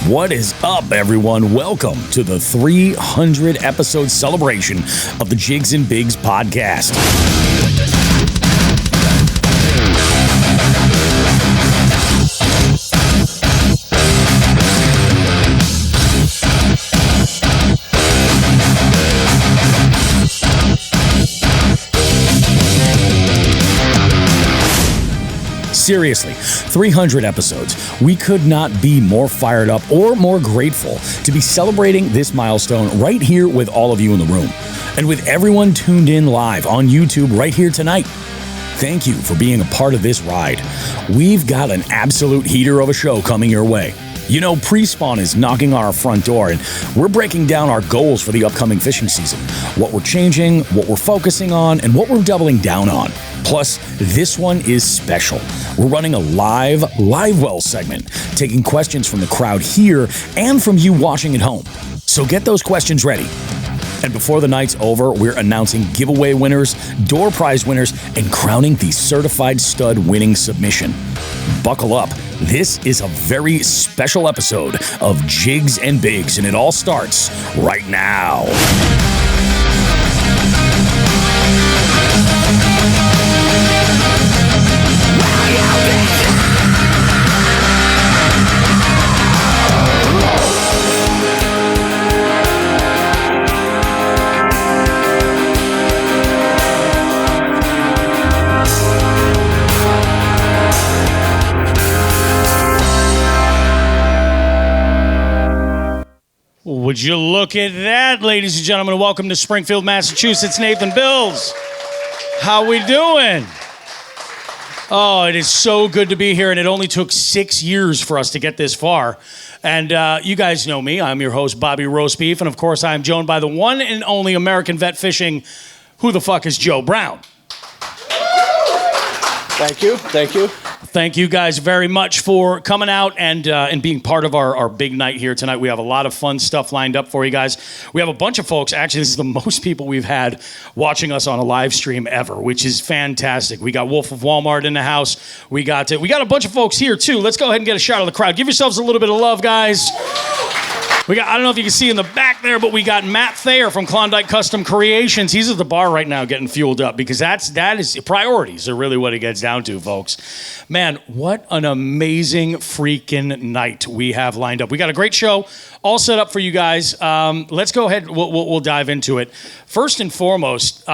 What is up, everyone? Welcome to the 300 episode celebration of the Jigs and Bigs podcast. Seriously, 300 episodes. We could not be more fired up or more grateful to be celebrating this milestone right here with all of you in the room and with everyone tuned in live on YouTube right here tonight. Thank you for being a part of this ride. We've got an absolute heater of a show coming your way. You know, pre-spawn is knocking on our front door, and we're breaking down our goals for the upcoming fishing season, what we're changing, what we're focusing on, and what we're doubling down on. Plus, this one is special. We're running a live well segment, taking questions from the crowd here and from you watching at home. So get those questions ready. And before the night's over, we're announcing giveaway winners, door prize winners, and crowning the certified stud winning submission. Buckle up. This is a very special episode of Jigs and Bigs, and it all starts right now. Would you look at that, ladies and gentlemen? Welcome to Springfield, Massachusetts. Nathan Bills. How we doing? Oh, it is so good to be here, and it only took 6 years for us to get this far. And you guys know me. I'm your host, Bobby Roastbeef, and of course, I'm joined by the one and only American vet fishing. Who the fuck is Joe Brown? Thank you. Thank you guys very much for coming out and being part of our big night here tonight. We have a lot of fun stuff lined up for you guys. We have a bunch of folks. Actually, this is the most people we've had watching us on a live stream ever, which is fantastic. We got Wolf of Walmart in the house. We got a bunch of folks here too. Let's go ahead and get a shout of the crowd. Give yourselves a little bit of love, guys. I don't know if you can see in the back there, but we got Matt Thayer from Klondike Custom Creations. He's at the bar right now getting fueled up because that is priorities are really what it gets down to, folks. Man, what an amazing freaking night we have lined up. We got a great show all set up for you guys. Let's go ahead. We'll dive into it. First and foremost,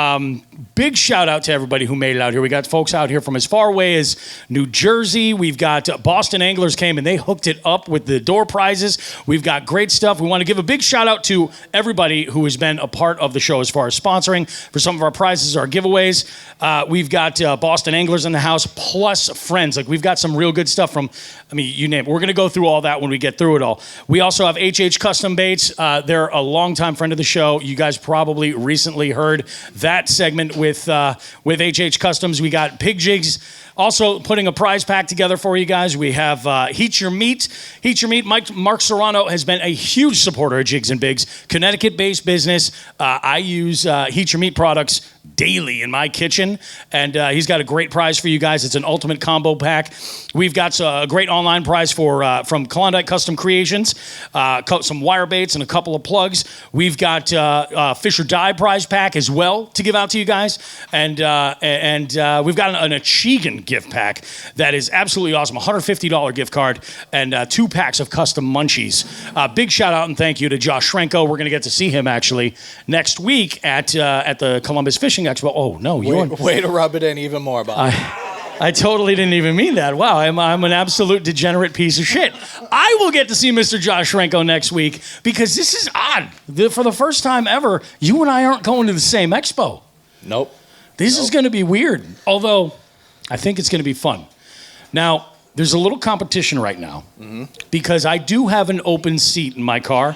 big shout out to everybody who made it out here. We got folks out here from as far away as New Jersey. We've got Boston Anglers came and they hooked it up with the door prizes. We've got great stuff. We want to give a big shout out to everybody who has been a part of the show as far as sponsoring for some of our prizes, our giveaways. We've got Boston Anglers in the house, plus friends. Like, we've got some real good stuff from, you name it. We're going to go through all that when we get through it all. We also have HH Custom Baits. They're a longtime friend of the show. You guys probably recently heard that segment with HH Customs. We got Pig Jigs. Also putting a prize pack together for you guys. We have Heat Your Meat. Heat Your Meat. Mark Serrano has been a huge supporter of Jigs and Bigs. Connecticut-based business. I use Heat Your Meat products daily in my kitchen, and he's got a great prize for you guys. It's an ultimate combo pack. We've got a great online prize from Klondike Custom Creations, some wire baits and a couple of plugs. We've got Fish or Die prize pack as well to give out to you guys, and we've got an Achigan gift pack that is absolutely awesome. $150 gift card and 2 packs of custom munchies. Big shout out and thank you to Josh Shrenko. We're going to get to see him actually next week at the Columbus Fishing Expo. Oh, no. Way to rub it in even more, Bob. I totally didn't even mean that. Wow, I'm an absolute degenerate piece of shit. I will get to see Mr. Josh Shrenko next week because this is odd. For the first time ever, you and I aren't going to the same expo. Nope. This is going to be weird, although I think it's going to be fun. Now, there's a little competition right now because I do have an open seat in my car,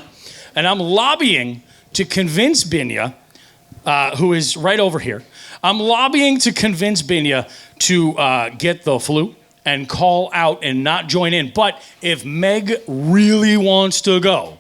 and I'm lobbying to convince Binya, who is right over here, I'm lobbying to convince Binya to get the flu and call out and not join in. But if Meg really wants to go,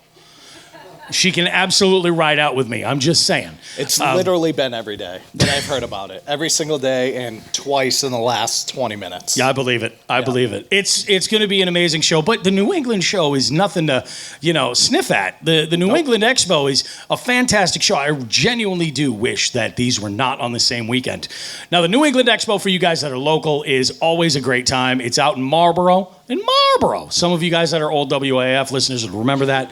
she can absolutely ride out with me. I'm just saying. It's literally been every day that I've heard about it. Every single day and twice in the last 20 minutes. Yeah, I believe it. I believe it. It's going to be an amazing show. But the New England show is nothing to, sniff at. The New England Expo is a fantastic show. I genuinely do wish that these were not on the same weekend. Now, the New England Expo, for you guys that are local, is always a great time. It's out in Marlboro. Some of you guys that are old WAF listeners will remember that.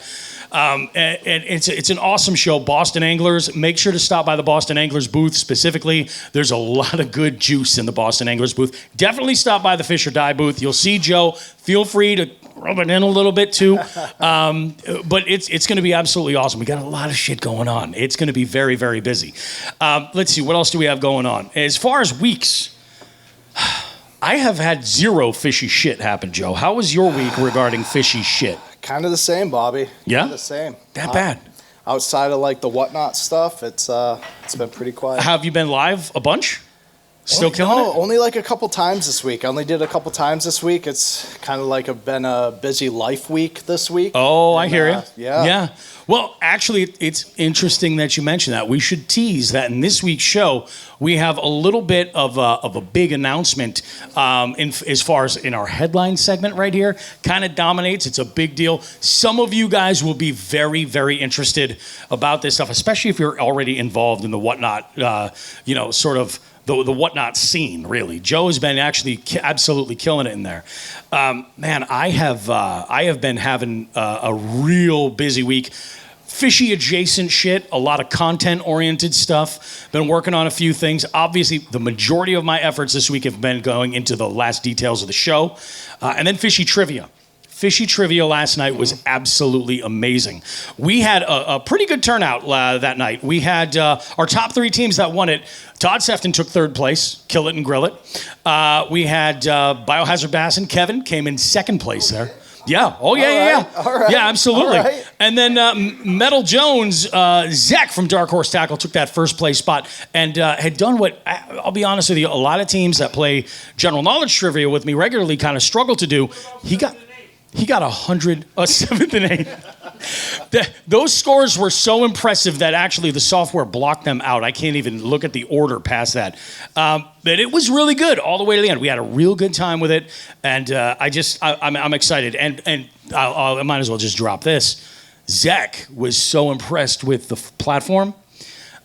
And it's an awesome show. Boston Anglers, make sure to stop by the Boston Anglers booth specifically. There's a lot of good juice in the Boston Anglers booth. Definitely stop by the Fish or Die booth. You'll see Joe. Feel free to rub it in a little bit too. But it's going to be absolutely awesome. We got a lot of shit going on. It's going to be very, very busy. Let's see, what else do we have going on? As far as weeks, I have had zero fishy shit happen, Joe. How was your week regarding fishy shit? Kind of the same, Bobby. Yeah? Kind of the same. That bad? Outside of the whatnot stuff, it's been pretty quiet. Have you been live a bunch? Still killing it? Only a couple times this week. I only did a couple times this week. It's kind of been a busy life week this week. Oh, I hear you. Yeah. Well, actually, it's interesting that you mentioned that. We should tease that in this week's show, we have a little bit of a big announcement as far as in our headline segment right here. Kind of dominates. It's a big deal. Some of you guys will be very, very interested about this stuff, especially if you're already involved in the whatnot, sort of the whatnot scene, really. Joe has been actually absolutely killing it in there. Man, I have been having a real busy week. Fishy adjacent shit, a lot of content-oriented stuff. Been working on a few things. Obviously, the majority of my efforts this week have been going into the last details of the show. And then fishy trivia. Fishy trivia last night was absolutely amazing. We had a pretty good turnout that night. We had our top 3 teams that won it. Todd Sefton took 3rd place, Kill It and Grill It. We had Biohazard Bass and Kevin came in 2nd place there. Yeah. Oh, yeah. All right. Yeah, absolutely. All right. And then Metal Jones, Zach from Dark Horse Tackle took that 1st place spot and had done what, I'll be honest with you, a lot of teams that play general knowledge trivia with me regularly kind of struggle to do. He got 100, 7th and 8th. Those scores were so impressive that actually the software blocked them out. I can't even look at the order past that. But it was really good all the way to the end. We had a real good time with it, and I'm excited. And I might as well just drop this. Zach was so impressed with the platform.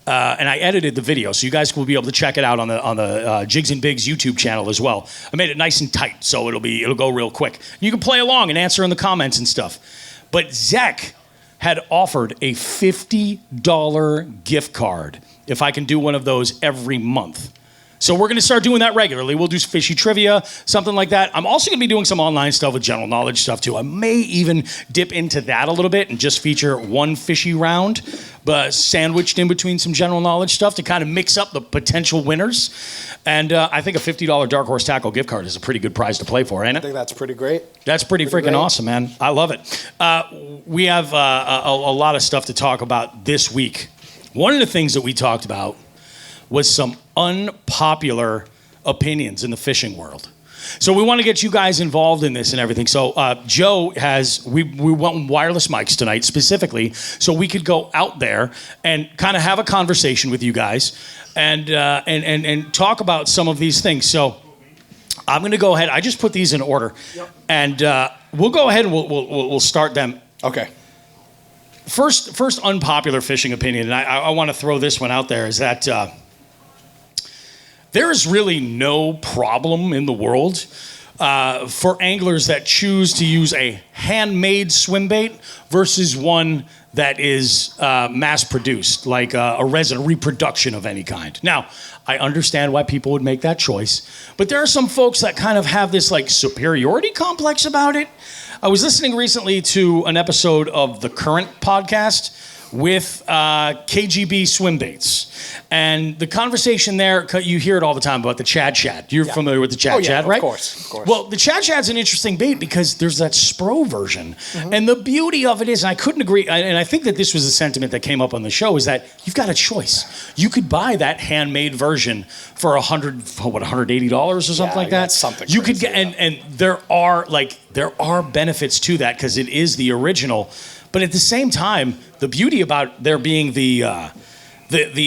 And I edited the video, so you guys will be able to check it out on the Jigs and Bigs YouTube channel as well. I made it nice and tight, so it'll go real quick. You can play along and answer in the comments and stuff. But Zach had offered a $50 gift card if I can do one of those every month. So we're going to start doing that regularly. We'll do fishy trivia, something like that. I'm also going to be doing some online stuff with general knowledge stuff, too. I may even dip into that a little bit and just feature one fishy round, but sandwiched in between some general knowledge stuff to kind of mix up the potential winners. And I think a $50 Dark Horse Tackle gift card is a pretty good prize to play for, ain't it? I think that's pretty great. That's pretty freaking great. Awesome, man. I love it. We have a lot of stuff to talk about this week. One of the things that we talked about was some unpopular opinions in the fishing world. So we want to get you guys involved in this and everything. So Joe we want wireless mics tonight specifically so we could go out there and kind of have a conversation with you guys and talk about some of these things. So I'm going to go ahead. I just put these in order. Yep. And we'll go ahead and we'll start them. Okay. First unpopular fishing opinion, and I want to throw this one out there, is that there is really no problem in the world for anglers that choose to use a handmade swim bait versus one that is mass-produced, like a resin reproduction of any kind. Now, I understand why people would make that choice, but there are some folks that kind of have this like superiority complex about it. I was listening recently to an episode of the Current podcast with KGB swim baits. And the conversation there, you hear it all the time about the Chad Shad. You're familiar with the Chad Shad, right? Of course. Well, the Chad Shad's an interesting bait because there's that Spro version. And the beauty of it is, and I couldn't agree, and I think that this was a sentiment that came up on the show, is that you've got a choice. You could buy that handmade version for $180 or something like that. That's something you crazy, could get, and there are benefits to that because it is the original. But at the same time, the beauty about there being the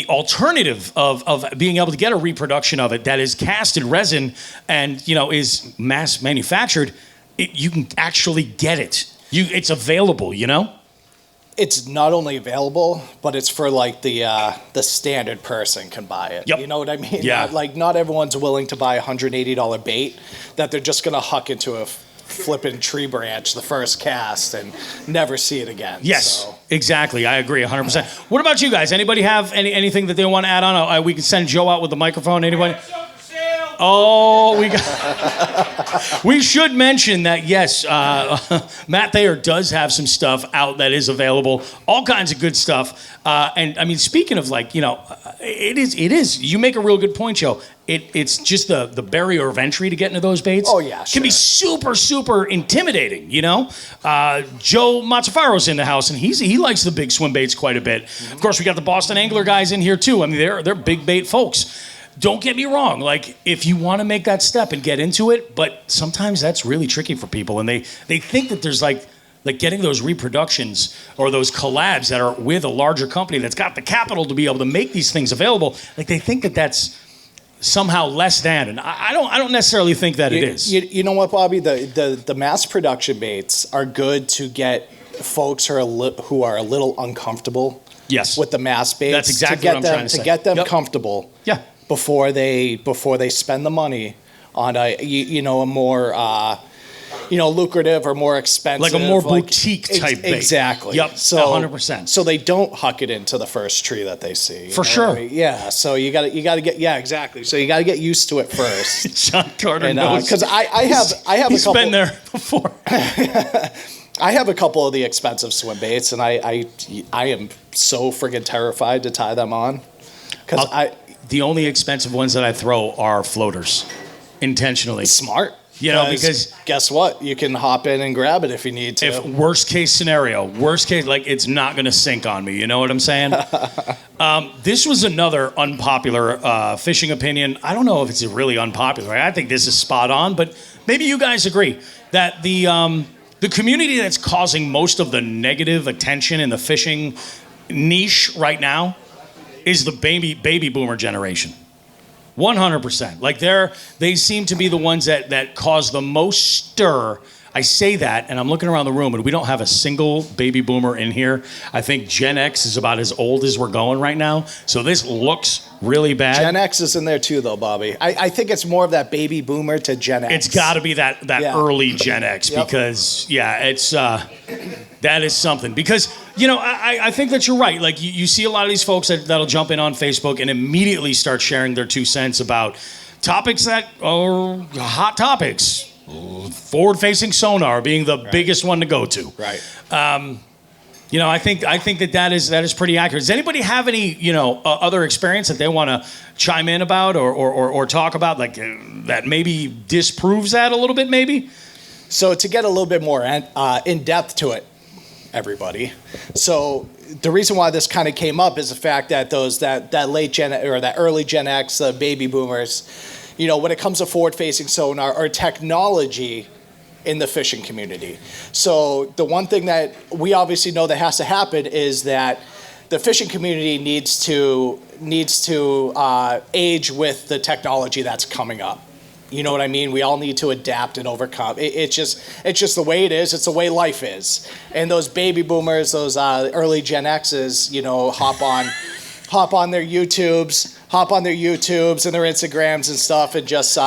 alternative of being able to get a reproduction of it that is cast in resin and is mass manufactured, you can actually get it. It's available. It's not only available, but it's for like the standard person can buy it. Yep. You know what I mean? Yeah. Not everyone's willing to buy a $180 bait that they're just gonna huck into a flipping tree branch the first cast and never see it again. Yes, so. Exactly. I agree 100%. What about you guys? Anybody have anything that they want to add on? We can send Joe out with the microphone. Anybody? Oh, we should mention that, yes, Matt Thayer does have some stuff out that is available, all kinds of good stuff. And I mean, speaking of it is, you make a real good point, Joe. It's just the barrier of entry to get into those baits. Oh, yeah, sure. Can be super, super intimidating, Joe Mazzafaro's in the house, and he likes the big swim baits quite a bit. Mm-hmm. Of course, we got the Boston Angler guys in here, too. I mean, they're big bait folks. Don't get me wrong, like, if you want to make that step and get into it, but sometimes that's really tricky for people, and they think that there's like getting those reproductions or those collabs that are with a larger company that's got the capital to be able to make these things available, like they think that that's somehow less than, and I don't necessarily think that it is. You know what, Bobby? The mass production baits are good to get folks who are a little uncomfortable. Yes. With the mass baits. That's exactly what I'm trying to say. To get them comfortable. Yeah. Before they spend the money on a more lucrative or more expensive, like a more boutique type bait. Exactly. Yep. So 100%. So they don't huck it into the first tree that they see. For sure. I mean? Yeah. So you got to get exactly. So you got to get used to it first. John Carter knows because I have he's a couple. Been there before. I have a couple of the expensive swim baits, and I am so friggin' terrified to tie them on because the only expensive ones that I throw are floaters, intentionally. Smart. Because guess what? You can hop in and grab it if you need to. If worst case, like it's not going to sink on me. You know what I'm saying? This was another unpopular fishing opinion. I don't know if it's really unpopular. I think this is spot on, but maybe you guys agree that the community that's causing most of the negative attention in the fishing niche right now is the baby boomer generation. 100%. Like they seem to be the ones that cause the most stir. I say that, and I'm looking around the room, and we don't have a single baby boomer in here. I think Gen X is about as old as we're going right now. So this looks really bad. Gen X is in there too, though, Bobby. I think it's more of that baby boomer to Gen X. It's got to be that early Gen X because, it's that is something. Because, I think that you're right. Like, you see a lot of these folks that'll jump in on Facebook and immediately start sharing their 2 cents about topics that are hot topics. Forward-facing sonar being the biggest one to go to. Right. I think that is pretty accurate. Does anybody have any other experience that they want to chime in about or talk about, like that maybe disproves that a little bit, maybe? So to get a little bit more in depth to it, everybody. So the reason why this kind of came up is the fact that that late Gen or that early Gen X, the baby boomers. When it comes to forward-facing sonar or technology in the fishing community. So the one thing that we obviously know that has to happen is that the fishing community needs to age with the technology that's coming up. You know what I mean? We all need to adapt and overcome. It's just the way it is. It's the way life is. And those baby boomers, those early Gen X's, hop on their YouTubes, hop on their YouTubes and their Instagrams and stuff, and just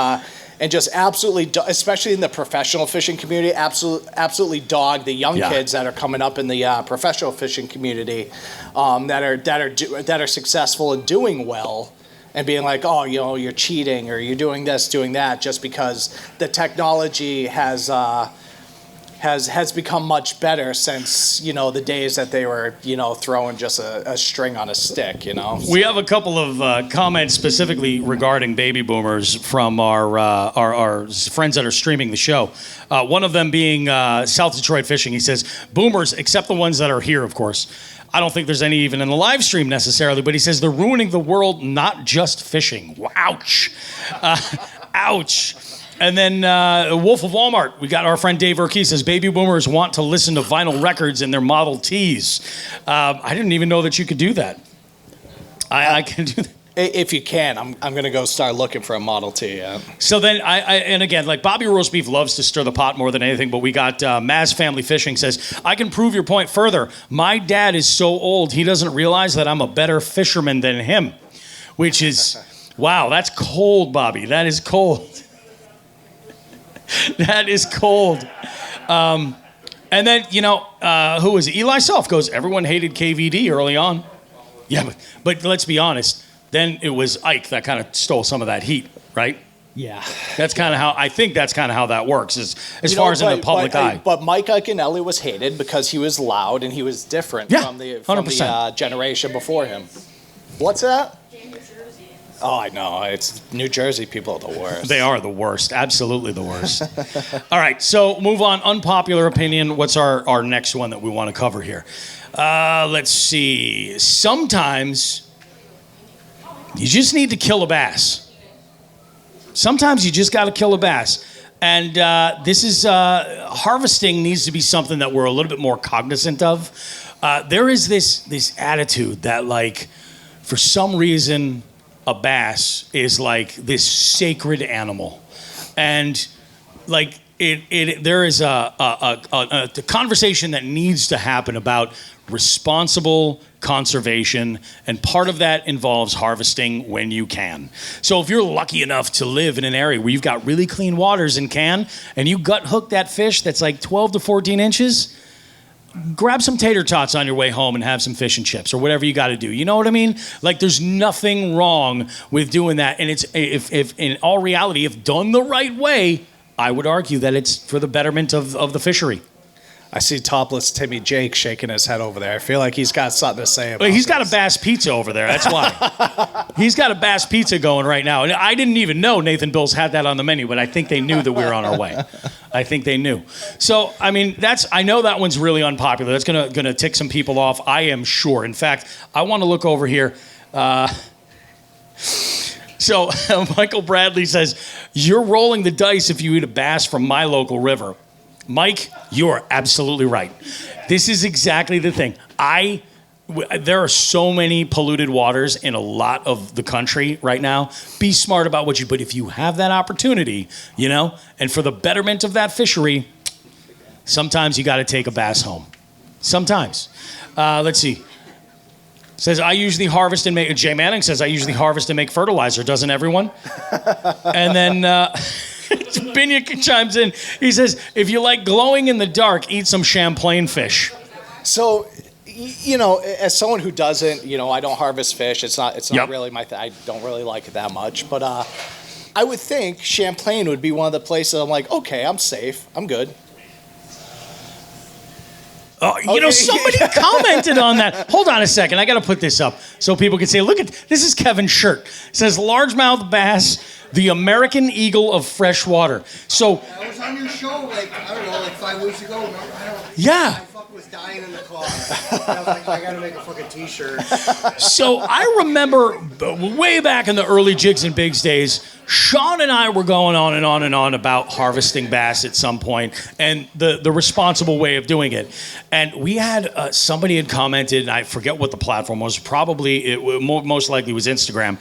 absolutely, especially in the professional fishing community, absolutely dog the young kids that are coming up in the professional fishing community, that are successful and doing well, and being like, oh, you're cheating or you're doing this, doing that, just because the technology has become much better since the days that they were throwing just a string on a stick. We have a couple of comments specifically regarding baby boomers from our friends that are streaming the show. One of them being South Detroit Fishing. He says, boomers, except the ones that are here, of course. I don't think there's any even in the live stream necessarily, but he says they're ruining the world, not just fishing. Ouch. Ouch. And then Wolf of Walmart, we got our friend Dave Urquhart says, baby boomers want to listen to vinyl records in their Model Ts. I didn't even know that you could do that. I can do that. If you can, I'm going to go start looking for a Model T. Yeah. So then, and again, like Bobby Roast Beef loves to stir the pot more than anything, but we got Maz Family Fishing says, I can prove your point further. My dad is so old, he doesn't realize that I'm a better fisherman than him, which is, wow, that's cold, Bobby. That is cold. That is cold. And then, who was it? Eli Self goes, everyone hated KVD early on. Yeah, but let's be honest. Then it was Ike that kind of stole some of that heat, right? Yeah. That's kind of how, I think that's kind of how that works, as far as in the public eye. But Mike Iaconelli was hated because he was loud and he was different from the generation before him. What's that? Oh, I know. It's New Jersey people are the worst. They are the worst. Absolutely the worst. All right, so move on. Unpopular opinion. What's our next one that we want to cover here? Let's see. Sometimes you just need to kill a bass. Sometimes you just got to kill a bass. And this is harvesting needs to be something that we're a little bit more cognizant of. There is this attitude that, like, for some reason, a bass is like this sacred animal, and like there is a conversation that needs to happen about responsible conservation, and part of that involves harvesting when you can. So if you're lucky enough to live in an area where you've got really clean waters and you gut hook that fish that's like 12 to 14 inches, grab some tater tots on your way home and have some fish and chips or whatever you got to do. You know what I mean? Like, there's nothing wrong with doing that. And it's if in all reality, if done the right way, I would argue that it's for the betterment of the fishery. I see topless Timmy Jake shaking his head over there. I feel like he's got something to say about He's got a Bass Pizza over there. That's why. He's got a Bass Pizza going right now. And I didn't even know Nathan Bills had that on the menu, but I think they knew that we were on our way. I think they knew. So, I mean, I know that one's really unpopular. That's gonna tick some people off, I am sure. In fact, I want to look over here. So Michael Bradley says, you're rolling the dice if you eat a bass from my local river. Mike, you're absolutely right. This is exactly the thing. There are so many polluted waters in a lot of the country right now. Be smart about but if you have that opportunity, and for the betterment of that fishery, sometimes you got to take a bass home. Sometimes. Let's see. Says, I usually harvest and make, Jay Manning says, I usually harvest and make fertilizer. Doesn't everyone? And then, Binya chimes in. He says, if you like glowing in the dark, eat some Champlain fish. So, as someone who doesn't, I don't harvest fish. It's not really my thing. I don't really like it that much. But I would think Champlain would be one of the places I'm like, okay, I'm safe. I'm good. Somebody commented on that. Hold on a second. I got to put this up so people can say, look at, this is Kevin's shirt. It says, largemouth bass, the American eagle of fresh water. So I was on your show, like 5 weeks ago. Remember? Yeah. My fuck was dying in the car. I was like, I got to make a fucking t-shirt. So I remember way back in the early Jigs and Bigs days, Sean and I were going on and on and on about harvesting bass at some point and the responsible way of doing it. And we had somebody had commented, and I forget what the platform was. Probably most likely was Instagram.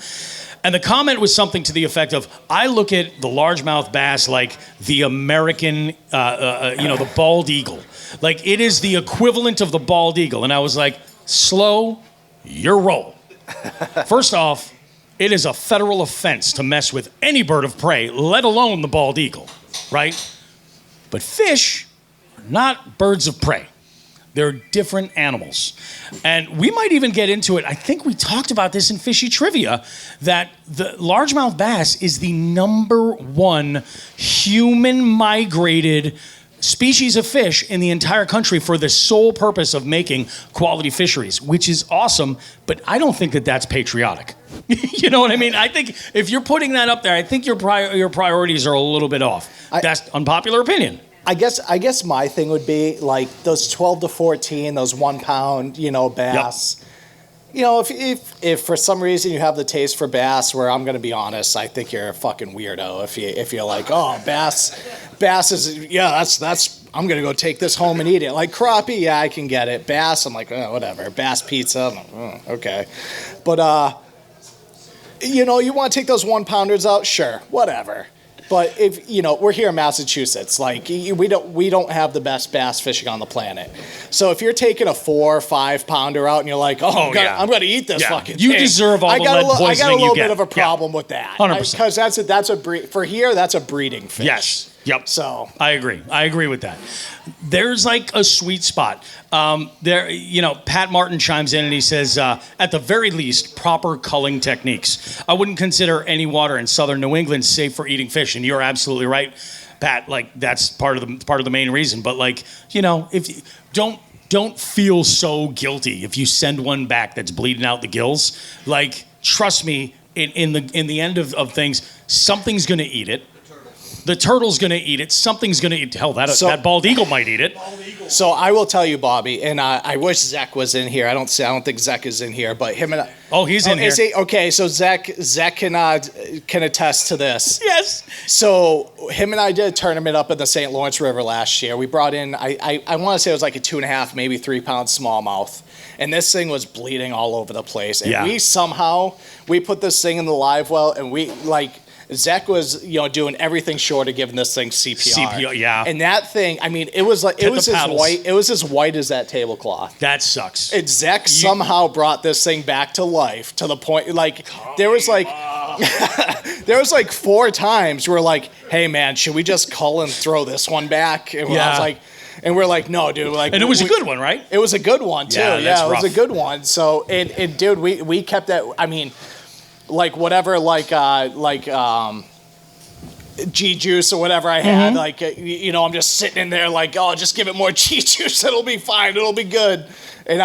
And the comment was something to the effect of, I look at the largemouth bass like the American, the bald eagle. Like, it is the equivalent of the bald eagle. And I was like, slow your roll. First off, It is a federal offense to mess with any bird of prey, let alone the bald eagle, right? But fish are not birds of prey. They're different animals. And we might even get into it. I think we talked about this in Fishy Trivia, that the largemouth bass is the #1 human-migrated species of fish in the entire country for the sole purpose of making quality fisheries, which is awesome, but I don't think that that's patriotic. You know what I mean? I think if you're putting that up there, I think your priorities are a little bit off. That's unpopular opinion. I guess my thing would be like those 12 to 14, those 1 pound, bass. Yep. You know, if for some reason you have the taste for bass, where I'm going to be honest, I think you're a fucking weirdo if you're like, oh, bass is, that's I'm going to go take this home and eat it. Like crappie, yeah, I can get it. Bass, I'm like, oh, whatever. Bass pizza, I'm like, oh, okay. But, you want to take those 1 pounders out? Sure, whatever. But if we're here in Massachusetts, like we don't have the best bass fishing on the planet. So if you're taking a 4 or 5 pounder out and you're like, I'm gonna eat this fucking thing. You deserve all the lead poisoning you get. I got a little bit of a problem with that. 100%. Because that's a breeding fish. Yes. Yep. So I agree with that. There's like a sweet spot. Pat Martin chimes in and he says, at the very least, proper culling techniques. I wouldn't consider any water in southern New England safe for eating fish, and you're absolutely right, Pat. Like that's part of the main reason. But if you don't feel so guilty if you send one back that's bleeding out the gills. Like trust me, in the end of things, something's gonna eat it. The turtle's going to eat it. Something's going to eat. Hell, that bald eagle might eat it. So I will tell you, Bobby, and I wish Zach was in here. I don't think Zach is in here, but him and I. Oh, he's in here. Okay, so Zach can attest to this. Yes. So him and I did a tournament up in the St. Lawrence River last year. We brought in, I want to say it was like a 2.5, maybe 3 pound smallmouth. And this thing was bleeding all over the place. And we put this thing in the live well, and Zach was, doing everything short of giving this thing CPR. CPR, yeah. And that thing, I mean, it was as white as that tablecloth. That sucks. And Zach somehow brought this thing back to life to the point, there was 4 times where like, hey man, should we just cull and throw this one back? And I was like, and we're like, no, dude. And it was a good one, right? It was a good one too. Yeah, it was a good one. So, and dude, we kept that. I mean. G-juice or whatever I had, I'm just sitting in there like, oh, just give it more G-juice, it'll be fine, it'll be good. And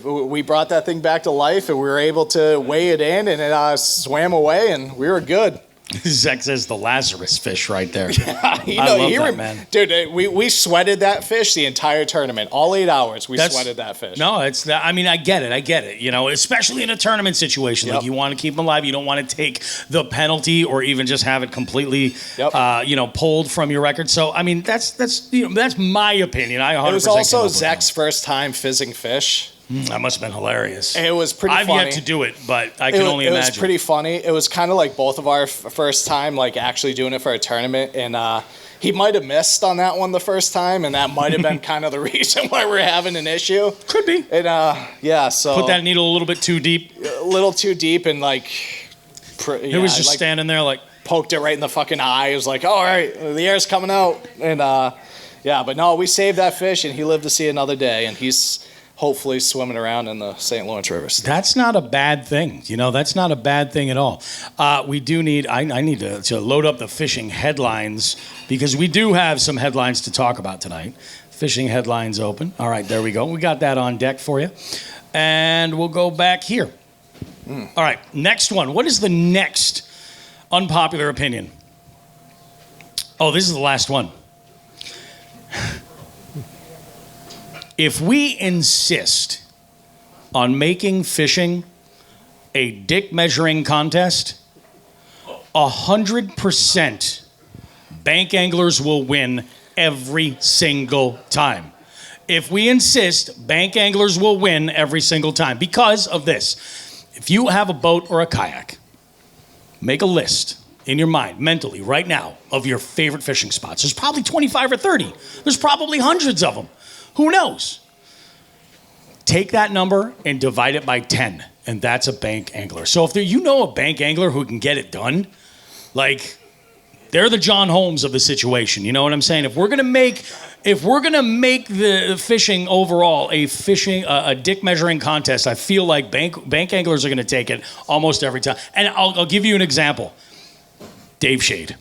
we brought that thing back to life, and we were able to weigh it in, and it swam away, and we were good. Zach says the Lazarus fish right there. Yeah, I love that, man. Dude, we sweated that fish the entire tournament. All 8 hours, we sweated that fish. No, it's that. I mean, I get it. Especially in a tournament situation. Yep. Like, you want to keep them alive. You don't want to take the penalty or even just have it completely, pulled from your record. So, I mean, that's my opinion. I 100% It was also Zach's first time fizzing fish. That must have been hilarious. It was pretty funny. I've yet to do it, but I can only imagine. It was pretty funny. It was kind of like both of our first time, like actually doing it for a tournament. And he might have missed on that one the first time, and that might have been kind of the reason why we're having an issue. Could be. And so put that needle a little bit too deep. A little too deep, and it was just standing there like poked it right in the fucking eye. It was like, oh, all right, the air's coming out, and but no, we saved that fish, and he lived to see another day, and he's hopefully swimming around in the St. Lawrence River. That's not a bad thing. That's not a bad thing at all. We do need, I need to load up the fishing headlines, because we do have some headlines to talk about tonight. Fishing headlines open. All right, there we go. We got that on deck for you. And we'll go back here. All right, next one. What is the next unpopular opinion? Oh, this is the last one. If we insist on making fishing a dick measuring contest, 100% bank anglers will win every single time. If we insist, bank anglers will win every single time because of this. If you have a boat or a kayak, make a list in your mind, mentally, right now, of your favorite fishing spots. There's probably 25 or 30. There's probably hundreds of them. Who knows? Take that number and divide it by 10 and that's a bank angler. So if you know a bank angler who can get it done, like they're the John Holmes of the situation. You know what I'm saying? If we're gonna make the fishing overall a dick measuring contest, I feel like bank anglers are gonna take it almost every time. And I'll give you an example. Dave Shade.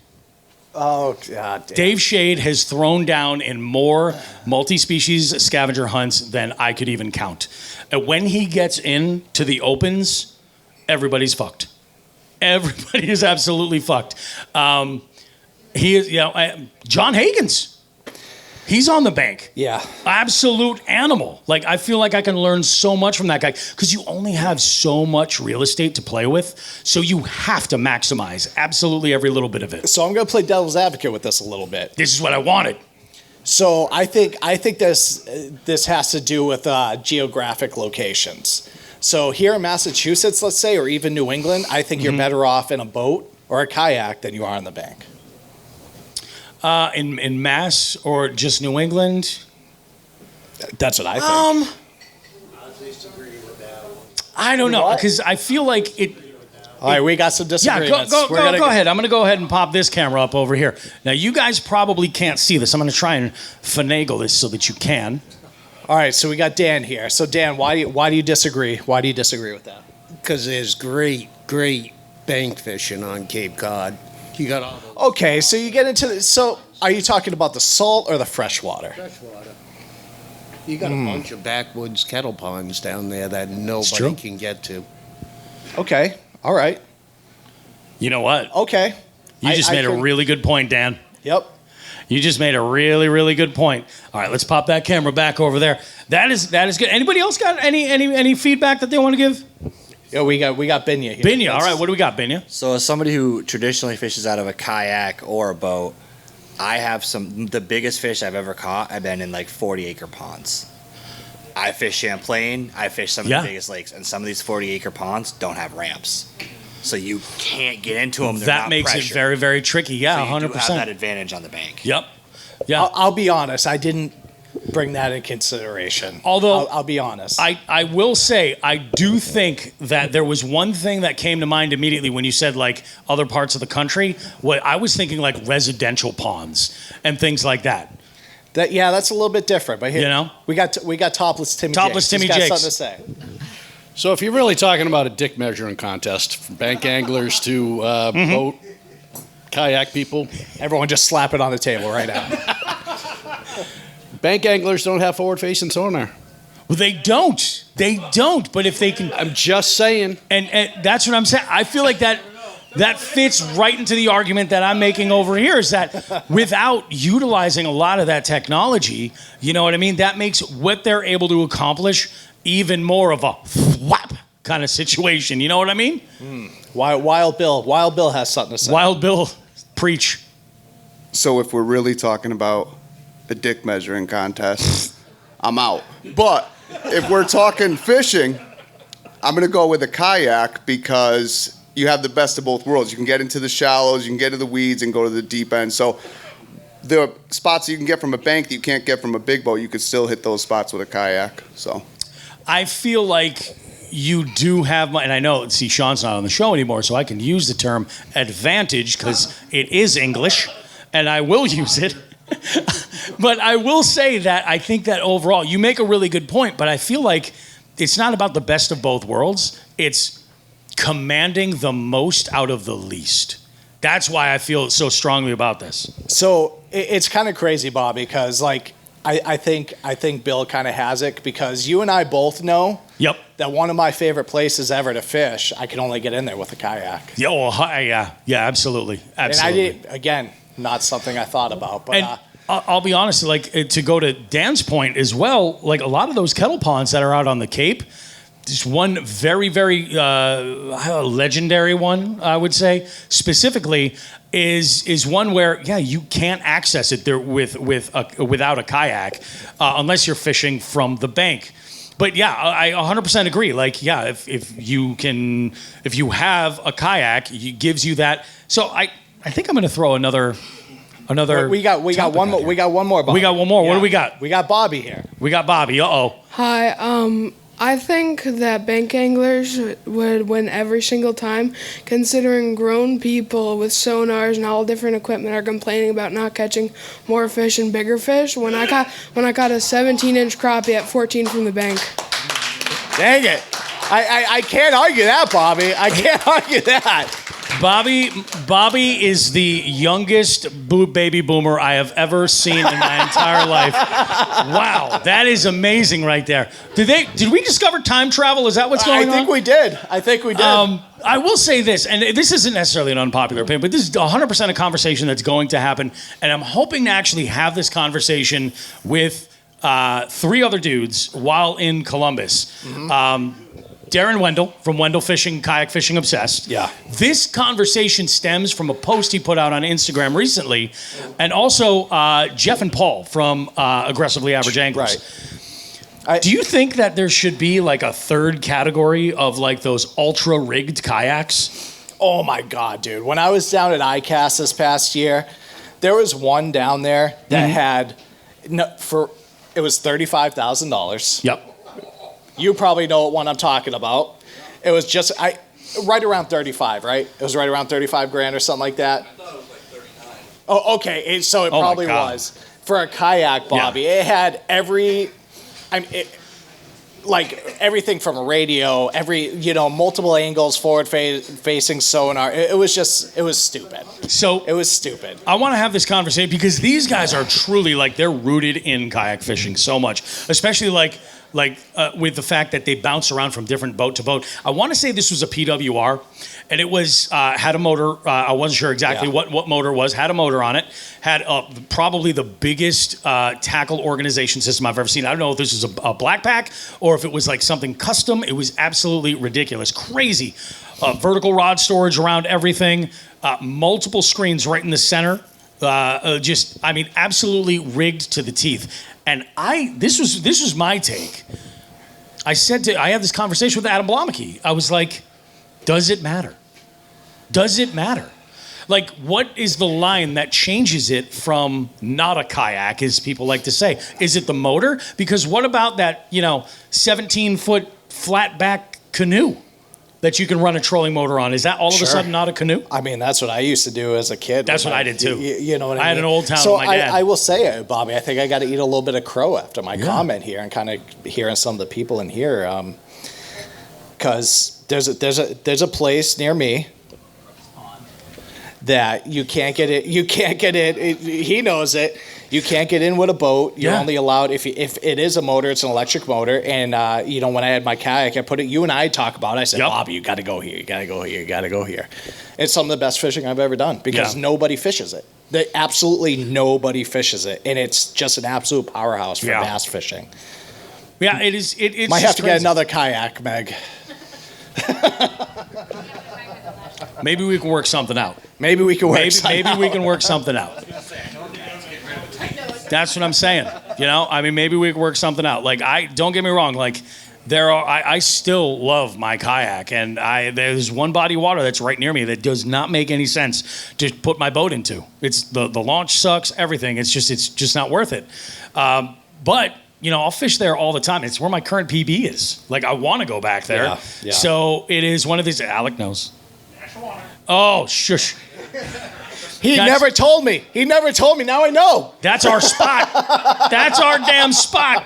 Oh, God damn. Dave Shade has thrown down in more multi-species scavenger hunts than I could even count. And when he gets into the opens, everybody's fucked. Everybody is absolutely fucked. He is, John Hagen's. He's on the bank. Yeah. Absolute animal. Like, I feel like I can learn so much from that guy because you only have so much real estate to play with, so you have to maximize absolutely every little bit of it. So I'm going to play devil's advocate with this a little bit. This is what I wanted. So I think this has to do with geographic locations. So here in Massachusetts, let's say, or even New England, I think you're better off in a boat or a kayak than you are on the bank. In Mass or just New England? That's what I think. I at least agree with that one. I don't know, because I feel like it... All right, we got some disagreements. Yeah, go ahead. I'm going to go ahead and pop this camera up over here. Now, you guys probably can't see this. I'm going to try and finagle this so that you can. All right, so we got Dan here. So, Dan, why do you disagree? Why do you disagree with that? Because there's great bank fishing on Cape Cod. You got all the Okay, so you get into so are you talking about the salt or the freshwater? freshwater. You got a bunch of backwoods kettle ponds down there that true. nobody can get to. Okay, all right. You know what? Okay. You just made a really good point, Dan. Yep. You just made a really, really good point. All right, let's pop that camera back over there. That is good. Anybody else got any feedback that they want to give? Yeah, we got Binya here. Binya, all right. What do we got, Binya? So as somebody who traditionally fishes out of a kayak or a boat, I have the biggest fish I've ever caught. I've been in like 40-acre ponds. I fish Champlain. I fish some of the biggest lakes, and some of these 40-acre ponds don't have ramps, so you can't get into them. That makes it very, very tricky. Yeah, so you 100%. do have that advantage on the bank. Yep. Yeah. I'll be honest. I didn't bring that in consideration. Although I'll be honest. I will say I do think that there was one thing that came to mind immediately when you said like other parts of the country. What I was thinking like residential ponds and things like that. That's a little bit different. But here, You know? we got topless Timmy. Topless Jakes. Timmy He's got Jakes. something to say. So if you're really talking about a dick measuring contest, from bank anglers to boat, kayak people, Everyone just slap it on the table right now. bank anglers don't have forward-facing sonar. Well, they don't. They don't. But if they can, I'm just saying. and that's what I'm saying. I feel like that fits right into the argument that I'm making over here is that without utilizing a lot of that technology, you know what I mean? That makes what they're able to accomplish even more of a whap kind of situation. You know what I mean? Wild Bill has something to say. Wild Bill, preach. So if we're really talking about a dick measuring contest, I'm out. But if we're talking fishing, I'm going to go with a kayak because you have the best of both worlds. You can get into the shallows, you can get to the weeds, and go to the deep end. So the spots you can get from a bank that you can't get from a big boat, you could still hit those spots with a kayak. So I feel like you do have and I know, see, Sean's not on the show anymore, so I can use the term advantage because it is English, and I will use it. But I will say that I think that overall, you make a really good point, but I feel like it's not about the best of both worlds. It's commanding the most out of the least. That's why I feel so strongly about this. So it's kind of crazy, Bobby, because like I think Bill kind of has it because you and I both know that one of my favorite places ever to fish, I can only get in there with a kayak. Yeah, absolutely. And I did, again, not something I thought about, but. And I'll be honest, like to go to Dan's point as well, like a lot of those kettle ponds that are out on the Cape, just one very, very legendary one, I would say, specifically, is one where, you can't access it there without a kayak unless you're fishing from the bank. But I 100% agree. Like, if you have a kayak, it gives you that. So I think I'm going to throw another. We got one more. We got one more. Bobby. We got one more. What do we got? We got Bobby here. We got Bobby. Uh-oh. Hi. I think that bank anglers would win every single time, considering grown people with sonars and all different equipment are complaining about not catching more fish and bigger fish. When I caught a 17-inch crappie at 14 from the bank. Dang it. I can't argue that, Bobby. I can't argue that. Bobby is the youngest baby boomer I have ever seen in my entire life. Wow, that is amazing right there. Did we discover time travel? Is that what's going on? I think we did. I will say this, and this isn't necessarily an unpopular opinion, but this is 100% a conversation that's going to happen, and I'm hoping to actually have this conversation with 3 other dudes while in Columbus. Mm-hmm. Darren Wendell from Wendell Fishing, Kayak Fishing Obsessed. Yeah. This conversation stems from a post he put out on Instagram recently, and also Jeff and Paul from Aggressively Average Anglers. Right. Do you think that there should be like a third category of like those ultra rigged kayaks? Oh my God, dude. When I was down at ICAST this past year, there was one down there that had, it was $35,000. Yep. You probably know what one I'm talking about. It was just right around 35, right? It was right around 35 grand or something like that. I thought it was like 39. Oh, okay. So it probably was for a kayak, Bobby. Yeah. It had everything from a radio, multiple angles, forward facing sonar. It was stupid. So it was stupid. I want to have this conversation because these guys are truly they're rooted in kayak fishing so much, especially with the fact that they bounce around from different boat to boat. I want to say this was a PWR, and it was had a motor. I wasn't sure exactly what motor was. Had a motor on it. Had probably the biggest tackle organization system I've ever seen. I don't know if this was a black pack or if it was like something custom. It was absolutely ridiculous, crazy. Vertical rod storage around everything. Multiple screens right in the center. Absolutely rigged to the teeth. And this was my take. I had this conversation with Adam Blomeke. I was like, does it matter? Does it matter? Like, what is the line that changes it from not a kayak, as people like to say? Is it the motor? Because what about that, 17-foot flat back canoe that you can run a trolling motor on? Is that all of a sudden not a canoe? I mean, that's what I used to do as a kid. That's what I did too. You know what I mean? I had an Old Town so with my dad. I will say, Bobby, I think I got to eat a little bit of crow after my comment here and kind of hearing some of the people in here. Because there's a place near me that you can't get it. You can't get it. He knows it. You can't get in with a boat. You're only allowed if it is a motor. It's an electric motor. And when I had my kayak, I put it. You and I talk about it. I said, Bobby, you got to go here. You got to go here. You got to go here. It's some of the best fishing I've ever done because nobody fishes it. Absolutely nobody fishes it, and it's just an absolute powerhouse for bass fishing. Yeah, it is. It's might have to get another kayak, Meg. Maybe we can work something out. Maybe we can work something out. That's what I'm saying. Maybe we can work something out. Don't get me wrong. I still love my kayak, and there's one body of water that's right near me that does not make any sense to put my boat into. It's the launch sucks, everything. It's just not worth it. But I'll fish there all the time. It's where my current PB is. I want to go back there. Yeah. So it is one of these. Alec knows. Oh, shush. He never told me. Now I know. That's our spot. That's our damn spot.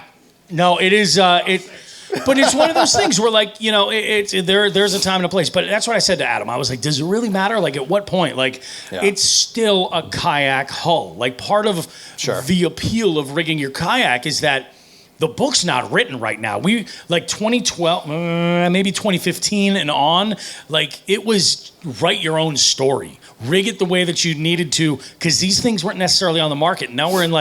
No, it is. But it's one of those things where, there's a time and a place. But that's what I said to Adam. I was like, does it really matter? At what point? It's still a kayak hull. Part of the appeal of rigging your kayak is that the book's not written right now. 2012, maybe 2015 and on, it was write your own story. Rig it the way that you needed to, because these things weren't necessarily on the market. Now we're in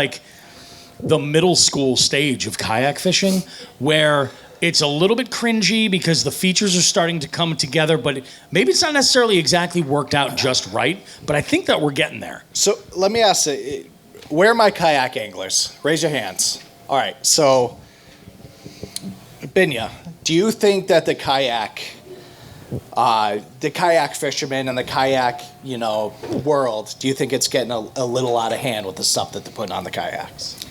the middle school stage of kayak fishing where it's a little bit cringy because the features are starting to come together, but maybe it's not necessarily exactly worked out just right, but I think that we're getting there. So let me ask you, where are my kayak anglers? Raise your hands. All right, so Binya, do you think that the kayak fishermen and the kayak, world, do you think it's getting a little out of hand with the stuff that they're putting on the kayaks?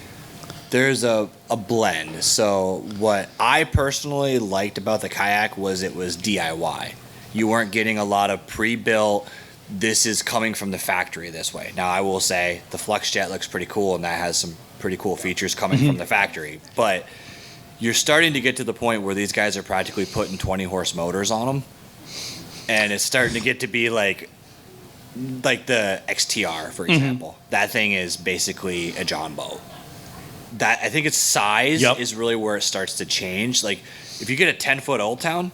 There's a blend. So what I personally liked about the kayak was it was DIY. You weren't getting a lot of pre-built, this is coming from the factory this way. Now I will say the FluxJet looks pretty cool and that has some pretty cool features coming from the factory. But you're starting to get to the point where these guys are practically putting 20 horse motors on them. And it's starting to get to be like the XTR, for example. That thing is basically a John boat. That I think its size is really where it starts to change. Like if you get a 10-foot Old Town,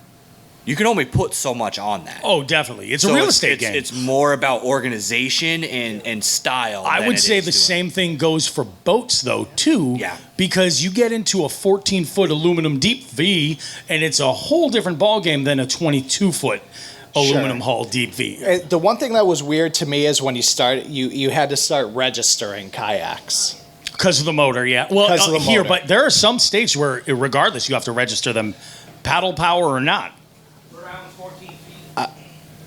you can only put so much on that. Oh, definitely. It's a real estate game. It's more about organization and style. I would say the same thing goes for boats, though, too. Yeah. Because you get into a 14-foot aluminum deep V, and it's a whole different ballgame than a 22-foot aluminum hull deep V. The one thing that was weird to me is when you had to start registering kayaks. Because of the motor, yeah. Well, Because of the here, motor. but there are some states where, regardless, you have to register them, paddle power or not. Around 14 feet.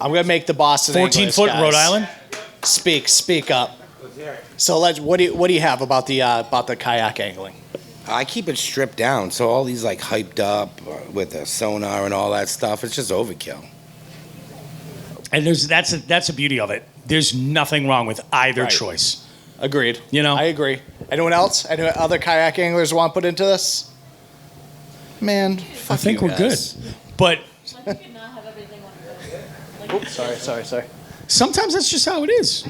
I'm gonna make the Boston 14-foot English, Rhode guys. Island. Speak up. So what do you have about the kayak angling? I keep it stripped down, so all these like hyped up with the sonar and all that stuff, it's just overkill. And that's the beauty of it. There's nothing wrong with either Right. choice. Agreed. You know? I agree. Anyone else? Any other kayak anglers want to put into this? Man, fuck I think you we're guys. good. But You could not have everything on your Oops, sorry. sometimes that's just how it is.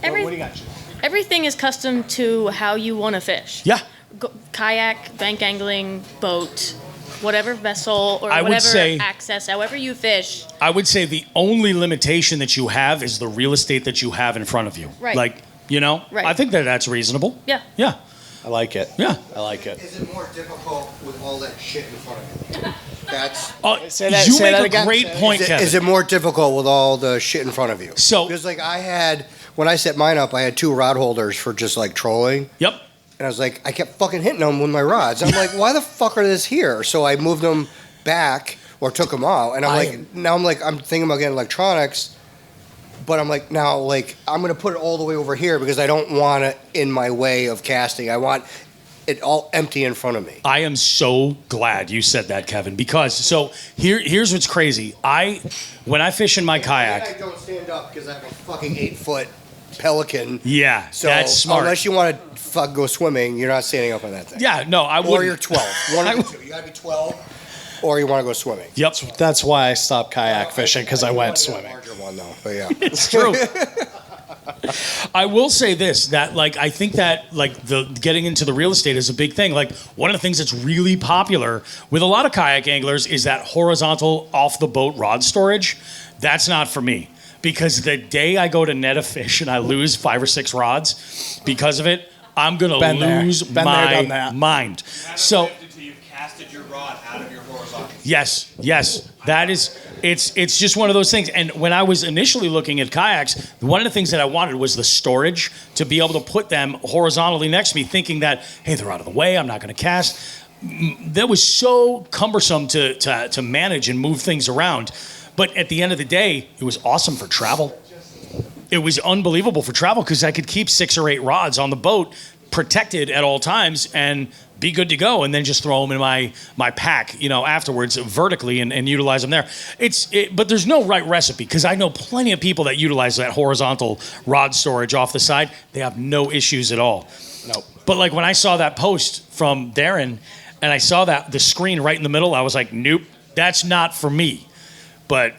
Every, What do you got? everything is custom to how you want to fish. Yeah. Kayak, bank angling, boat, whatever vessel or I would whatever say- access, however you fish. I would say the only limitation that you have is the real estate that you have in front of you. Right. Like, you know, Right. I think that's reasonable. Yeah. Yeah. I like it. Yeah. I like it. Is it more difficult with all that shit in front of you? That's. Say that- you say make that a again. great point, Kevin. Is it more difficult with all the shit in front of you? So- because like when I set mine up, I had 2 rod holders for just like trolling. Yep. And I was like, I kept fucking hitting them with my rods. I'm like, why the fuck are this here? So I moved them back or took them out. And I'm thinking about getting electronics. But I'm like, now, like, I'm going to put it all the way over here because I don't want it in my way of casting. I want it all empty in front of me. I am so glad you said that, Kevin, because so here's what's crazy. When I fish in my kayak, I don't stand up because I have a fucking 8-foot Pelican. yeah, So that's smart. unless you want to go swimming, you're not standing up on that thing. Yeah, no, I Or wouldn't. you're 12. One of the two. You got to be 12 or you want to go swimming. Yep, That's why I stopped kayak fishing, because I went A swimming. larger one though, but yeah. it's true. I will say this, that like I think that like the getting into the real estate is a big thing. Like one of the things that's really popular with a lot of kayak anglers is that horizontal off the boat rod storage. That's not for me, because the day I go to net a fish and I lose 5 or 6 rods because of it, I'm gonna Been there. lose Been there, my done that. mind. So until you've casted your rod out of your horizontal. yes, that is. It's just one of those things. And when I was initially looking at kayaks, one of the things that I wanted was the storage to be able to put them horizontally next to me, thinking that, hey, they're out of the way, I'm not going to cast. That was so cumbersome to manage and move things around. But at the end of the day, it was awesome for travel. It was unbelievable for travel because I could keep 6 or 8 rods on the boat protected at all times and be good to go, and then just throw them in my pack, afterwards vertically and utilize them there. But there's no right recipe, because I know plenty of people that utilize that horizontal rod storage off the side. They have no issues at all. Nope. But like when I saw that post from Darren and I saw that the screen right in the middle, I was like, nope, that's not for me. But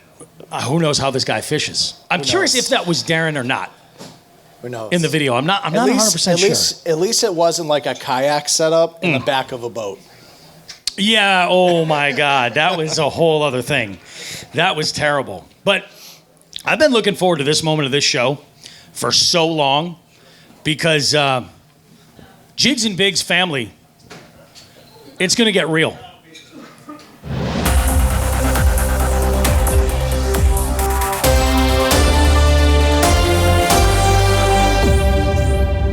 who knows how this guy fishes? I'm curious if that was Darren or not. Who knows? In the video, I'm not 100% sure. At least it wasn't like a kayak setup in the back of a boat. Yeah, oh my God, that was a whole other thing. That was terrible. But I've been looking forward to this moment of this show for so long, because Jigs and Biggs family, it's going to get real.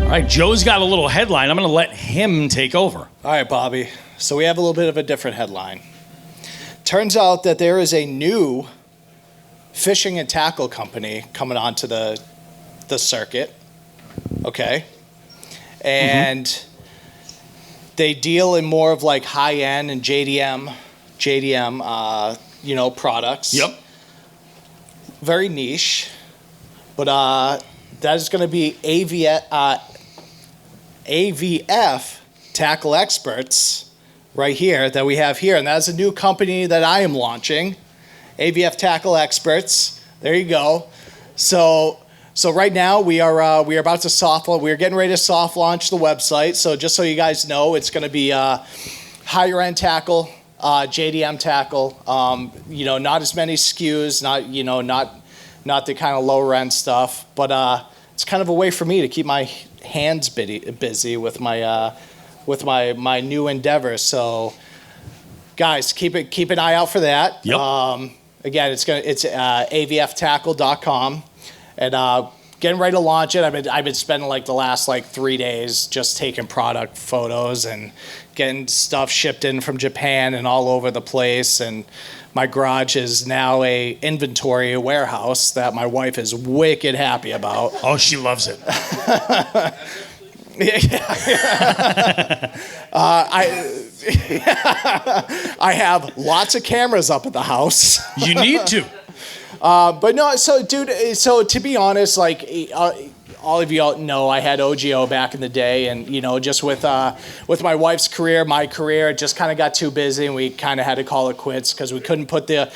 All right, Joe's got a little headline. I'm going to let him take over. All right, Bobby. So we have a little bit of a different headline. Turns out that there is a new fishing and tackle company coming onto the circuit. Okay. And They deal in more of like high end and JDM, products. Yep. Very niche, but that is going to be AVF Tackle Experts right here that we have here, and that's a new company that I am launching. AVF Tackle Experts. There you go. So right now we are about to soft launch. We're getting ready to soft launch the website. So just so you guys know, it's going to be higher end tackle, JDM tackle. Not as many SKUs, not the kind of lower end stuff, but it's kind of a way for me to keep my hands busy with my new endeavors. So guys, keep an eye out for that. Yep. Again, it's avftackle.com, and getting ready to launch it. I've been spending like the last 3 days just taking product photos and getting stuff shipped in from Japan and all over the place. And my garage is now a warehouse that my wife is wicked happy about. Oh, she loves it. I have lots of cameras up at the house. You need to. But no, so dude, so to be honest, all of you know I had OGO back in the day, and just with my wife's career, my career, it just kind of got too busy, and we kind of had to call it quits because we couldn't put the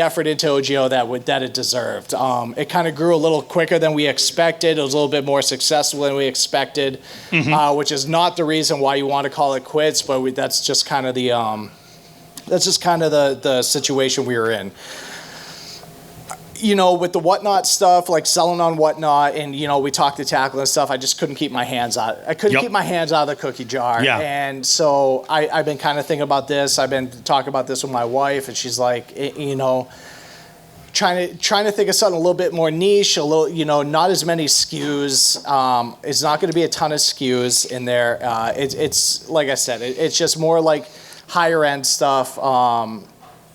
effort into OGO that it deserved. It kind of grew a little quicker than we expected. It was a little bit more successful than we expected, which is not the reason why you want to call it quits, but that's just kind of the situation we were in. With the Whatnot stuff, like selling on Whatnot, and we talked to Tackle and stuff, I just couldn't keep my hands out. I couldn't keep my hands out of the cookie jar. Yeah. And so I've been kind of thinking about this. I've been talking about this with my wife, and she's like, trying to think of something a little bit more niche, a little, not as many SKUs. It's not going to be a ton of SKUs in there. It's like I said, it's just more like higher end stuff.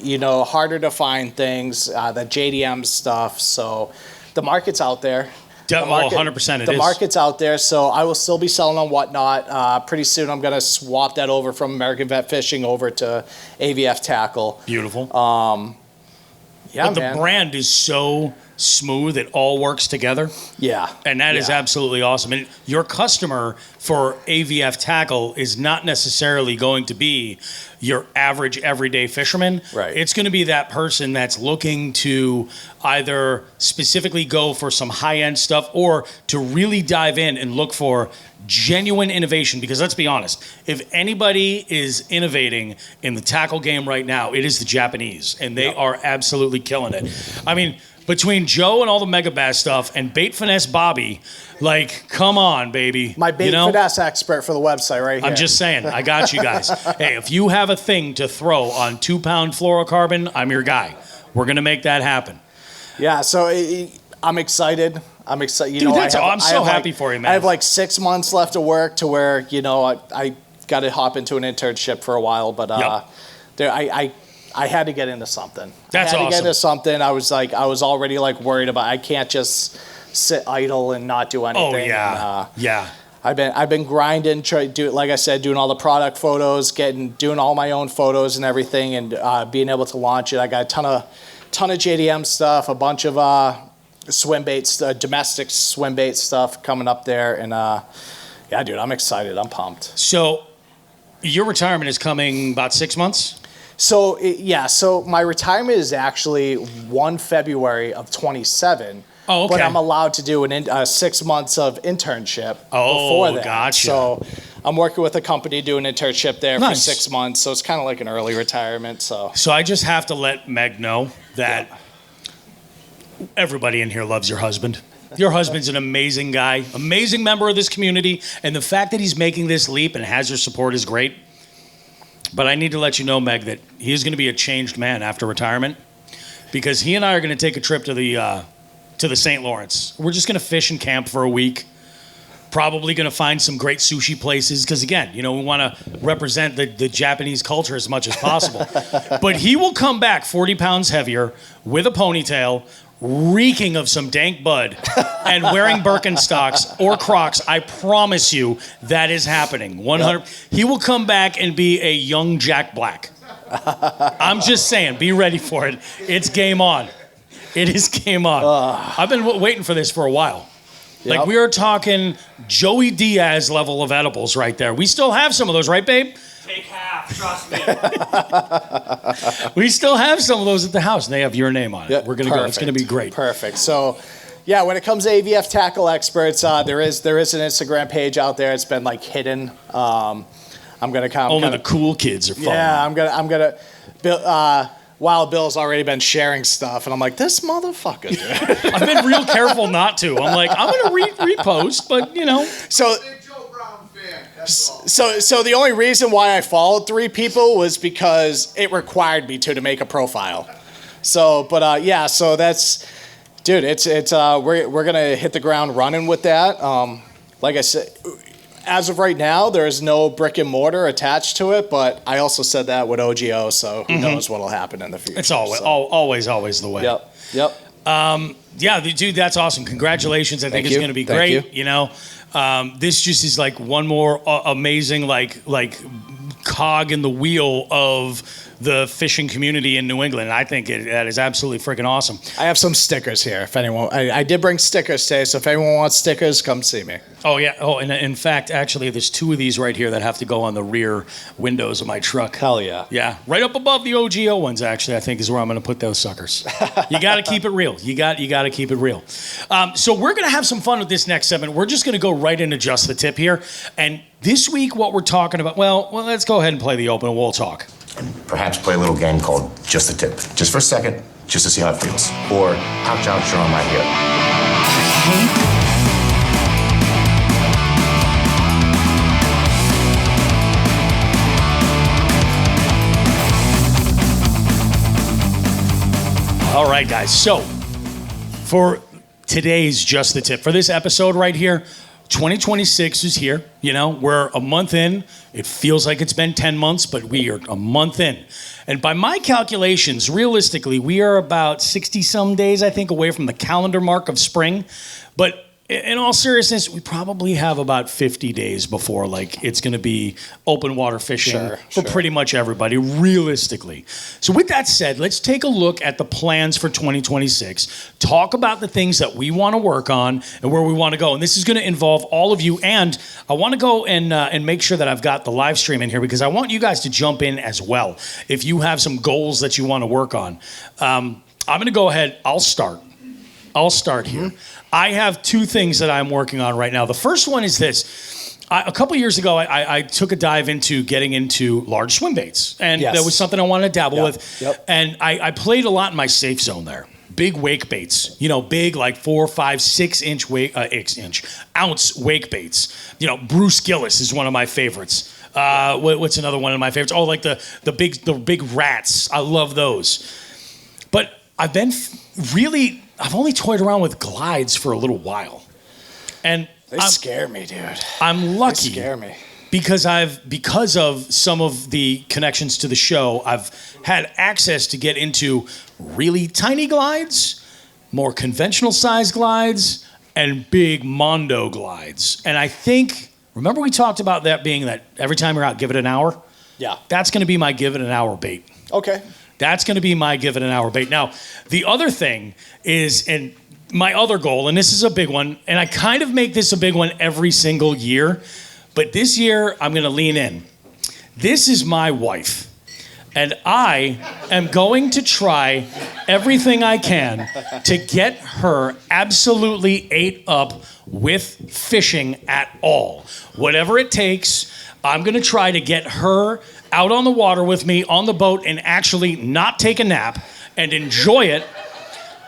Harder to find things, the JDM stuff. So the market's out there. 100% The market's out there, so I will still be selling on Whatnot. Pretty soon I'm going to swap that over from American Vet Fishing over to AVF Tackle. Beautiful. Yeah, but the brand is so smooth, it all works together. Yeah. And that is absolutely awesome. And your customer for AVF Tackle is not necessarily going to be your average everyday fisherman. Right. It's going to be that person that's looking to either specifically go for some high-end stuff or to really dive in and look for genuine innovation. Because let's be honest, if anybody is innovating in the tackle game right now, it is the Japanese, and they are absolutely killing it. I mean, between Joe and all the Mega Bass stuff and Bait Finesse Bobby, come on, baby. My Bait Finesse expert for the website right here. I'm just saying, I got you guys. Hey, if you have a thing to throw on 2-pound fluorocarbon, I'm your guy. We're going to make that happen. Yeah, so I'm excited. I'm excited. Dude, I'm so happy for you, man. I have 6 months left of work to where, I got to hop into an internship for a while, but I had to get into something. That's I had awesome. to get into something. I was already worried about. I can't just sit idle and not do anything. Oh yeah, and, I've been grinding, like I said, doing all the product photos, doing all my own photos and everything, and being able to launch it. I got a ton of JDM stuff, a bunch of swim baits, domestic swim bait stuff coming up there, and dude, I'm excited. I'm pumped. So, your retirement is coming about 6 months. So my retirement is actually 1 February of 27. Oh, okay. But I'm allowed to do 6 months of internship before that. Gotcha. So I'm working with a company doing an internship there Nice. for 6 months. So it's kind of like an early retirement. So I just have to let Meg know that everybody in here loves your husband. Your husband's an amazing guy, amazing member of this community, and the fact that he's making this leap and has your support is great. But I need to let you know, Meg, that he is going to be a changed man after retirement, because he and I are going to take a trip to the St. Lawrence. We're just going to fish and camp for a week. Probably going to find some great sushi places because, again, we want to represent the Japanese culture as much as possible. But he will come back 40 pounds heavier with a ponytail, reeking of some dank bud and wearing Birkenstocks or Crocs, I promise you that is happening. 100. He will come back and be a young Jack Black. I'm just saying, be ready for it. It's game on. It is game on. I've been waiting for this for a while. Like, we are talking Joey Diaz level of edibles right there. We still have some of those, right, babe? Take half, trust me. We still have some of those at the house, and they have your name on it. Yeah, We're going to go. It's going to be great. Perfect. So, yeah, when it comes to AVF tackle experts, there is an Instagram page out there. It's been like hidden. I'm gonna kind of only the cool kids are following. Yeah, I'm gonna. Bill, Wild Bill's already been sharing stuff, and I'm like, this motherfucker, dude. I've been real careful not to. I'm like, I'm gonna repost, but you know. So the only reason why I followed 3 people was because it required me to make a profile. So, but yeah, so that's, dude, it's we're gonna hit the ground running with that. Like I said, as of right now, there is no brick and mortar attached to it, but I also said that with OGO, so who knows what'll happen in the future. It's always the way. Yep. Yeah, dude, that's awesome. Congratulations. I think it's going to be great. You know, this just is like one more amazing like cog in the wheel of the fishing community in New England. I think that is absolutely freaking awesome. I have some stickers here. If anyone, I did bring stickers today, so if anyone wants stickers, come see me. Oh yeah. Oh, and in fact, actually, there's 2 of these right here that have to go on the rear windows of my truck. Hell yeah. Yeah, right up above the OGO ones. Actually, I think is where I'm going to put those suckers. You got to keep it real. You got to keep it real. So we're going to have some fun with this next segment. We're just going to go right into just the tip here. And this week, what we're talking about. Well, let's go ahead and play the open, and we'll talk. And perhaps play a little game called Just the Tip. Just for a second, just to see how it feels. Or ouch, ouch, you're on my hip. All right, guys. So for today's Just the Tip, for this episode right here, 2026 is here. You know, we're a month in. It feels like it's been 10 months, but we are a month in. And by my calculations, realistically, we are about 60-some days, I think, away from the calendar mark of spring. But in all seriousness, we probably have about 50 days before, like, it's going to be open water fishing for pretty much everybody, realistically. So with that said, let's take a look at the plans for 2026, talk about the things that we want to work on and where we want to go. And this is going to involve all of you. And I want to go and make sure that I've got the live stream in here because I want you guys to jump in as well if you have some goals that you want to work on. I'm going to go ahead. I'll start here. I have 2 things that I'm working on right now. The first one is this. A couple years ago, I took a dive into getting into large swim baits. And that was something I wanted to dabble with. Yep. And I played a lot in my safe zone there. Big wake baits, you know, big like 4, 5, 6 ounce wake baits. You know, Bruce Gillis is one of my favorites. What's another one of my favorites? Oh, like the big rats. I love those. But I've been I've only toyed around with glides for a little while. And they scare me, dude. I'm lucky. They scare me. Because of some of the connections to the show, I've had access to get into really tiny glides, more conventional size glides, and big Mondo glides. And I think, remember we talked about that being that every time you're out, give it an hour? Yeah. That's going to be my give it an hour bait. Okay. That's going to be my give it an hour bait. Now, the other thing is, and my other goal, and this is a big one, and I kind of make this a big one every single year, but this year I'm going to lean in. This is my wife, and I am going to try everything I can to get her absolutely ate up with fishing at all. Whatever it takes, I'm going to try to get her out on the water with me on the boat and actually not take a nap and enjoy it.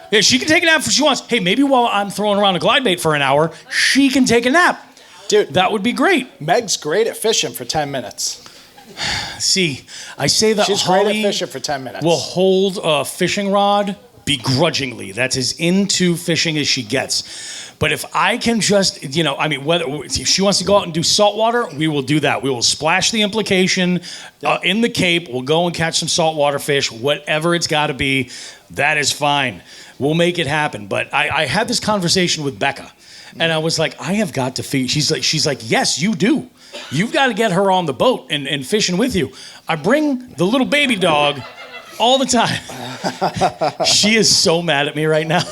Yeah, she can take a nap if she wants. Hey, maybe while I'm throwing around a glide bait for an hour, she can take a nap. Dude, that would be great. Meg's great at fishing for 10 minutes. See, I say that she's Holly great at fishing for 10 minutes. will hold a fishing rod begrudgingly. That's as into fishing as she gets. But if I can just, whether if she wants to go out and do saltwater, we will do that. We will splash the implication in the Cape. We'll go and catch some saltwater fish, whatever it's got to be. That is fine. We'll make it happen. But I had this conversation with Becca, and I was like, I have got to feed. She's like, yes, you do. You've got to get her on the boat and fishing with you. I bring the little baby dog all the time. She is so mad at me right now.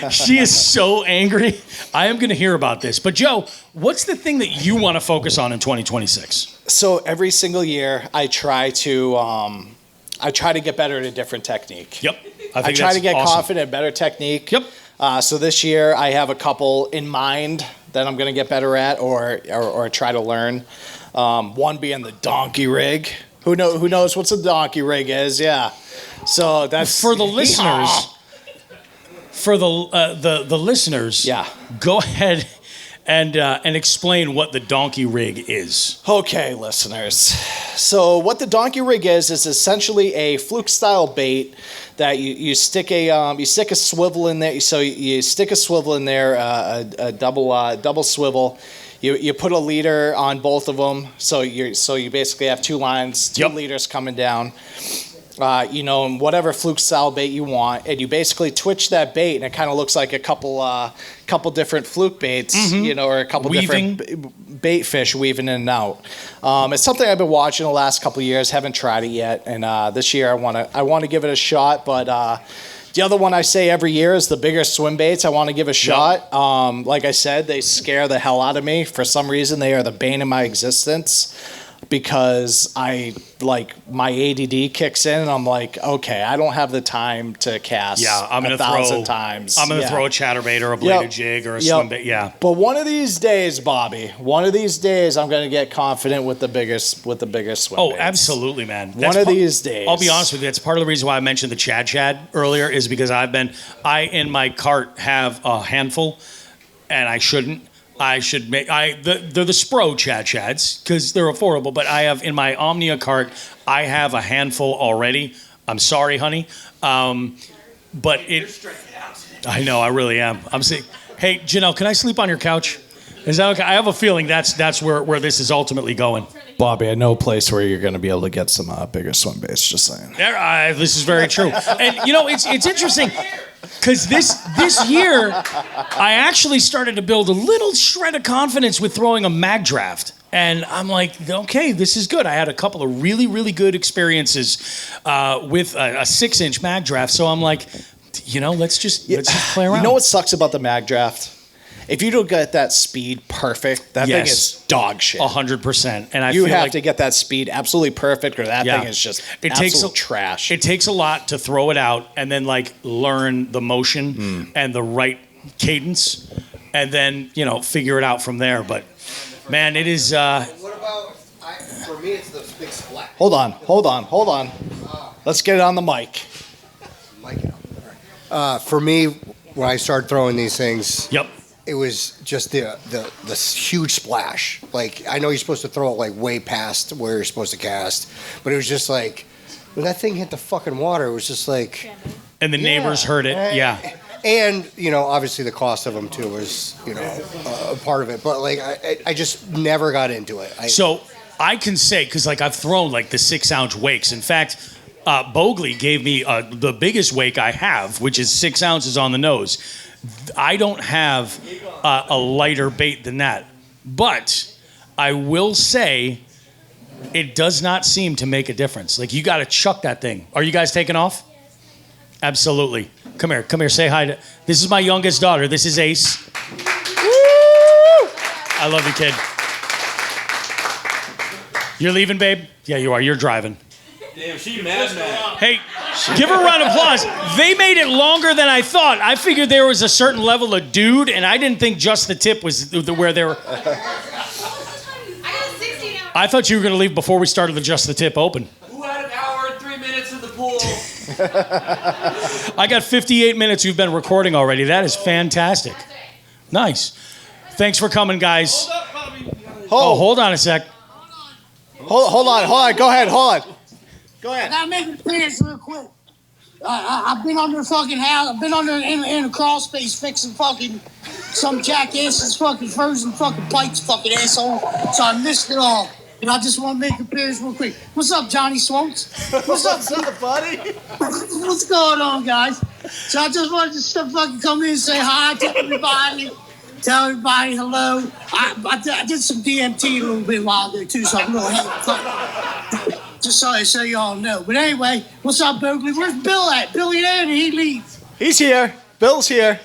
She is so angry. I am going to hear about this. But Joe, what's the thing that you want to focus on in 2026? So every single year, I try to get better at a different technique. Yep. I try to get confident, better technique. Yep. So this year, I have a couple in mind that I'm going to get better at or try to learn. One being the donkey rig. Who knows what a donkey rig is? Yeah. So that's for the listeners. For the listeners. Yeah. Go ahead and explain what the donkey rig is. Okay, listeners. So what the donkey rig is essentially a fluke style bait that you stick a swivel in there. So you stick a swivel in there, a double swivel. You put a leader on both of them, so you basically have two lines, two leaders coming down. And whatever fluke style bait you want, and you basically twitch that bait, and it kind of looks like a couple different fluke baits, or a couple different bait fish weaving in and out. It's something I've been watching the last couple of years, haven't tried it yet, and this year I want to give it a shot. But the other one I say every year is the bigger swim baits. I want to give a shot. Like I said, they scare the hell out of me. For some reason, they are the bane of my existence. Because my ADD kicks in and I'm like, okay, I don't have the time to cast I'm gonna 1,000 times. I'm gonna throw a chatterbait or a bladed jig or a swim bait. Yeah. But one of these days, Bobby, I'm gonna get confident with the bigger swim baits. Oh, absolutely, man. One of these days. I'll be honest with you. That's part of the reason why I mentioned the Chad earlier is because I in my cart have a handful, and I shouldn't. They're the Spro Chads because they're affordable, but I have in my Omnia cart, I have a handful already. I'm sorry, honey. But I know, I really am. I'm saying, hey, Janelle, can I sleep on your couch? Is that okay? I have a feeling that's where this is ultimately going. Bobby, I know a place where you're going to be able to get some bigger swim baits, just saying. This is very true. And, it's interesting. Because this year, I actually started to build a little shred of confidence with throwing a mag draft. And I'm like, okay, this is good. I had a couple of really, really good experiences with a 6-inch mag draft. So I'm like, let's just play around. You know what sucks about the mag draft? If you don't get that speed perfect, that thing is dog shit. 100%. And you have to get that speed absolutely perfect, or that thing is just trash. It takes a lot to throw it out and then learn the motion and the right cadence, and then figure it out from there. But man, it is. What about for me? It's the big splash. Hold on. Let's get it on the mic. For me, when I started throwing these things, it was just the huge splash. Like, I know you're supposed to throw it way past where you're supposed to cast, but it was just like when that thing hit the fucking water, it was just like. And the neighbors heard it. And obviously the cost of them too was a part of it. But I just never got into it. So I can say because I've thrown the 6-ounce wakes. In fact, Bogley gave me the biggest wake I have, which is 6 ounces on the nose. I don't have a lighter bait than that. But I will say it does not seem to make a difference. You got to chuck that thing. Are you guys taking off? Absolutely. Come here. Say hi to. This is my youngest daughter. This is Ace. Woo! I love you, kid. You're leaving, babe? Yeah, you are. You're driving. Damn, she mad. Hey, give her a round of applause. They made it longer than I thought. I figured there was a certain level of dude, and I didn't think just the tip was where they were. I thought you were going to leave before we started the Just the Tip Open. Who had an hour and 3 minutes in the pool? I got 58 minutes you've been recording already. That is fantastic. Nice. Thanks for coming, guys. Hold up, Bobby. Hold on a sec. Hold on. Go ahead. Hold on. Go ahead. I gotta make it finish real quick. I've been under a fucking house. I've been under in a crawl space fixing fucking some jackass's fucking frozen fucking pipes, fucking asshole. So I missed it all. And I just want to make appearance real quick. What's up, Johnny Swontz? What's up, buddy? What's going on, guys? So I just wanted to fucking come in and say hi to everybody. Tell everybody hello. I did some DMT a little bit while ago, too, so I'm a little heavy. Just so y'all know. But anyway, what's up, Bogley? Where's Bill at? Billy there, he leaves. He's here. Bill's here.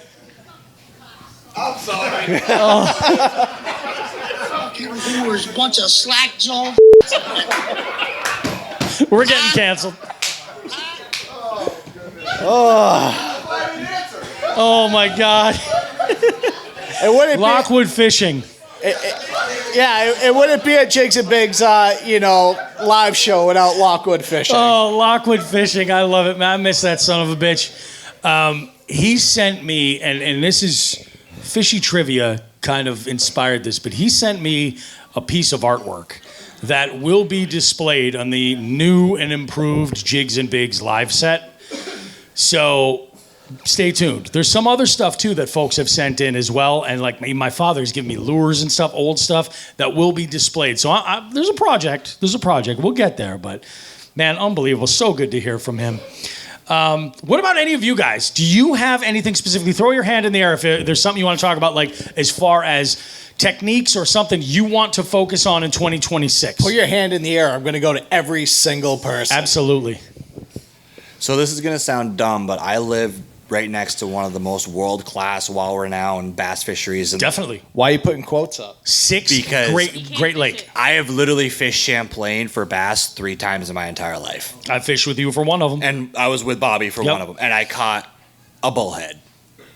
I'm sorry. There's a bunch of slack jaw. We're getting canceled. Oh my God. Lockwood fishing. It wouldn't be a Jigs and Bigs, live show without Lockwood fishing. Oh, Lockwood fishing. I love it, man. I miss that son of a bitch. He sent me, and this is fishy trivia kind of inspired this, but he sent me a piece of artwork that will be displayed on the new and improved Jigs and Bigs live set. So stay tuned. There's some other stuff too that folks have sent in as well, and like my father's giving me lures and stuff, old stuff that will be displayed. So there's a project. We'll get there, but man, unbelievable. So good to hear from him. What about any of you guys? Do you have anything specifically? Throw your hand in the air if there's something you want to talk about, like as far as techniques or something you want to focus on in 2026. Put your hand in the air. I'm going to go to every single person. Absolutely. So this is going to sound dumb, but I live right next to one of the most world-class, well-renowned bass fisheries. Definitely. Why are you putting quotes up? Because Great Lake. I have literally fished Champlain for bass 3 times in my entire life. I fished with you for one of them. And I was with Bobby for one of them. And I caught a bullhead.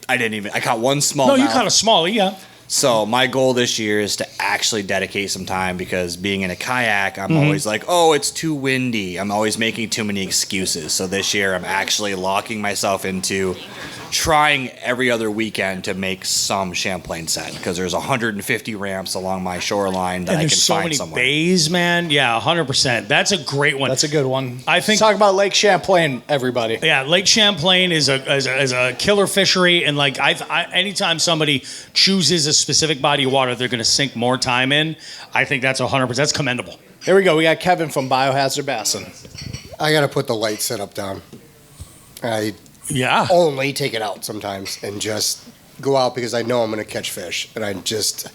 I caught one small. No, you caught a smallie, yeah. So my goal this year is to actually dedicate some time, because being in a kayak, I'm always like, oh, it's too windy. I'm always making too many excuses. So this year I'm actually locking myself into trying every other weekend to make some Champlain set, because there's 150 ramps along my shoreline that I can so find many somewhere. bays, man. Yeah, 100%. That's a great one. That's a good one. I think. Let's talk about Lake Champlain, everybody. Yeah, Lake Champlain is a killer fishery, and like anytime somebody chooses a specific body of water, they're going to sink more time in. I think that's 100%. That's commendable. Here we go. We got Kevin from Biohazard Bassin. I got to put the light setup down. I only take it out sometimes and just go out because I know I'm going to catch fish, and I just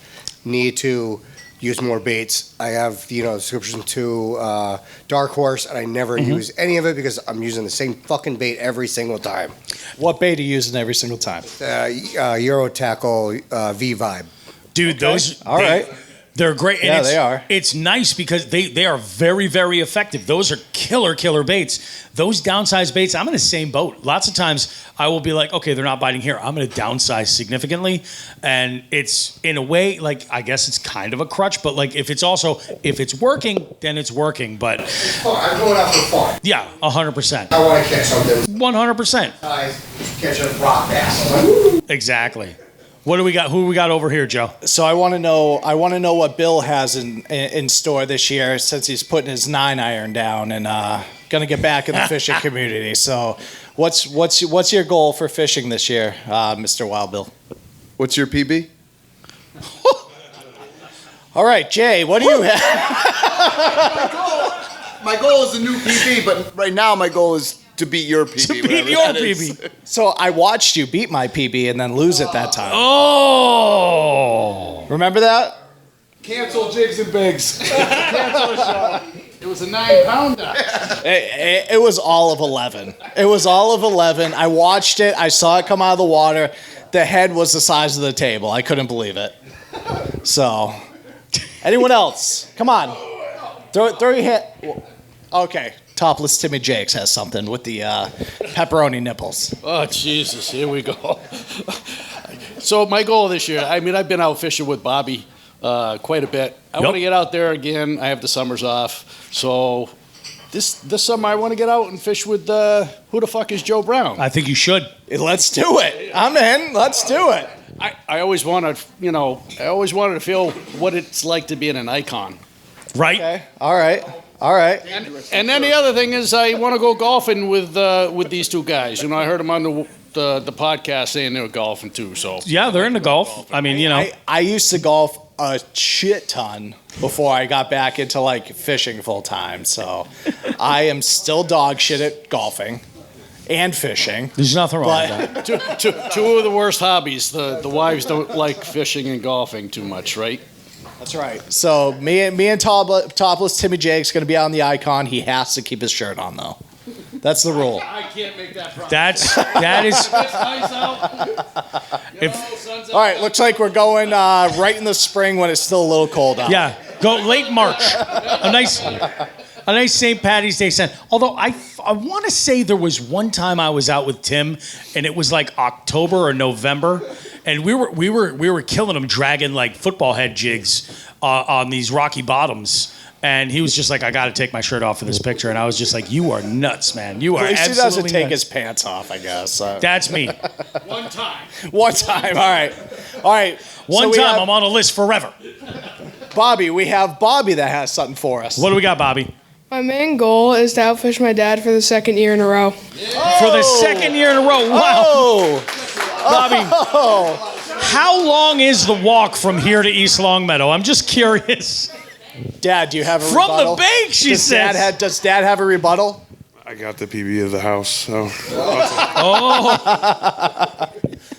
need to use more baits. I have subscription to Dark Horse, and I never use any of it because I'm using the same fucking bait every single time. What bait are you using every single time? Euro Tackle V-Vibe. Dude, those all right. They're great. Yeah, And they are. It's nice because they are very, very effective. Those are killer baits. Those downsized baits, I'm in the same boat. Lots of times I will be like, okay, they're not biting here. I'm going to downsize significantly. And it's, in a way, like, I guess it's kind of a crutch. But, like, if it's working, then it's working. But I'm going out for fun. yeah, 100%. I want to catch something. 100%. I catch a rock bass. I'm like, woo. Exactly. What do we got? Who we got over here, Joe? So I want to know what Bill has in store this year, since he's putting his 9-iron down and going to get back in the fishing community. So what's your goal for fishing this year, Mr. Wild Bill? What's your PB? All right, Jay, what do you have? My goal is a new PB, but right now my goal is to beat your PB. To beat your PB. So I watched you beat my PB and then lose it that time. Oh! Remember that? Cancel Jigs and Bigs. Cancel the show. It was a 9-pounder. It was all of 11. It was all of 11. I watched it. I saw it come out of the water. The head was the size of the table. I couldn't believe it. So, anyone else? Come on. Throw your hand. Okay. Topless Timmy Jakes has something with the pepperoni nipples. Oh, Jesus. Here we go. So my goal this year, I mean, I've been out fishing with Bobby quite a bit. I want to get out there again. I have the summers off. So this summer I want to get out and fish with who the fuck is Joe Brown? I think you should. Let's do it. I'm in. Let's do it. I always wanted, to feel what it's like to be in an icon. Right? Okay. All right. All right. And then the other thing is, I want to go golfing with these two guys. I heard them on the podcast saying they were golfing too. So Yeah, they're into golf. I mean, I used to golf a shit ton before I got back into like fishing full time. So I am still dog shit at golfing and fishing. There's nothing wrong with that. two of the worst hobbies. The wives don't like fishing and golfing too much, right? That's right. So me and topless Timmy Jake's going to be on the icon. He has to keep his shirt on though. That's the rule. I can't make that promise. That is. It's nice out. All right, looks like we're going right in the spring when it's still a little cold out. Yeah, go late March. A nice St. Patty's Day scent. Although I want to say there was one time I was out with Tim, and it was like October or November, and we were killing him dragging like football head jigs on these rocky bottoms. And he was just like, I got to take my shirt off for this picture. And I was just like, you are nuts, man. You are At least he absolutely doesn't take nuts. his pants off, I guess. That's me. One time. One time. All right. All right. One time, I'm on a list forever. Bobby, we have Bobby that has something for us. What do we got, Bobby? My main goal is to outfish my dad for the second year in a row. For the second year in a row. Wow. Bobby, how long is the walk from here to East Longmeadow? I'm just curious. Dad, do you have a From rebuttal? the bank, she says. Does Dad have a rebuttal? I got the PB of the house, so. Oh.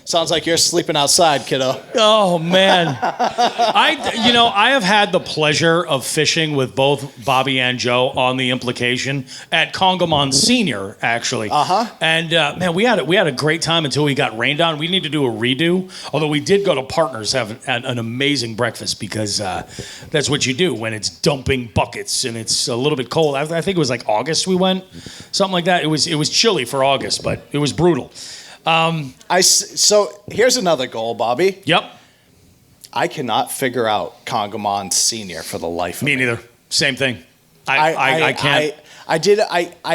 Sounds like you're sleeping outside, kiddo. Oh, man. I have had the pleasure of fishing with both Bobby and Joe on the implication at Congamon Senior, actually. Uh-huh. And, man, we had a great time until we got rained on. We need to do a redo, although we did go to Partners, have an amazing breakfast because that's what you do when it's dumping buckets and it's a little bit cold. I think it was like August we went, something like that. It was chilly for August, but it was brutal. So here's another goal, Bobby. Yep. I cannot figure out Congamon Senior for the life of me. Me neither. Same thing. I can't.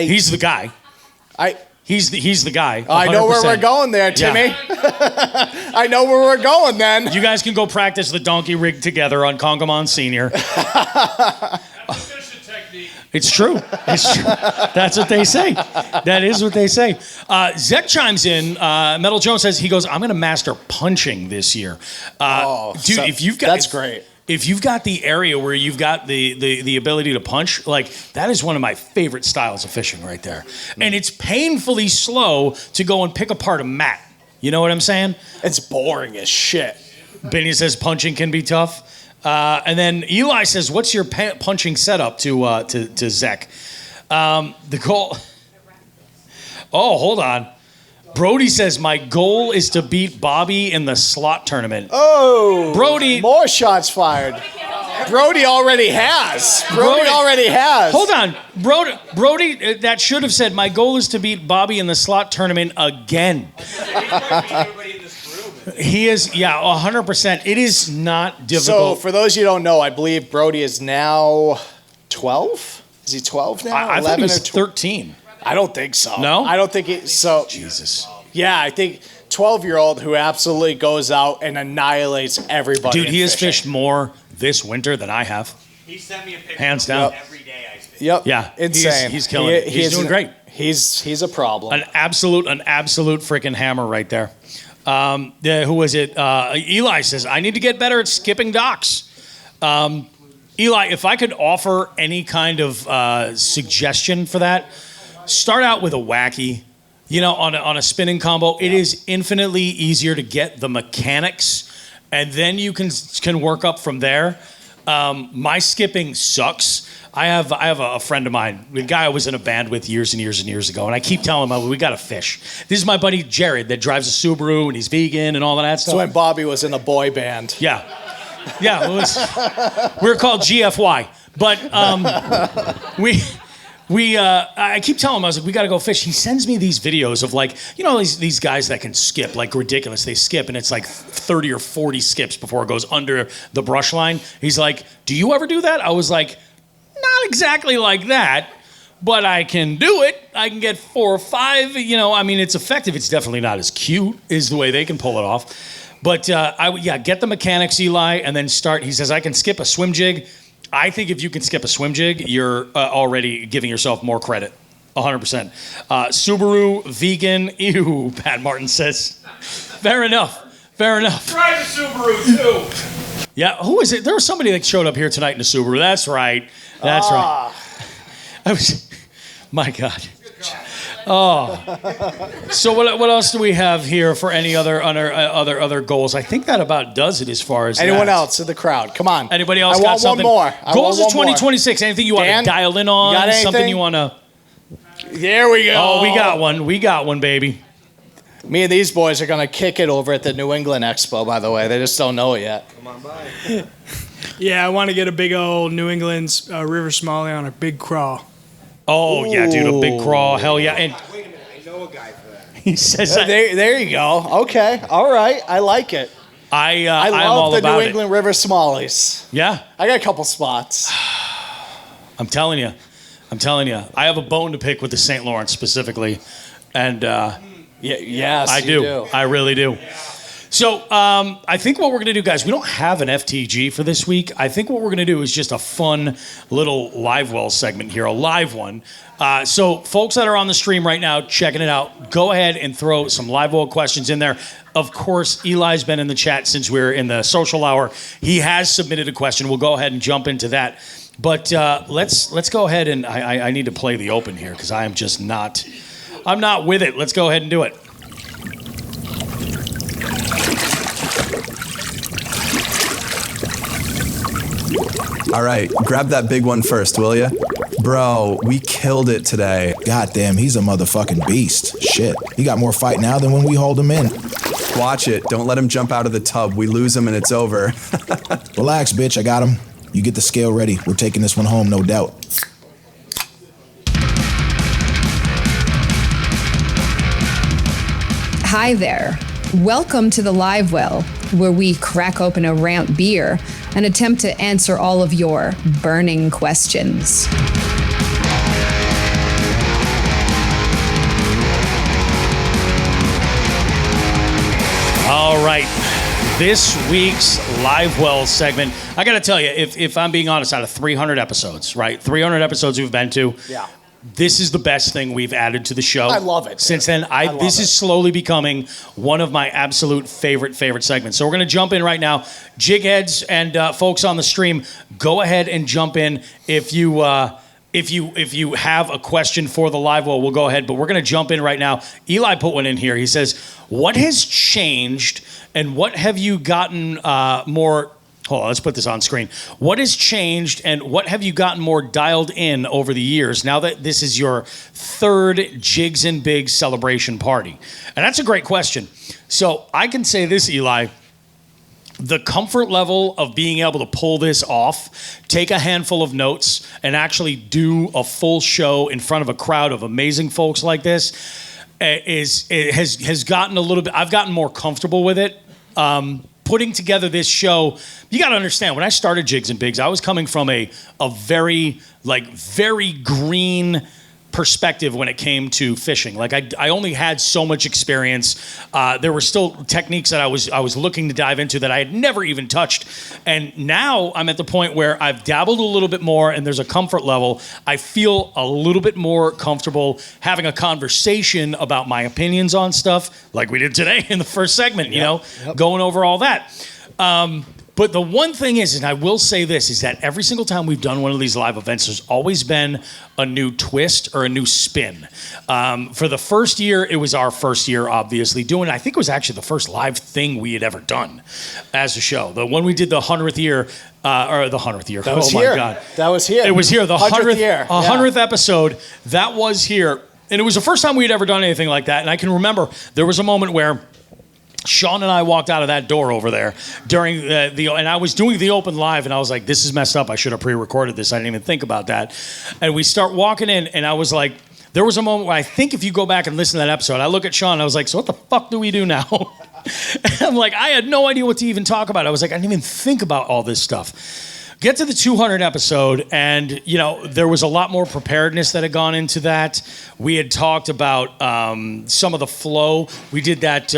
He's the guy. He's the guy. 100%. I know where we're going there, Timmy. Yeah. I know where we're going then. You guys can go practice the donkey rig together on Congamon Senior. It's true. It's true. That's what they say. That is what they say. Zek chimes in. Metal Jones says, he goes, I'm going to master punching this year. Dude, if you've got... That's great. If you've got the area where you've got the ability to punch, like, that is one of my favorite styles of fishing right there. And it's painfully slow to go and pick apart a mat. You know what I'm saying? It's boring as shit. Benny says punching can be tough. And then Eli says, what's your punching setup to Zek? The goal... Oh, hold on. Brody says, my goal is to beat Bobby in the slot tournament. Oh, Brody. More shots fired. Brody already has. Brody already has. Hold on. Brody, that should have said, my goal is to beat Bobby in the slot tournament again. He is, 100%. It is not difficult. So, for those you don't know, I believe Brody is now 12? Is he 12 now? I thought he was 13. I don't think so. No? I don't think he... So, Jesus. Yeah, I think 12-year-old who absolutely goes out and annihilates everybody. Dude, he has fished more this winter than I have. He sent me a picture hands down. every day I fish. Yep. Yeah. Insane. He's killing it. He's doing great. He's a problem. An absolute freaking hammer right there. Who was it? Eli says, I need to get better at skipping docks. Eli, if I could offer any kind of suggestion for that, start out with a wacky. On a spinning combo, it is infinitely easier to get the mechanics, and then you can work up from there. My skipping sucks. I have a friend of mine, the guy I was in a band with years and years and years ago, and I keep telling him, we got to fish. This is my buddy Jared that drives a Subaru, and he's vegan and all of that stuff. So when Bobby was in a boy band. Yeah. Yeah, we were called GFY. But I keep telling him, I was like, we got to go fish. He sends me these videos of these guys that can skip, like ridiculous. They skip, and it's like 30 or 40 skips before it goes under the brush line. He's like, do you ever do that? I was like, not exactly like that, but I can do it. I can get 4 or 5, it's effective. It's definitely not as cute as the way they can pull it off. But get the mechanics, Eli, and then start. He says, I can skip a swim jig. I think if you can skip a swim jig, you're already giving yourself more credit. 100%. Subaru, vegan, ew, Pat Martin says. Fair enough. Fair enough. Drive a Subaru too. Yeah, who is it? There was somebody that showed up here tonight in a Subaru. That's right. That's right. I was, my God. Oh. So what else do we have here for any other goals? I think that about does it as far as anyone that. else in the crowd. Come on. Anybody else I got want something? one more. Goals is 2026. Anything you want to dial in on? got Something you want to? There we go. Oh, we got one. We got one, baby. Me and these boys are going to kick it over at the New England Expo, by the way. They just don't know it yet. Come on by. Yeah, I want to get a big old New England's River Smalley on a big crawl. Oh, yeah, dude, a big crawl. Hell yeah. And Wait a minute, I know a guy for that. he says that. There you go. Okay. All right. I like it. I I I'm love all the about New England River Smallies. Yeah. I got a couple spots. I'm telling you. I have a bone to pick with the St. Lawrence specifically. And yes, I you do. I really do. So I think what we're going to do, guys, we don't have an FTG for this week. I think what we're going to do is just a fun little live well segment here, a live one. So folks that are on the stream right now, checking it out, go ahead and throw some live well questions in there. Of course, Eli's been in the chat since we're in the social hour. He has submitted a question. We'll go ahead and jump into that. But let's go ahead and I need to play the open here because I am just not, I'm not with it. Let's go ahead and do it. All right, grab that big one first, will ya? Bro, we killed it today. Goddamn, he's a motherfucking beast. Shit, he got more fight now than when we hauled him in. Watch it. Don't let him jump out of the tub. We lose him and it's over. Relax, bitch. I got him. You get the scale ready. We're taking this one home, no doubt. Hi there. Welcome to the Live Well, where we crack open a ramp beer and attempt to answer all of your burning questions. All right. This week's Live Well segment, I got to tell you, if I'm being honest, out of 300 episodes, right? 300 episodes we've been to. Yeah. This is the best thing we've added to the show. I love it. Since then, this is slowly becoming one of my absolute favorite segments. So we're going to jump in right now. Jigheads and folks on the stream, go ahead and jump in if you have a question for the live well. We'll go ahead, but we're going to jump in right now. Eli put one in here. He says, "What has changed, and what have you gotten more?" Hold on, let's put this on screen. What has changed and what have you gotten more dialed in over the years now that this is your third Jigs and Bigs celebration party? And that's a great question. So I can say this, Eli. The comfort level of being able to pull this off, take a handful of notes, and actually do a full show in front of a crowd of amazing folks like this has gotten a little bit. I've gotten more comfortable with it. Putting together this show, you got to understand, when I started Jigs and Bigs, I was coming from a very green perspective when it came to fishing. Like I only had so much experience. There were still techniques that I was looking to dive into that I had never even touched. And now I'm at the point where I've dabbled a little bit more and there's a comfort level. I feel a little bit more comfortable having a conversation about my opinions on stuff like we did today in the first segment, going over all that. But the one thing is, and I will say this, is that every single time we've done one of these live events, there's always been a new twist or a new spin. For the first year, it was our first year, obviously, doing it. I think it was actually the first live thing we had ever done as a show. The one we did the 100th year, or the 100th year. That was my here. God. That was here. It was here, the 100th year. 100th episode. That was here. And it was the first time we had ever done anything like that. And I can remember there was a moment where Sean and I walked out of that door over there during and I was doing the open live, and I was like, this is messed up. I should have pre-recorded this. I didn't even think about that. And we start walking in, and I was like, there was a moment where I think if you go back and listen to that episode, I look at Sean, and I was like, so what the fuck do we do now? And I'm like, I had no idea what to even talk about. I was like, I didn't even think about all this stuff. get to the 200 episode, and there was a lot more preparedness that had gone into that. We had talked about some of the flow. We did that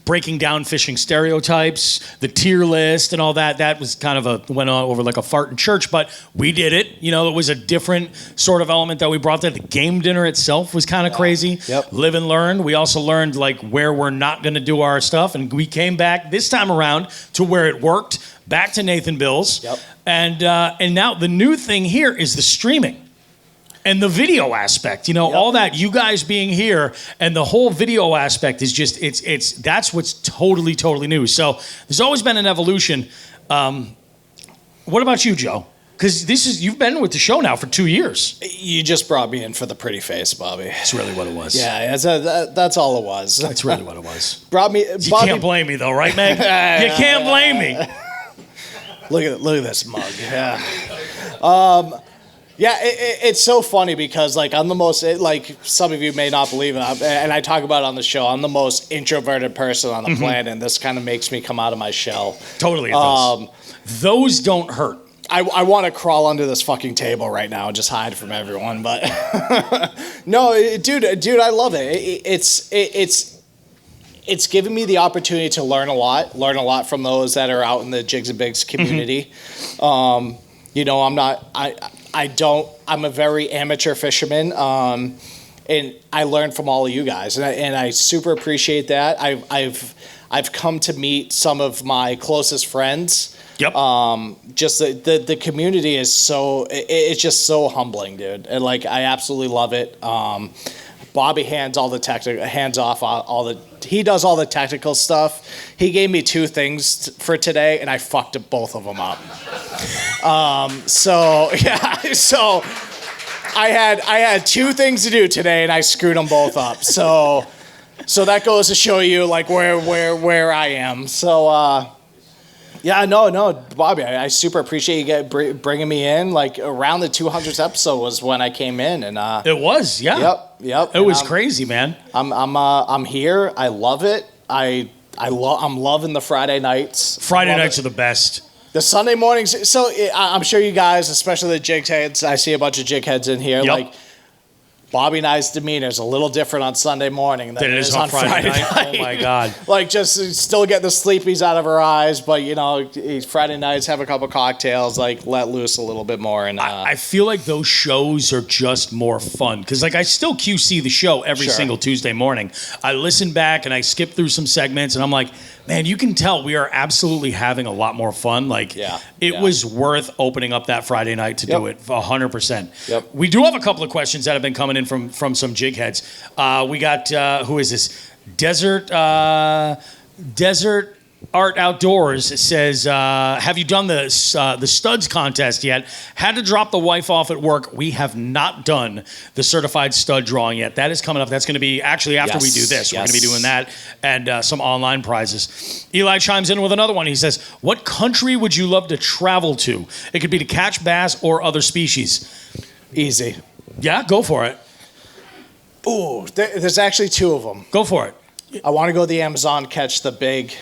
breaking down fishing stereotypes, the tier list, and all that. That was kind of went on over like a fart in church, but we did it. It was a different sort of element that we brought there. The game dinner itself was kind of crazy. Yep. Live and learn. We also learned like where we're not going to do our stuff, and we came back this time around to where it worked. Back to Nathan Bills. Yep. And now the new thing here is the streaming and the video aspect. All that, you guys being here, and the whole video aspect is just that's what's totally new. So there's always been an evolution. What about you, Joe? Because you've been with the show now for 2 years. You just brought me in for the pretty face, Bobby. That's really what it was. Yeah, that's all it was. That's really what it was. You can't blame me though, right, Meg? You can't blame me. Look at this mug. Yeah. It's so funny because I'm the most, some of you may not believe it, and I talk about it on the show, I'm the most introverted person on the planet, and this kind of makes me come out of my shell. Totally it does. Those don't hurt. I want to crawl under this fucking table right now and just hide from everyone, but no, dude, I love it. It's given me the opportunity to learn a lot from those that are out in the Jigs and Bigs community. I'm a very amateur fisherman, and I learned from all of you guys, and I super appreciate that. I've come to meet some of my closest friends. Yep. Just the community is it's just so humbling, dude. And I absolutely love it. Bobby hands all the he does all the technical stuff. He gave me 2 things for today, and I fucked both of them up. So I had 2 things to do today, and I screwed them both up. So that goes to show you where I am. So. Yeah, no, Bobby, I super appreciate you bringing me in. Around the 200th episode was when I came in, and it was, yeah. Yep. It was crazy, man. I'm here. I love it. I'm loving the Friday nights. Friday nights are the best. The Sunday mornings. So I'm sure you guys, especially the jig heads, I see a bunch of jig heads in here. Yep. Bobby and I's demeanor is a little different on Sunday morning than it is on Friday night. Oh my God! Just still get the sleepies out of her eyes, but Friday nights have a couple cocktails, let loose a little bit more. And I feel like those shows are just more fun because I still QC the show every single Tuesday morning. I listen back and I skip through some segments, and I'm like, man, you can tell we are absolutely having a lot more fun. It was worth opening up that Friday night to do it 100%. Yep. We do have a couple of questions that have been coming in from some jig heads. We got, who is this? Desert Art Outdoors says, have you done the studs contest yet? Had to drop the wife off at work. We have not done the certified stud drawing yet. That is coming up. That's going to be actually after we do this. We're going to be doing that and some online prizes. Eli chimes in with another one. He says, what country would you love to travel to? It could be to catch bass or other species. Easy. Yeah, go for it. Ooh, there's actually 2 of them. Go for it. I want to go to the Amazon, catch the big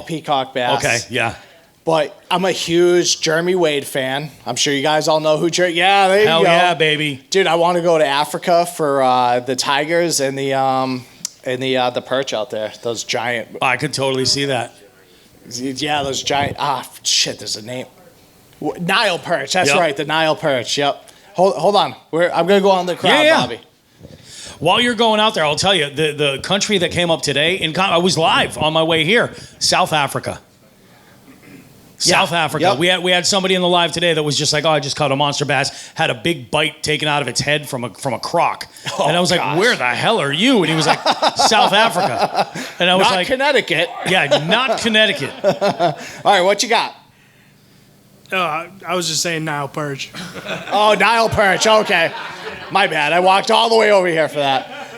peacock bass. Okay, yeah. But I'm a huge Jeremy Wade fan. I'm sure you guys all know who Jeremy. Yeah, there you go. Hell yeah, baby. Dude, I want to go to Africa for the tigers and the perch out there. Those giant. I could totally see that. Yeah, those giant. There's a name. Nile perch. That's right, the Nile perch. Yep. Hold on. I'm gonna go on the crowd, Bobby. While you're going out there, I'll tell you, the country that came up today, I was live on my way here, South Africa. South Africa. Yep. We had somebody in the live today that was just like, I just caught a monster bass, had a big bite taken out of its head from a croc. And I was like, where the hell are you? And he was like, South Africa. And I was not Connecticut. Yeah, not Connecticut. All right, what you got? I was just saying Nile perch. Oh, Nile perch. Okay. My bad. I walked all the way over here for that.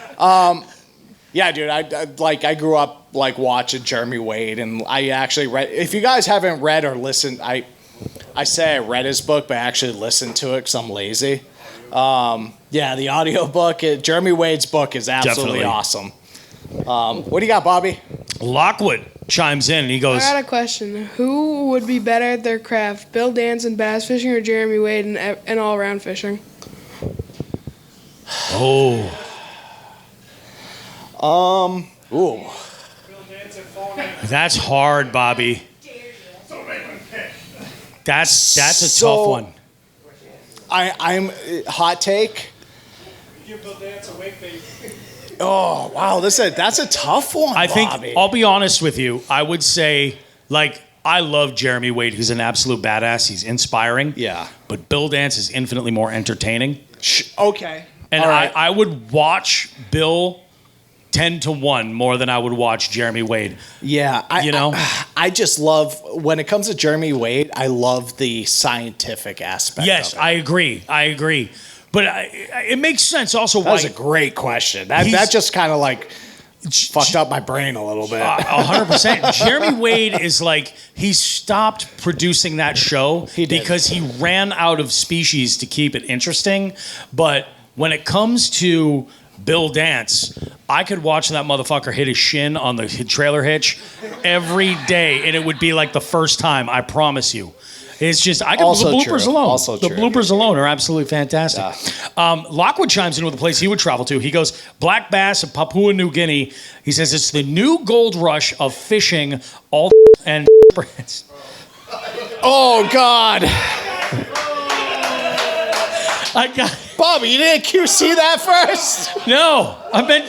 Yeah, dude. I grew up watching Jeremy Wade, and I actually read. If you guys haven't read or listened, I say I read his book, but I actually listened to it because I'm lazy. The audio book. Jeremy Wade's book is absolutely awesome. What do you got, Bobby? Lockwood chimes in and he I goes, got a question. Who would be better at their craft, Bill Dance in bass fishing or Jeremy Wade in all-around fishing? oh. Ooh. That's hard, Bobby. That's a So- tough one. I'm hot take. Oh wow, that's a tough one. I think Bobby. I'll be honest with you. I would say like I love Jeremy Wade, who's an absolute badass. He's inspiring. Yeah. But Bill Dance is infinitely more entertaining. Okay. And All right. I would watch Bill 10-1 more than I would watch Jeremy Wade. Yeah, I just love when it comes to Jeremy Wade. I love the scientific aspect. Yes, of it. I agree. But it makes sense also That why. was a great question. That just kind of like fucked up my brain a little bit. 100%. Jeremy Wade is like, he stopped producing that show because he ran out of species to keep it interesting. But when it comes to Bill Dance, I could watch that motherfucker hit his shin on the trailer hitch every day, and it would be like the first time, I promise you. It's just, the bloopers alone. The bloopers alone are absolutely fantastic. Lockwood chimes in with a place he would travel to. He goes, black bass of Papua New Guinea. He says it's the new gold rush of fishing all and Oh, God. I got Bobby, you didn't QC that first? No, I've been...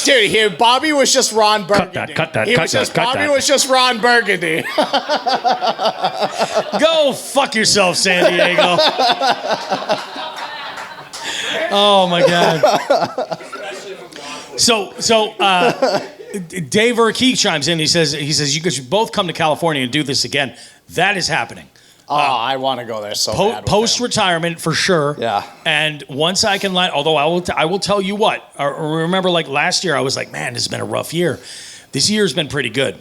Dude, here, Bobby was just Ron Burgundy. Cut that. Bobby was just Ron Burgundy. Go fuck yourself, San Diego. Oh my God. So Dave Urquhart chimes in. He says you guys should both come to California and do this again. That is happening. Oh, I want to go there so bad. Post retirement for sure. Yeah. And once I can land, although I will tell you what. I remember like last year I was like, man, this has been a rough year. This year's been pretty good,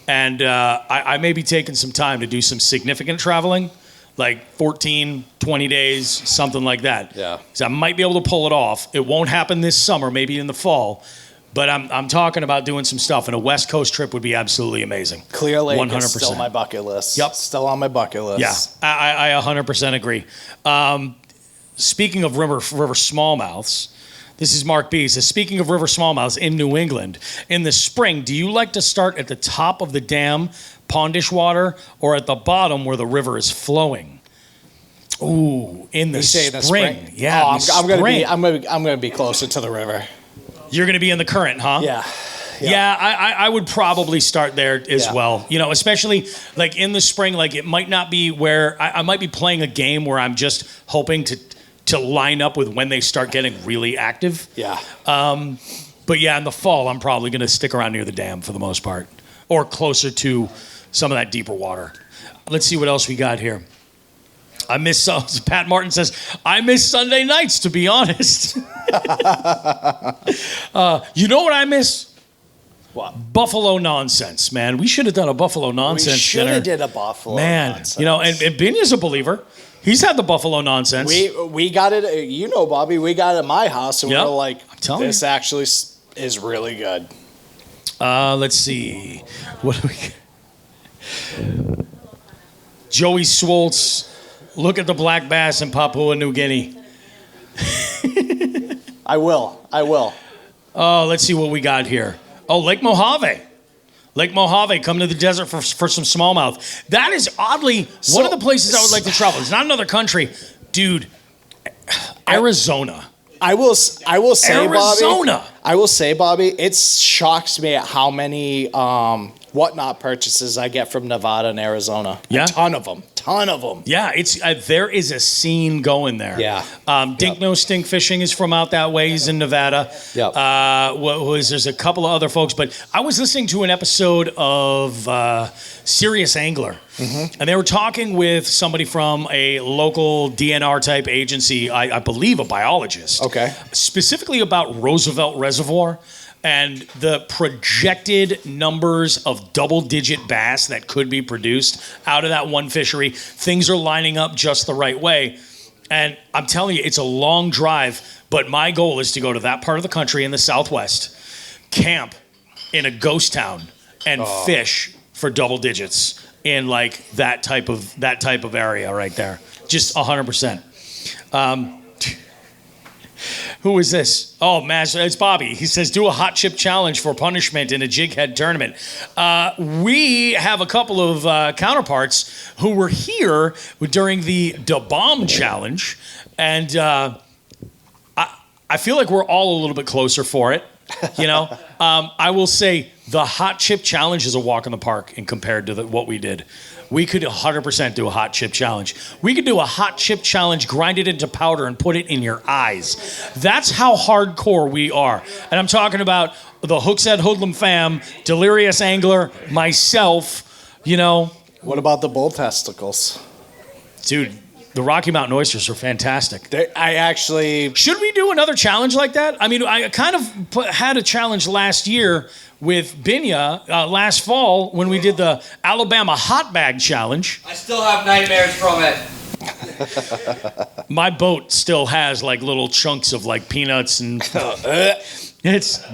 and I may be taking some time to do some significant traveling, like 14, 20 days, something like that. Yeah. So I might be able to pull it off. It won't happen this summer, maybe in the fall. But I'm talking about doing some stuff, and a West Coast trip would be absolutely amazing. Clear Lake 100%. is still my bucket list. Yep. Still on my bucket list. Yeah, I 100% agree. Speaking of river smallmouths, this is Mark B. He says, speaking of river smallmouths in New England, in the spring, do you like to start at the top of the dam, pondish water, or at the bottom where the river is flowing? Ooh, in the spring. Yeah, I'm gonna be closer to the river. You're going to be in the current, huh? Yeah. Yeah, I would probably start there as well. You know, especially like in the spring, like it might not be where I might be playing a game where I'm just hoping to line up with when they start getting really active. Yeah. But yeah, in the fall, I'm probably going to stick around near the dam for the most part, or closer to some of that deeper water. Let's see what else we got here. I miss, Pat Martin says, I miss Sunday nights, to be honest. You know what I miss? What? Buffalo nonsense, man. We should have done a Buffalo nonsense We should dinner. have did a Buffalo nonsense. You know, and Binya's a believer. He's had the Buffalo nonsense. We got it, you know, Bobby, we got it at my house, and we were like, this actually is really good. Let's see. What do we got? Joey Swoltz, look at the black bass in Papua New Guinea. I will. Oh, let's see what we got here. Oh, Lake Mojave. Lake Mojave, come to the desert for some smallmouth. That is oddly one of the places I would like to travel. It's not another country. Dude, Arizona. I will say, Arizona. Bobby. I will say, Bobby, it shocks me at how many whatnot purchases I get from Nevada and Arizona. Yeah. A ton of them. Yeah, it's there is a scene going there. Yeah. Dink No Stink Fishing is from out that way. He's in Nevada. Yep. There's a couple of other folks, but I was listening to an episode of Serious Angler, and they were talking with somebody from a local DNR type agency, I believe a biologist. Okay. Specifically about Roosevelt Reservoir. And the projected numbers of double-digit bass that could be produced out of that one fishery, things are lining up just the right way. And I'm telling you, it's a long drive, but my goal is to go to that part of the country in the Southwest camp in a ghost town and fish for double digits in like that type of area right there. Just 100%. Who is this? Oh, Maz, it's Bobby. He says, do a hot chip challenge for punishment in a jig head tournament. We have a couple of counterparts who were here during the Da Bomb challenge, and I feel like we're all a little bit closer for it. You know, I will say the hot chip challenge is a walk in the park in compared to what we did. We could 100% do a hot chip challenge. We could do a hot chip challenge, grind it into powder, and put it in your eyes. That's how hardcore we are. And I'm talking about the Hookshead Hoodlum fam, Delirious Angler, myself, you know. What about the bull testicles? Dude, the Rocky Mountain oysters are fantastic. Should we do another challenge like that? I mean, I kind of had a challenge last year with Binya last fall when we did the Alabama Hot Bag Challenge. I still have nightmares from it. My boat still has like little chunks of like peanuts and it's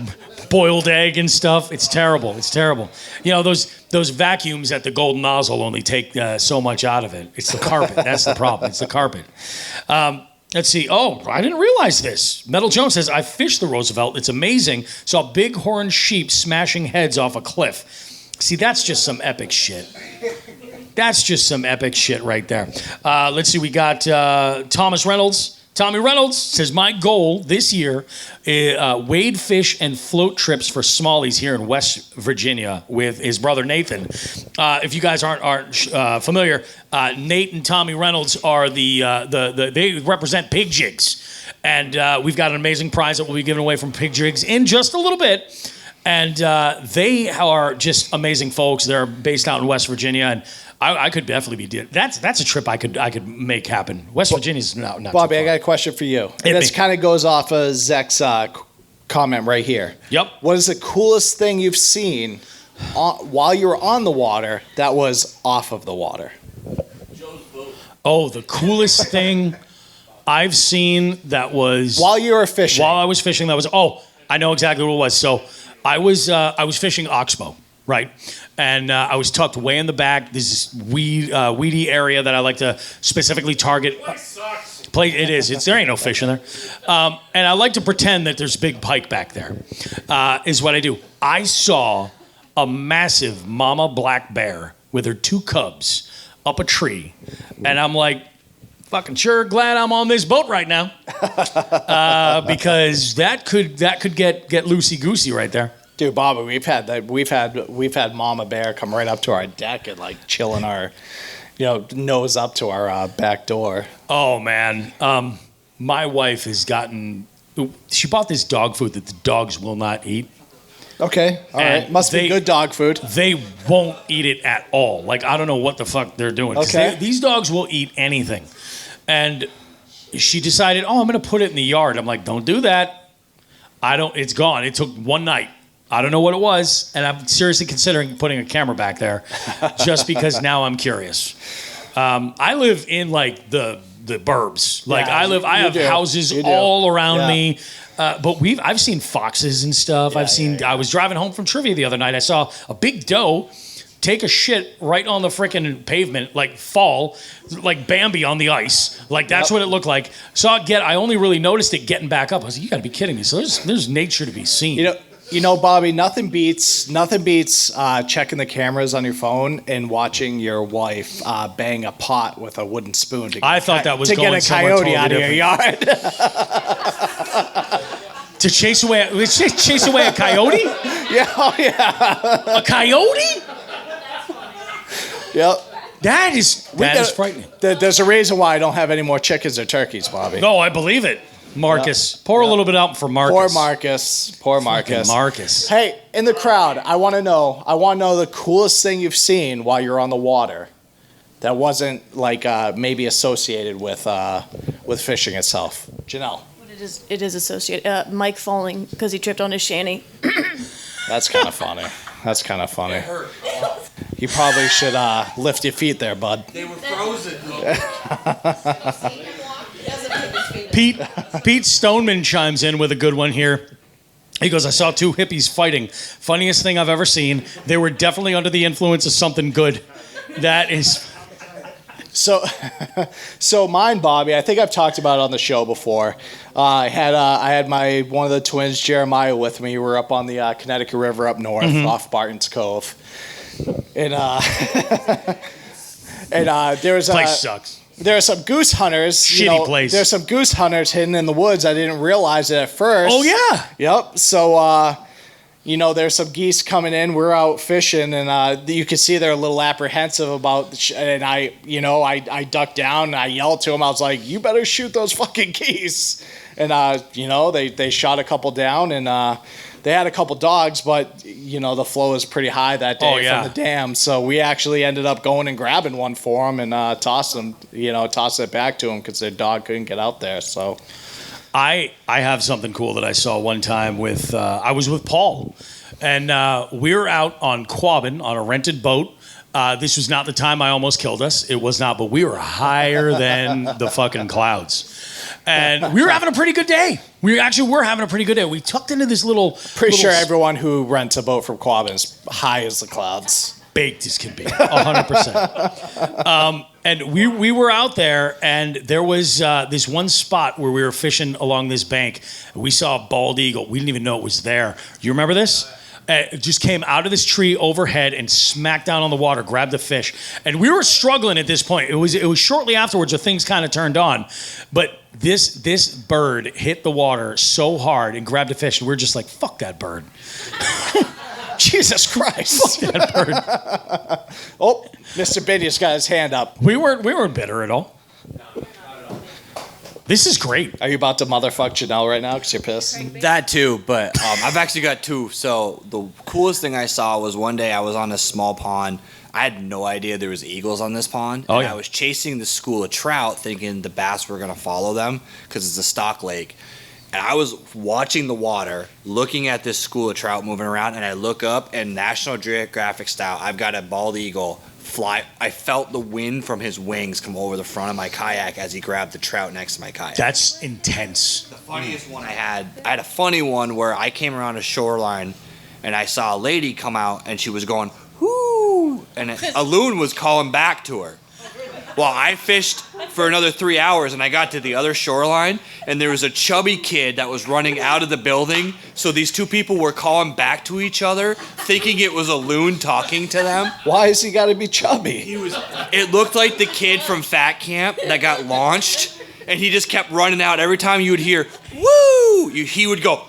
boiled egg and stuff. It's terrible. It's terrible. You know, those vacuums at the Golden Nozzle only take so much out of it. It's the carpet. That's the problem. It's the carpet. Let's see. Oh, I didn't realize this. Metal Jones says, I fished the Roosevelt. It's amazing. Saw bighorn sheep smashing heads off a cliff. See, that's just some epic shit. That's just some epic shit right there. Let's see. We got Thomas Reynolds. Tommy Reynolds says, my goal this year is wade fish and float trips for smallies here in West Virginia with his brother Nathan. If you guys aren't familiar, Nate and Tommy Reynolds are they represent Pig Jigs. And we've got an amazing prize that we'll be giving away from Pig Jigs in just a little bit. And they are just amazing folks. They're based out in West Virginia, and I could definitely be. That's a trip I could make happen. West Virginia's not Bobby, I got a question for you. And this kind of goes off of Zek's comment right here. Yep. What is the coolest thing you've seen while you were on the water that was off of the water? Oh, the coolest thing I've seen that was while you were fishing. While I was fishing, that was. Oh, I know exactly what it was. So I was fishing oxbow. Right, and I was tucked way in the back. This weedy area that I like to specifically target. It is. There ain't no fish in there, and I like to pretend that there's big pike back there. Is what I do. I saw a massive mama black bear with her 2 cubs up a tree, and I'm like, fucking sure glad I'm on this boat right now, because that could get loosey goosey right there. Dude, Bobby, we've had Mama Bear come right up to our deck and like chilling our, nose up to our back door. Oh man, my wife has gotten. She bought this dog food that the dogs will not eat. Okay, all right, must be good dog food. They won't eat it at all. Like I don't know what the fuck they're doing. Okay, these dogs will eat anything, and she decided, I'm gonna put it in the yard. I'm like, don't do that. It's gone. It took one night. I don't know what it was, and I'm seriously considering putting a camera back there just because now I'm curious. I live in like the burbs. Like yeah, I have houses all around me. But I've seen foxes and stuff. I was driving home from trivia the other night. I saw a big doe take a shit right on the frickin' pavement, like fall, like Bambi on the ice. Like that's what it looked like. I only really noticed it getting back up. I was like, you gotta be kidding me. So there's nature to be seen. Bobby, nothing beats checking the cameras on your phone and watching your wife bang a pot with a wooden spoon to get a coyote out of your yard. To chase away a coyote? Yeah. A coyote? Yep. That is frightening. There's a reason why I don't have any more chickens or turkeys, Bobby. No, I believe it. Marcus. Pour a little bit out for Marcus. Poor Marcus. Fucking Marcus. Hey, in the crowd, I want to know the coolest thing you've seen while you're on the water that wasn't like maybe associated with fishing itself. Janelle. It is associated. Mike falling because he tripped on his shanty. That's kind of funny. It hurt. You probably should lift your feet there, bud. They were frozen. Pete Stoneman chimes in with a good one here. He goes, I saw two hippies fighting. Funniest thing I've ever seen. They were definitely under the influence of something good. That is... So mine, Bobby, I think I've talked about it on the show before. I had my one of the twins, Jeremiah, with me. We were up on the Connecticut River up north, off Barton's Cove. And there was place sucks. There are some goose hunters. Shitty place. There's some goose hunters hidden in the woods. I didn't realize it at first. Oh, yeah. Yep. So, there's some geese coming in. We're out fishing, and you can see they're a little apprehensive about. And I ducked down and I yelled to them. I was like, "You better shoot those fucking geese!" And they shot a couple down, and they had a couple dogs, but the flow was pretty high that day from the dam. So we actually ended up going and grabbing one for them and tossed it back to them because their dog couldn't get out there. So I have something cool that I saw one time with I was with Paul, and we were out on Quabbin on a rented boat. This was not the time I almost killed us. It was not, but we were higher than the fucking clouds. And we were having a pretty good day. We actually were having a pretty good day. We tucked into this little... Sure everyone who rents a boat from Quabbin is high as the clouds. Baked as can be, 100%. And we were out there, and there was this one spot where we were fishing along this bank. We saw a bald eagle. We didn't even know it was there. You remember this? It just came out of this tree overhead and smacked down on the water, grabbed the fish. And we were struggling at this point. It was shortly afterwards that things kind of turned on. But this bird hit the water so hard and grabbed a fish, and we were just like, fuck that bird. Jesus Christ. Fuck that bird. Oh, Mr. Biddy's got his hand up. We weren't bitter at all. This is great. Are you about to motherfuck Janelle right now because you're pissed? That too, but I've actually got two. So the coolest thing I saw was one day I was on a small pond. I had no idea there was eagles on this pond. Oh, and yeah. I was chasing the school of trout thinking the bass were going to follow them because it's a stock lake. And I was watching the water, looking at this school of trout moving around, and I look up, and National Geographic style, I've got a bald eagle fly. I felt the wind from his wings come over the front of my kayak as he grabbed the trout next to my kayak. That's intense. The funniest one I had a funny one where I came around a shoreline, and I saw a lady come out, and she was going, whoo, and a loon was calling back to her. Well, I fished for another 3 hours, and I got to the other shoreline, and there was a chubby kid that was running out of the building. So these two people were calling back to each other, thinking it was a loon talking to them. Why has he got to be chubby? It looked like the kid from Fat Camp that got launched, and he just kept running out. Every time you would hear, woo, he would go,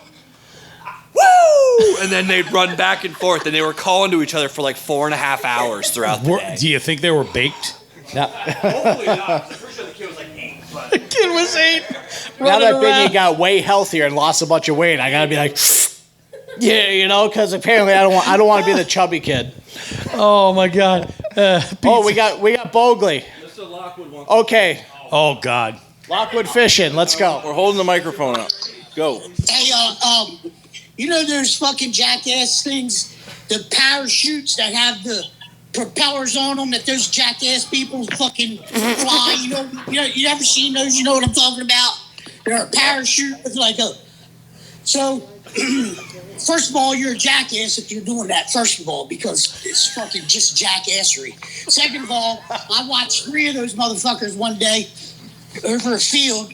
woo, and then they'd run back and forth, and they were calling to each other for like 4.5 hours throughout the day. Do you think they were baked? No. Hopefully not. I'm pretty sure the kid was like 8. But... The kid was 8. Now that around. Biggie got way healthier and lost a bunch of weight, I gotta be like, yeah, because apparently I don't want to be the chubby kid. Oh my God. We got Bogley. Mr. Lockwood wants. Okay. Oh God. Lockwood fishing. Let's go. We're holding the microphone up. Go. Hey, there's fucking jackass things, the parachutes that have the propellers on them that those jackass people fucking fly. You ever seen those? You know what I'm talking about? They're a parachute with like a. So, first of all, you're a jackass if you're doing that. First of all, because it's fucking just jackassery. Second of all, I watched 3 of those motherfuckers one day over a field.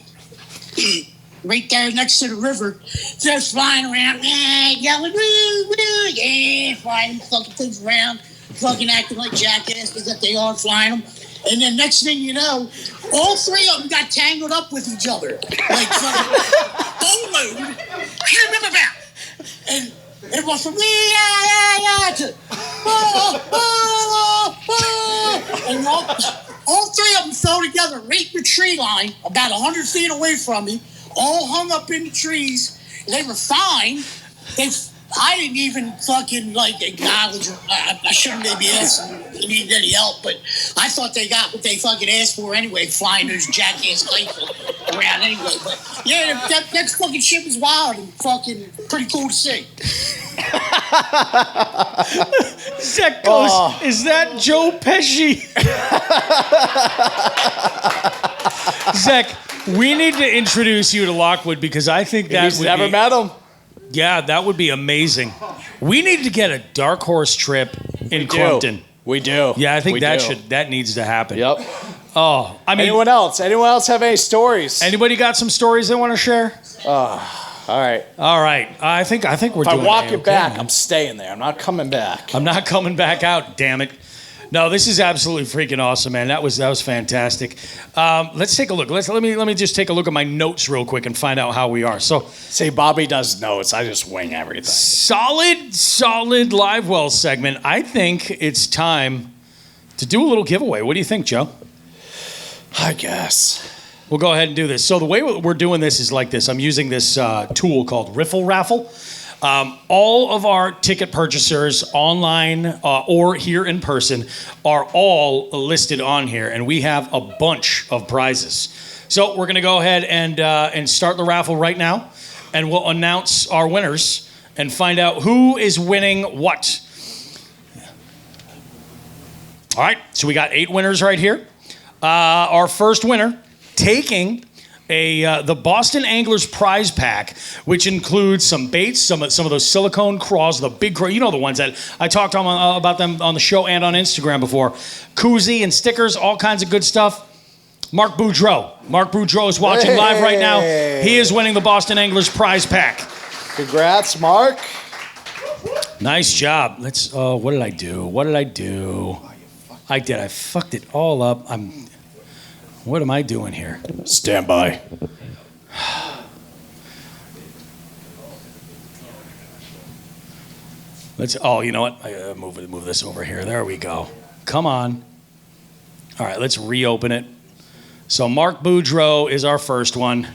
Right there next to the river, just flying around, yelling, woo, woo, yeah, flying fucking things around, fucking acting like jackasses that they are, flying them. And then next thing you know, all 3 of them got tangled up with each other. Like fucking boatload. And it was from yeah to and all 3 of them fell together right in the tree line, about 100 feet away from me. All hung up in the trees. They were fine. I didn't even fucking acknowledge them. I should have maybe asked them if they needed any help, but I thought they got what they fucking asked for anyway, flying those jackass kites around anyway. But yeah, that fucking shit was wild and fucking pretty cool to see. Zach goes, is that Joe Pesci? Zach, we need to introduce you to Lockwood because I think that He's never met him. Yeah, that would be amazing. We need to get a dark horse trip in Crumpton. We do. Yeah, I think We that do. that needs to happen. Yep. Oh, I mean, Anyone else? Anyone else have any stories? Anybody got some stories they want to share? All right. All right. I think we're If I doing walk A-okay, it back, man. I'm staying there. I'm not coming back. I'm not coming back out. Damn it. No, this is absolutely freaking awesome, man. That was fantastic. Let's take a look. Let me just take a look at my notes real quick and find out how we are. So, see, Bobby does notes. I just wing everything. Solid live well segment. I think it's time to do a little giveaway. What do you think, Joe? I guess. We'll go ahead and do this. So the way we're doing this is like this. I'm using this tool called Riffle Raffle. All of our ticket purchasers online or here in person are all listed on here, and we have a bunch of prizes. So we're going to go ahead and start the raffle right now, and we'll announce our winners and find out who is winning what. All right, so we got 8 winners right here. Our first winner taking the Boston Anglers prize pack, which includes some baits, some of those silicone craws, the big craw, you know, the ones that I talked about them on the show and on Instagram before. Koozie and stickers, all kinds of good stuff. Mark Boudreau. Mark Boudreau is watching live right now. He is winning the Boston Anglers prize pack. Congrats, Mark. Nice job. Let's. What did I do? I fucked it all up. What am I doing here? Stand by. You know what? I move this over here. There we go. Come on. All right, let's reopen it. So Mark Boudreau is our first one.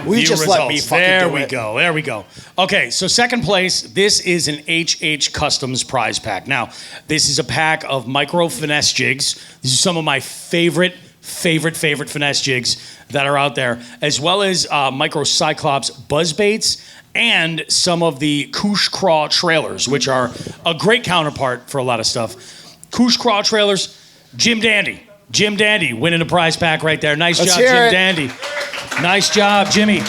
We just let me fucking there do we it. go. There we go. Okay, so second place, this is an HH Customs prize pack. Now, this is a pack of micro finesse jigs. These are some of my favorite finesse jigs that are out there, as well as micro Cyclops buzz baits and some of the Koosh Craw trailers, which are a great counterpart for a lot of stuff. Koosh Craw trailers, Jim Dandy. Jim Dandy winning a prize pack right there. Nice Let's job, hear Jim it. Dandy. Nice job, Jimmy.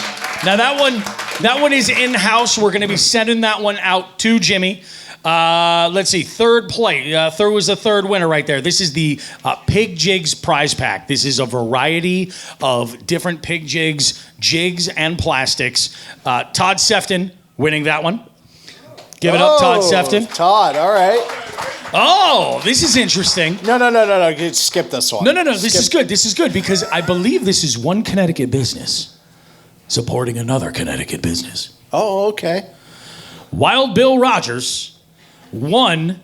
Now that one is in-house. We're going to be sending that one out to Jimmy. Let's see, third place. Third was the third winner right there. This is the Pig Jigs prize pack. This is a variety of different pig jigs and plastics. Todd Sefton winning that one. Give it up, Todd Sefton. Todd, all right. Oh, this is interesting. No. Skip this one. No. This is good. This is good because I believe this is one Connecticut business supporting another Connecticut business. Oh, okay. Wild Bill Rogers won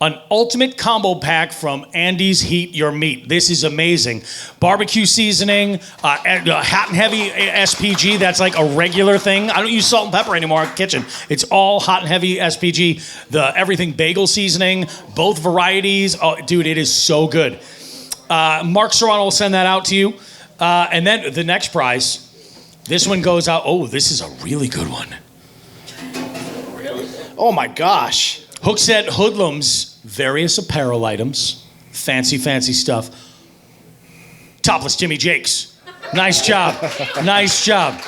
an ultimate combo pack from Andy's Heat Your Meat. This is amazing. Barbecue seasoning, hot and heavy SPG. That's like a regular thing. I don't use salt and pepper anymore in the kitchen. It's all hot and heavy SPG. The everything bagel seasoning, both varieties. Oh, dude, it is so good. Mark Serrano will send that out to you. And then the next prize, this one goes out. Oh, this is a really good one. Oh my gosh. Hookset Hoodlums, various apparel items, fancy stuff. Topless Jimmy Jakes. Nice job. Nice job.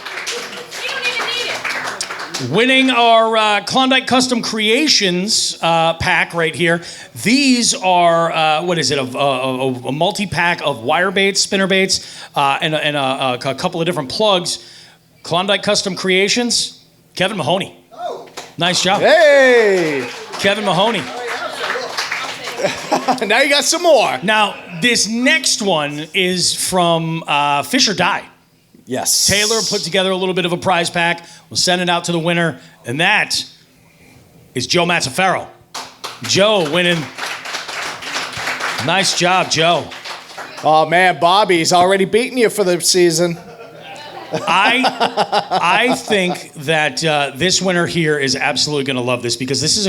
Winning our Klondike Custom Creations pack right here. These are, what is it, a multi-pack of wire baits, spinner baits, and a couple of different plugs. Klondike Custom Creations, Kevin Mahoney. Nice job. Hey! Kevin Mahoney. Now you got some more. Now, this next one is from Fish or Die. Yes. Taylor put together a little bit of a prize pack. We'll send it out to the winner, and that is Joe Mazzaferro. Joe winning. Nice job, Joe. Oh, man, Bobby's already beaten you for the season. I think that this winner here is absolutely going to love this because this is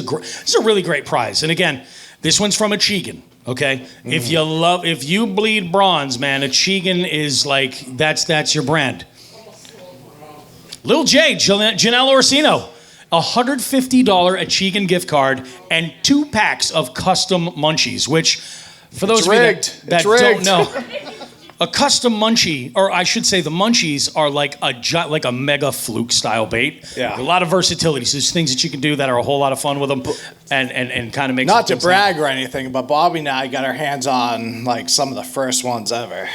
a really great prize. And again, this one's from Achigan. Okay, if you bleed bronze, man, Achigan is like that's your brand. Lil J, Janelle Orsino, $150 Achigan gift card and 2 packs of custom munchies. Which, for those of you that don't know. A custom munchie, or I should say the munchies are like a mega fluke style bait. Yeah. A lot of versatility. So there's things that you can do that are a whole lot of fun with them and kind of make Not to brag or anything, but Bobby and I got our hands on like some of the first ones ever.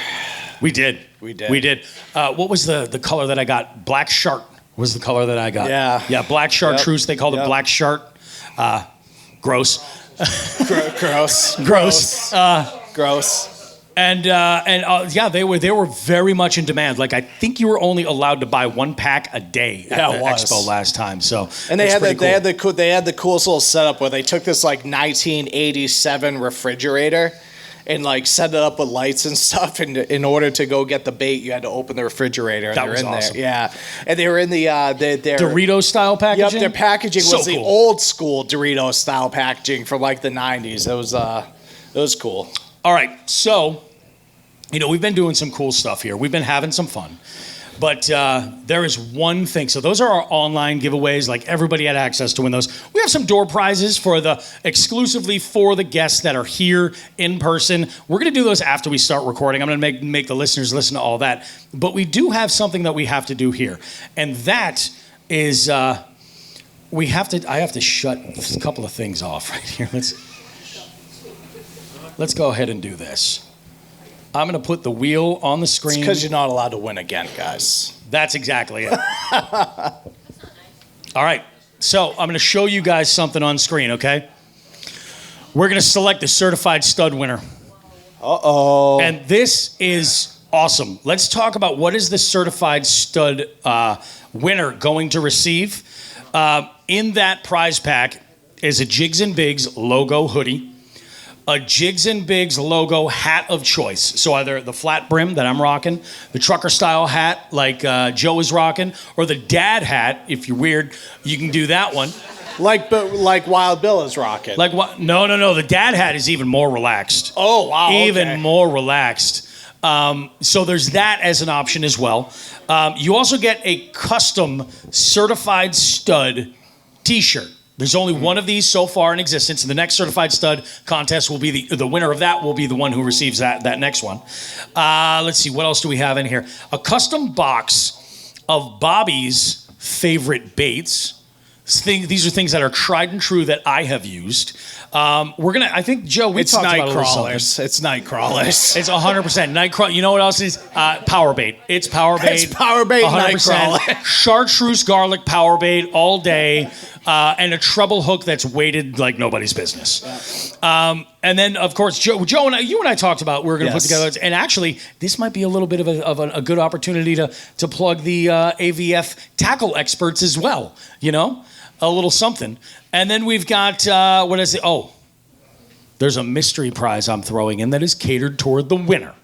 We did. What was the color that I got? Black Shark was the color that I got. Yeah. Yeah, Black Chartreuse. They called it Black Shark. Gross. Gross. And they were very much in demand. Like I think you were only allowed to buy one pack a day at the expo last time. So and they had the coolest little setup where they took this like 1987 refrigerator and like set it up with lights and stuff. And in order to go get the bait, you had to open the refrigerator. And that was awesome. There. Yeah, and they were in the their Doritos style packaging. Yep, their packaging So was the cool. old school Doritos style packaging from like the 90s. It was cool. All right, so, we've been doing some cool stuff here. We've been having some fun. But there is one thing. So those are our online giveaways. Like everybody had access to win those. We have some door prizes exclusively for the guests that are here in person. We're going to do those after we start recording. I'm going to make the listeners listen to all that. But we do have something that we have to do here. And that is I have to shut a couple of things off right here. Let's go ahead and do this. I'm going to put the wheel on the screen. It's because you're not allowed to win again, guys. That's exactly it. All right. So I'm going to show you guys something on screen, okay? We're going to select the certified stud winner. Uh-oh. And this is awesome. Let's talk about what is the certified stud winner going to receive. In that prize pack is a Jigs and Bigs logo hoodie, a Jigs and Bigs logo hat of choice. So either the flat brim that I'm rocking, the trucker style hat like Joe is rocking, or the dad hat. If you're weird, you can do that one. Like Wild Bill is rocking. Like what? No. The dad hat is even more relaxed. Oh wow! Even more relaxed. So there's that as an option as well. You also get a custom certified stud T-shirt. There's only one of these so far in existence, and the next certified stud contest will be the winner of that will be the one who receives that next one. Let's see, what else do we have in here? A custom box of Bobby's favorite baits. These are things that are tried and true that I have used. I think, Joe, we talked about night crawlers. It's night crawlers. It's 100% night crawl. You know what else is? Power bait. It's power bait. It's power bait, 100%. night crawler. Chartreuse garlic power bait all day, and a treble hook that's weighted like nobody's business. And then, of course, Joe and you and I talked about we're going to put together, and actually, this might be a little bit of a good opportunity to plug the AVF tackle experts as well. A little something. And then we've got, there's a mystery prize I'm throwing in that is catered toward the winner.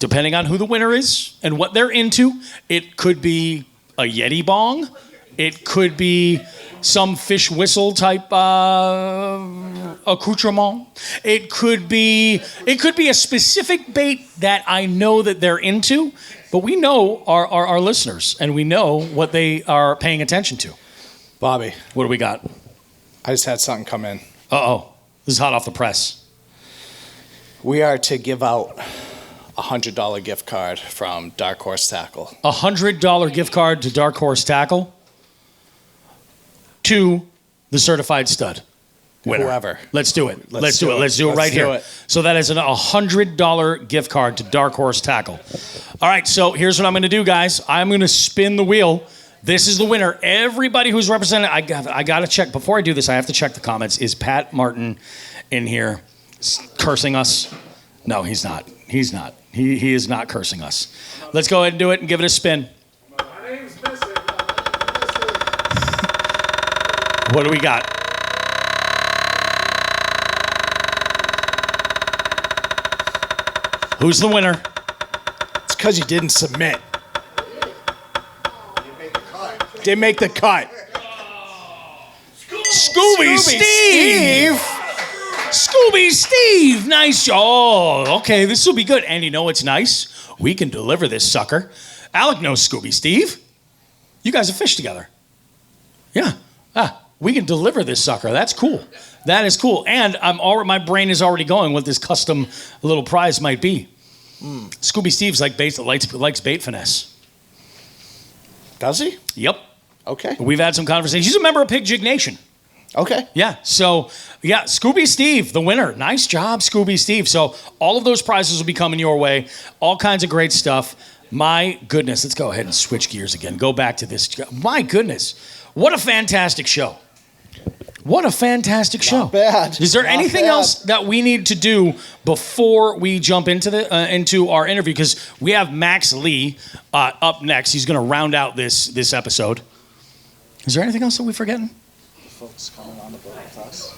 Depending on who the winner is and what they're into, it could be a Yeti bong. It could be some fish whistle type accoutrement. It could be a specific bait that I know that they're into, but we know our listeners, and we know what they are paying attention to. Bobby. What do we got? I just had something come in. Uh-oh. This is hot off the press. We are to give out a $100 gift card from Dark Horse Tackle. A $100 gift card to Dark Horse Tackle to the certified stud winner. Whoever. Let's do it. Let's do it right here. So that is a $100 gift card to Dark Horse Tackle. All right, so here's what I'm going to do, guys. I'm going to spin the wheel. This is the winner. Everybody who's represented, I got to check. Before I do this, I have to check the comments. Is Pat Martin in here cursing us? No, he's not. He's not. He is not cursing us. Let's go ahead and do it and give it a spin. My name's missing. What do we got? Who's the winner? It's because you didn't submit. Didn't make the cut. Scooby Steve! Scooby Steve! Nice. Oh, okay, this will be good. And you know what's nice? We can deliver this sucker. Alec knows Scooby Steve. You guys have fished together. Yeah. We can deliver this sucker. That's cool. That is cool. And my brain is already going what this custom little prize might be. Scooby Steve's likes bait finesse. Does he? Yep. Okay. We've had some conversations. He's a member of Pig Jig Nation. Okay. Yeah. So, yeah, Scooby Steve, the winner. Nice job, Scooby Steve. So, all of those prizes will be coming your way. All kinds of great stuff. My goodness. Let's go ahead and switch gears again. Go back to this. My goodness. What a fantastic show. What a fantastic show. Not bad. Is there Not anything bad. else that we need to do before we jump into our interview? Because we have Max Lee up next. He's going to round out this episode. Is there anything else that we're forgetting? Folks coming on the boat with us.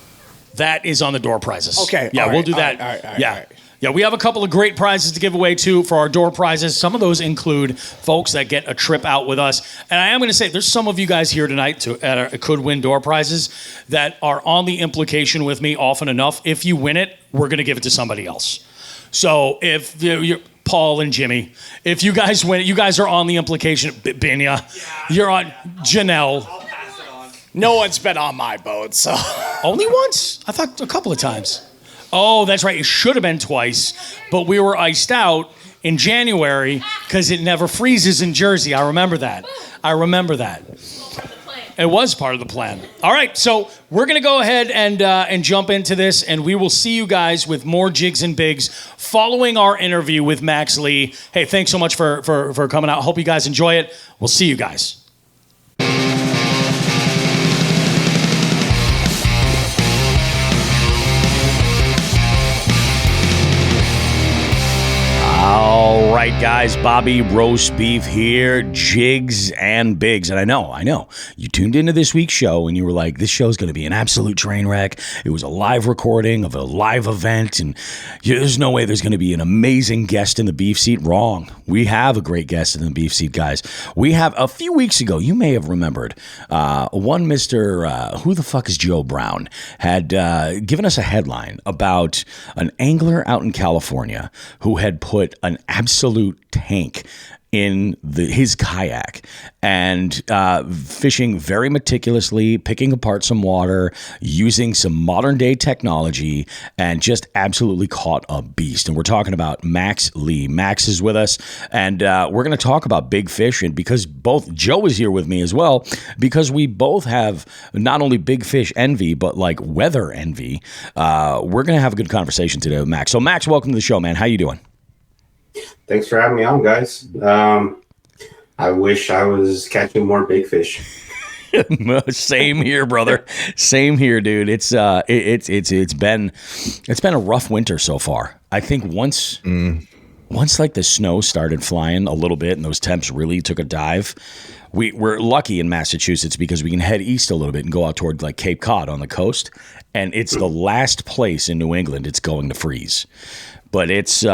That is on the door prizes. Okay. Yeah, all we'll right, do that. All right. Yeah. Yeah, we have a couple of great prizes to give away, too, for our door prizes. Some of those include folks that get a trip out with us. And I am going to say, there's some of you guys here tonight could win door prizes that are on the implication with me often enough. If you win it, we're going to give it to somebody else. So if you're Paul and Jimmy, if you guys win it, you guys are on the implication. Binya, you're on Janelle. No one's been on my boat, so. Only once? I thought a couple of times. Oh, that's right. It should have been twice, but we were iced out in January because it never freezes in Jersey. I remember that. It was part of the plan. All right, so we're going to go ahead and jump into this, and we will see you guys with more Jigs and Bigs following our interview with Max Lee. Hey, thanks so much for coming out. Hope you guys enjoy it. We'll see you guys. All right, guys, Bobby Roast Beef here, Jigs and Bigs. And I know, you tuned into this week's show and you were like, this show's going to be an absolute train wreck. It was a live recording of a live event, and there's no way there's going to be an amazing guest in the beef seat. Wrong. We have a great guest in the beef seat, guys. We have, a few weeks ago, you may have remembered, one Mr. Who the fuck is Joe Brown, had given us a headline about an angler out in California who had put an absolute tank in his kayak and fishing very meticulously, picking apart some water, using some modern day technology, and just absolutely caught a beast. And we're talking about Max Lee. Max is with us, and we're going to talk about big fish. And because both Joe is here with me as well, because we both have not only big fish envy, but like weather envy, we're going to have a good conversation today with Max. So Max, welcome to the show, man. How you doing? Thanks for having me on, guys. I wish I was catching more big fish. Same here, brother. Same here, dude. It's been a rough winter so far. I think once like the snow started flying a little bit and those temps really took a dive, we're lucky in Massachusetts because we can head east a little bit and go out toward like Cape Cod on the coast, and it's the last place in New England it's going to freeze. But it's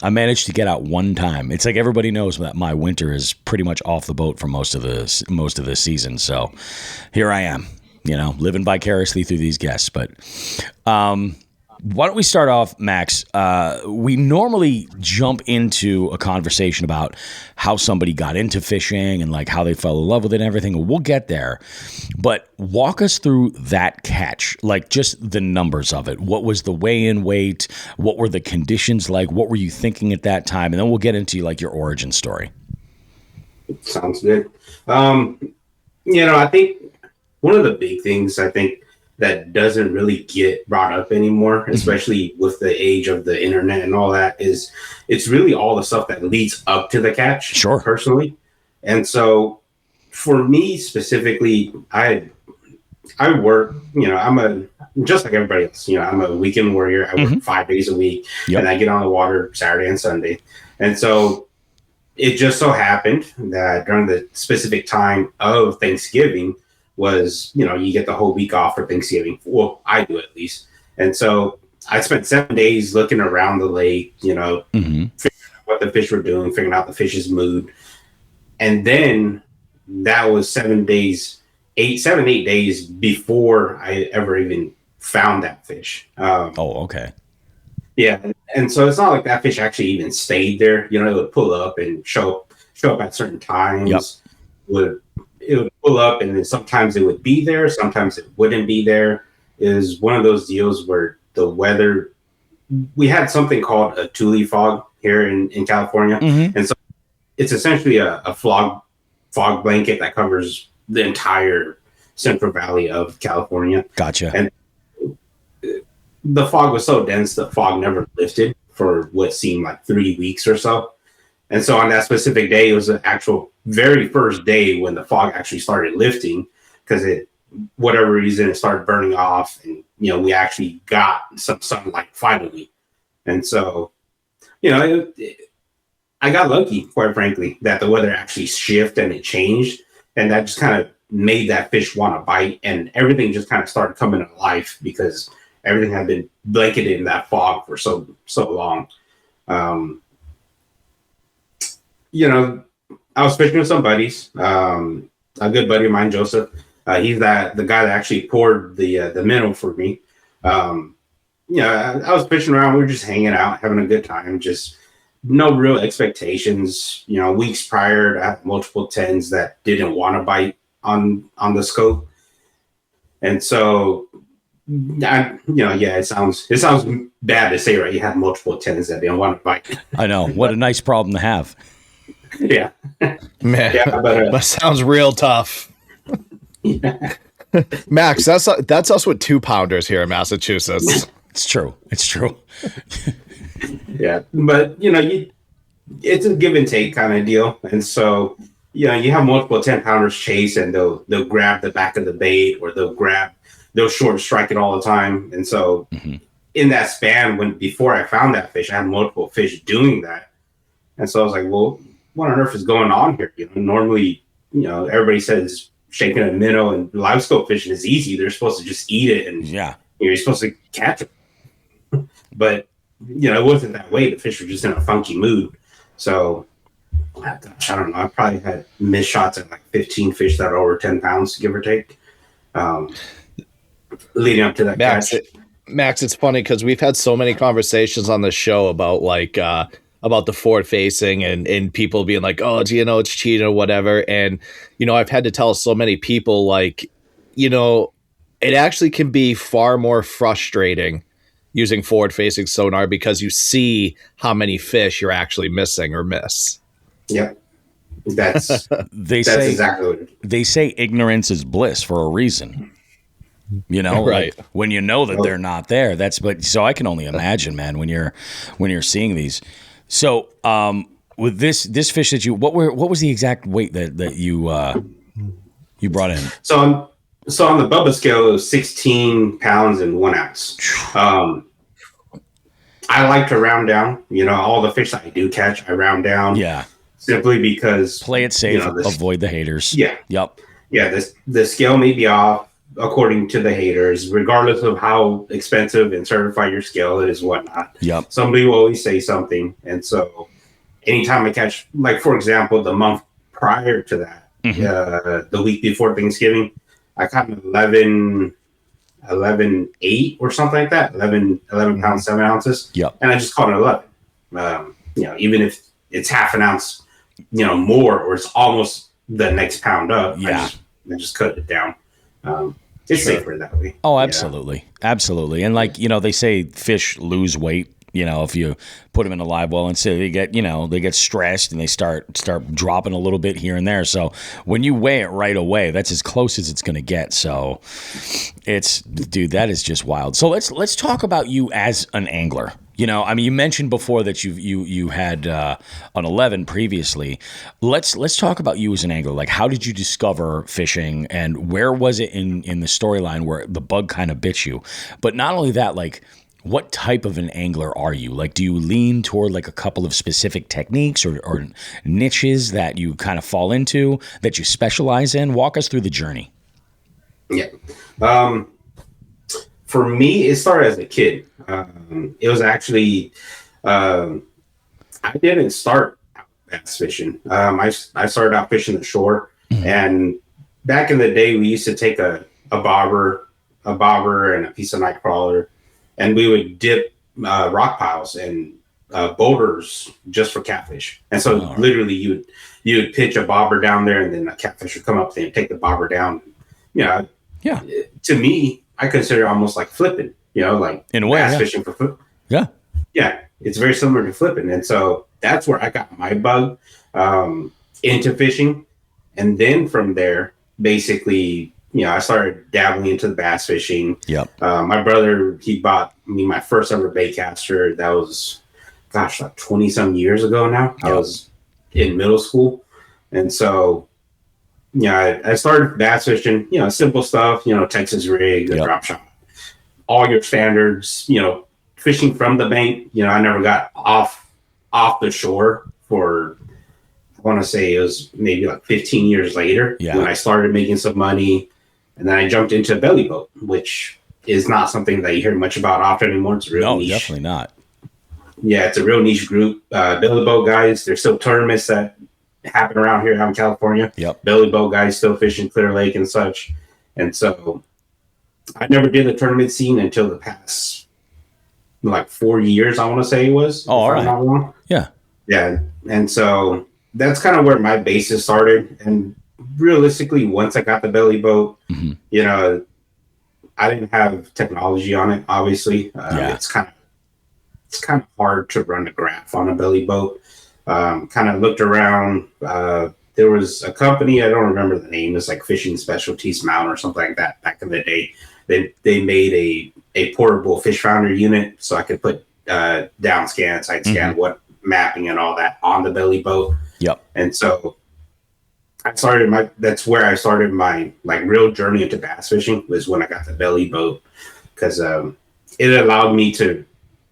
I managed to get out one time. It's like everybody knows that my winter is pretty much off the boat for most of the season. So here I am, living vicariously through these guests. But why don't we start off, Max? We normally jump into a conversation about how somebody got into fishing and like how they fell in love with it and everything. We'll get there. But walk us through that catch, like just the numbers of it. What was the weigh-in weight? What were the conditions like? What were you thinking at that time? And then we'll get into like your origin story. Sounds good. I think one of the big things that doesn't really get brought up anymore, especially with the age of the internet and all that, is it's really all the stuff that leads up to the catch. Sure. Personally. And so for me specifically, I work, I'm just like everybody else, I'm a weekend warrior. I work 5 days a week and I get on the water Saturday and Sunday. And so it just so happened that during the specific time of Thanksgiving, was, you get the whole week off for Thanksgiving. Well, I do at least. And so I spent 7 days looking around the lake, figuring out what the fish were doing, figuring out the fish's mood. And then that was 7 days, 8 days before I ever even found that fish. Okay. Yeah. And so it's not like that fish actually even stayed there. It would pull up and show up at certain times. It would pull up, and then sometimes it would be there, sometimes it wouldn't be there. It was one of those deals where the weather we had something called a Thule fog here in California, and so it's essentially a fog blanket that covers the entire Central Valley of California. Gotcha. And the fog was so dense, the fog never lifted for what seemed like 3 weeks or so. And so on that specific day, it was the actual very first day when the fog actually started lifting, because whatever reason, it started burning off, and we actually got some sunlight finally. And so, I got lucky, quite frankly, that the weather actually shifted and it changed, and that just kind of made that fish want to bite, and everything just kind of started coming to life because everything had been blanketed in that fog for so long. I was fishing with some buddies. A good buddy of mine, Joseph. He's the guy that actually poured the minnow for me. I was fishing around. We were just hanging out, having a good time. Just no real expectations. Weeks prior, I had multiple 10s that didn't want to bite on the scope, and so it sounds bad to say, right? You have multiple 10s that didn't want to bite. I know. What a nice problem to have. Yeah, man. Yeah, but that sounds real tough. Yeah. Max, that's us with 2-pounders here in Massachusetts. It's true. Yeah, but it's a give and take kind of deal, and so you have multiple 10-pounders chase, and they'll grab the back of the bait, or they'll short strike it all the time, and so in that span, before I found that fish, I had multiple fish doing that, and so I was like, well, what on earth is going on here? Normally, everybody says shaking a minnow and live scope fishing is easy. They're supposed to just eat it, and you're supposed to catch it. But it wasn't that way. The fish were just in a funky mood. So I don't know. I probably had missed shots at like 15 fish that are over 10 pounds, give or take, leading up to that catch. Max, it's funny because we've had so many conversations on the show about about the forward facing and people being like, oh, it's cheating or whatever. And, I've had to tell so many people it actually can be far more frustrating using forward facing sonar because you see how many fish you're actually missing or miss. Yep. That's exactly what it is. They say ignorance is bliss for a reason. Right. Like when you know that they're not there, so I can only imagine, man, when you're seeing these. So, with this fish that what was the exact weight that you brought in? So on the Bubba scale, it was 16 pounds and 1 ounce. I like to round down. All the fish that I do catch, I round down. Yeah. Simply because play it safe, avoid the haters. Yeah. Yep. Yeah. The scale may be off according to the haters, regardless of how expensive and certified your scale is, whatnot. Yep. Somebody will always say something. And so anytime I catch, like, for example, the month prior to that, the week before Thanksgiving, I caught an 11.8 or something like that, 11 pounds, 7 ounces. Yep. And I just caught an 11. Even if it's half an ounce, more, or it's almost the next pound up, I just cut it down. It's safer that way. Oh, absolutely. Absolutely. And they say fish lose weight, if you put them in a live well, and say they get stressed and they start dropping a little bit here and there. So when you weigh it right away, that's as close as it's going to get. So that is just wild. So let's talk about you as an angler. You mentioned before that you had an 11 previously. Let's talk about you as an angler. Like, how did you discover fishing, and where was it in the storyline where the bug kind of bit you? But not only that, like, what type of an angler are you? Like, do you lean toward like a couple of specific techniques or niches that you kind of fall into, that you specialize in? Walk us through the journey. Yeah. For me, it started as a kid. It was actually, I didn't start out bass fishing. I started out fishing the shore, and back in the day, we used to take a bobber and a piece of night crawler, and we would dip rock piles and boulders just for catfish. And so literally you would pitch a bobber down there, and then a catfish would come up there and take the bobber down. To me, I consider it almost like flipping, like in a way, bass fishing for food. Yeah. Yeah, it's very similar to flipping. And so that's where I got my bug into fishing. And then from there, basically, I started dabbling into the bass fishing. Yep. My brother, he bought me my first ever baitcaster. That was, gosh, like 20 some years ago now. I was in middle school. And so, I started bass fishing, simple stuff, Texas rig, a drop shot, all your standards, fishing from the bank. I never got off the shore for, I want to say it was maybe like 15 years later when I started making some money. And then I jumped into a belly boat, which is not something that you hear much about often anymore. It's a real niche. Definitely not. Yeah, it's a real niche group. Belly boat guys, there's still tournaments that happen around here out in California. Yep. Belly boat guys still fishing Clear Lake and such. And so I never did the tournament scene until the past like 4 years, I want to say it was. Oh, all right. Not wrong. Yeah. Yeah. And so that's kind of where my basis started. And realistically, once I got the belly boat, I didn't have technology on it, obviously. It's kind of hard to run a graph on a belly boat. Kind of looked around. There was a company, I don't remember the name, it's like Fishing Specialties Mount or something like that back in the day. They made a portable fish finder unit so I could put down scan, side scan, what mapping and all that on the belly boat. Yep. And so that's where I started my like real journey into bass fishing, was when I got the belly boat, because it allowed me to,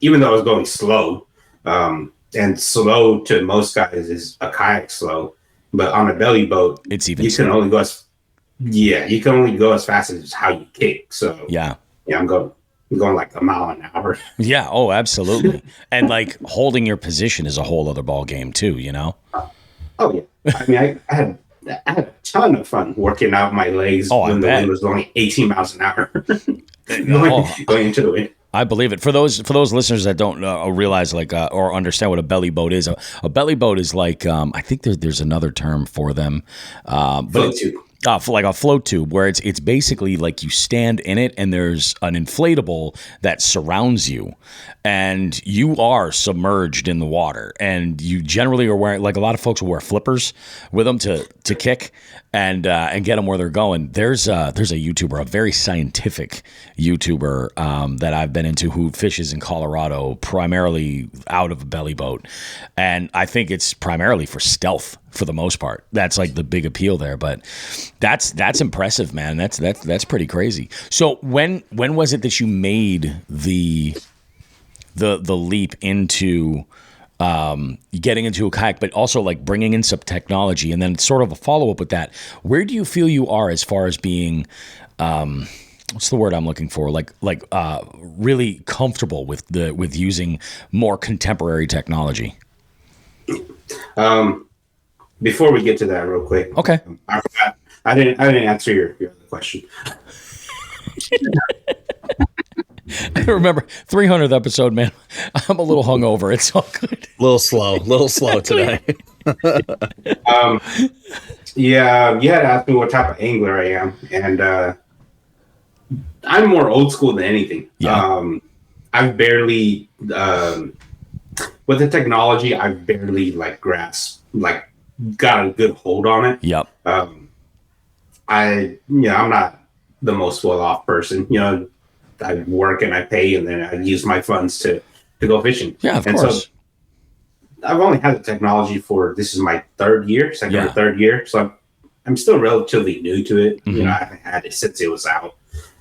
even though I was going slow, and slow to most guys is a kayak slow, but on a belly boat, it's even you can only go as fast as how you kick. So I'm going like a mile an hour. Yeah. Oh, absolutely. And like holding your position is a whole other ball game too. Oh yeah. I mean, I had a ton of fun working out my legs when the wind was only 18 miles an hour. going into the wind. I believe it. For those listeners that don't realize or understand what a belly boat is, a belly boat is like I think there's another term for them, but float tube. Like a float tube, where it's basically like you stand in it and there's an inflatable that surrounds you, and you are submerged in the water. And you generally are wearing, like a lot of folks will wear flippers with them to kick and get them where they're going. There's a YouTuber, a very scientific YouTuber that I've been into, who fishes in Colorado primarily out of a belly boat, and I think it's primarily for stealth for the most part. That's like the big appeal there, but that's impressive, man. That's pretty crazy. So when was it that you made the leap into getting into a kayak, but also like bringing in some technology? And then sort of a follow-up with that, where do you feel you are as far as being what's the word I'm looking for? Like really comfortable with using more contemporary technology? Before we get to that real quick. Okay. I forgot. I didn't answer your other question. I remember 300th episode, man. I'm a little hungover. It's all good. A little slow today. Yeah, you had to ask me what type of angler I am, and I'm more old school than anything. Yeah. I've barely with the technology, I've barely got a good hold on it. Yep. I'm not the most well off person. I work and I pay, and then I use my funds to go fishing. Yeah, of course. So I've only had the technology for, this is my third year, third year. So I'm still relatively new to it. Mm-hmm. I haven't had it since it was out.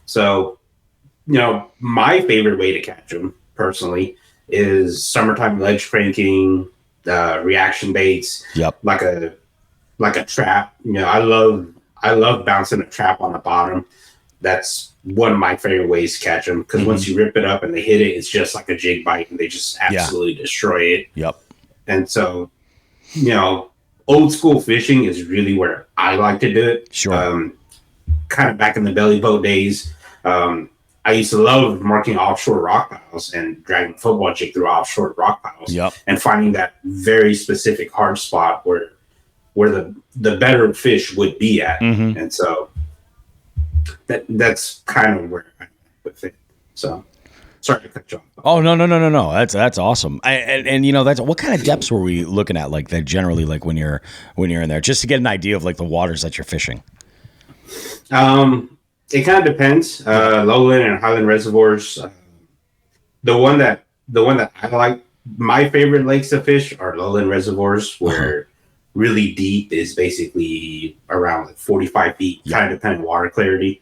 So, my favorite way to catch them personally is summertime ledge cranking, reaction baits. Yep. Like a trap. I love bouncing a trap on the bottom. That's one of my favorite ways to catch them, because once you rip it up and they hit it, it's just like a jig bite, and they just absolutely destroy it. Yep. And so, old school fishing is really where I like to do it. Sure. Kind of back in the belly boat days, I used to love marking offshore rock piles and dragging football jig through offshore rock piles. Yep. And finding that very specific hard spot where the better fish would be at. Mm-hmm. And so that's kind of where I with it. So Sorry to cut you off. Oh no. That's awesome. And you know, that's what kind of depths were we looking at? Like that generally, like when you're in there, just to get an idea of like the waters that you're fishing. It kind of depends. Lowland and highland reservoirs. The one that I like, my favorite lakes to fish are lowland reservoirs, where really deep is basically around like 45 feet, kind of depending on water clarity.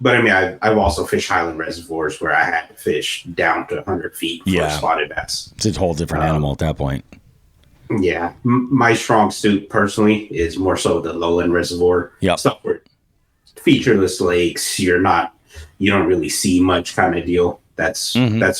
But I mean, I've also fished highland reservoirs where I had to fish down to 100 feet for a spotted bass. It's a whole different animal at that point. Yeah, my strong suit personally is more so the lowland reservoir stuff where featureless lakes. You don't really see much kind of deal. That's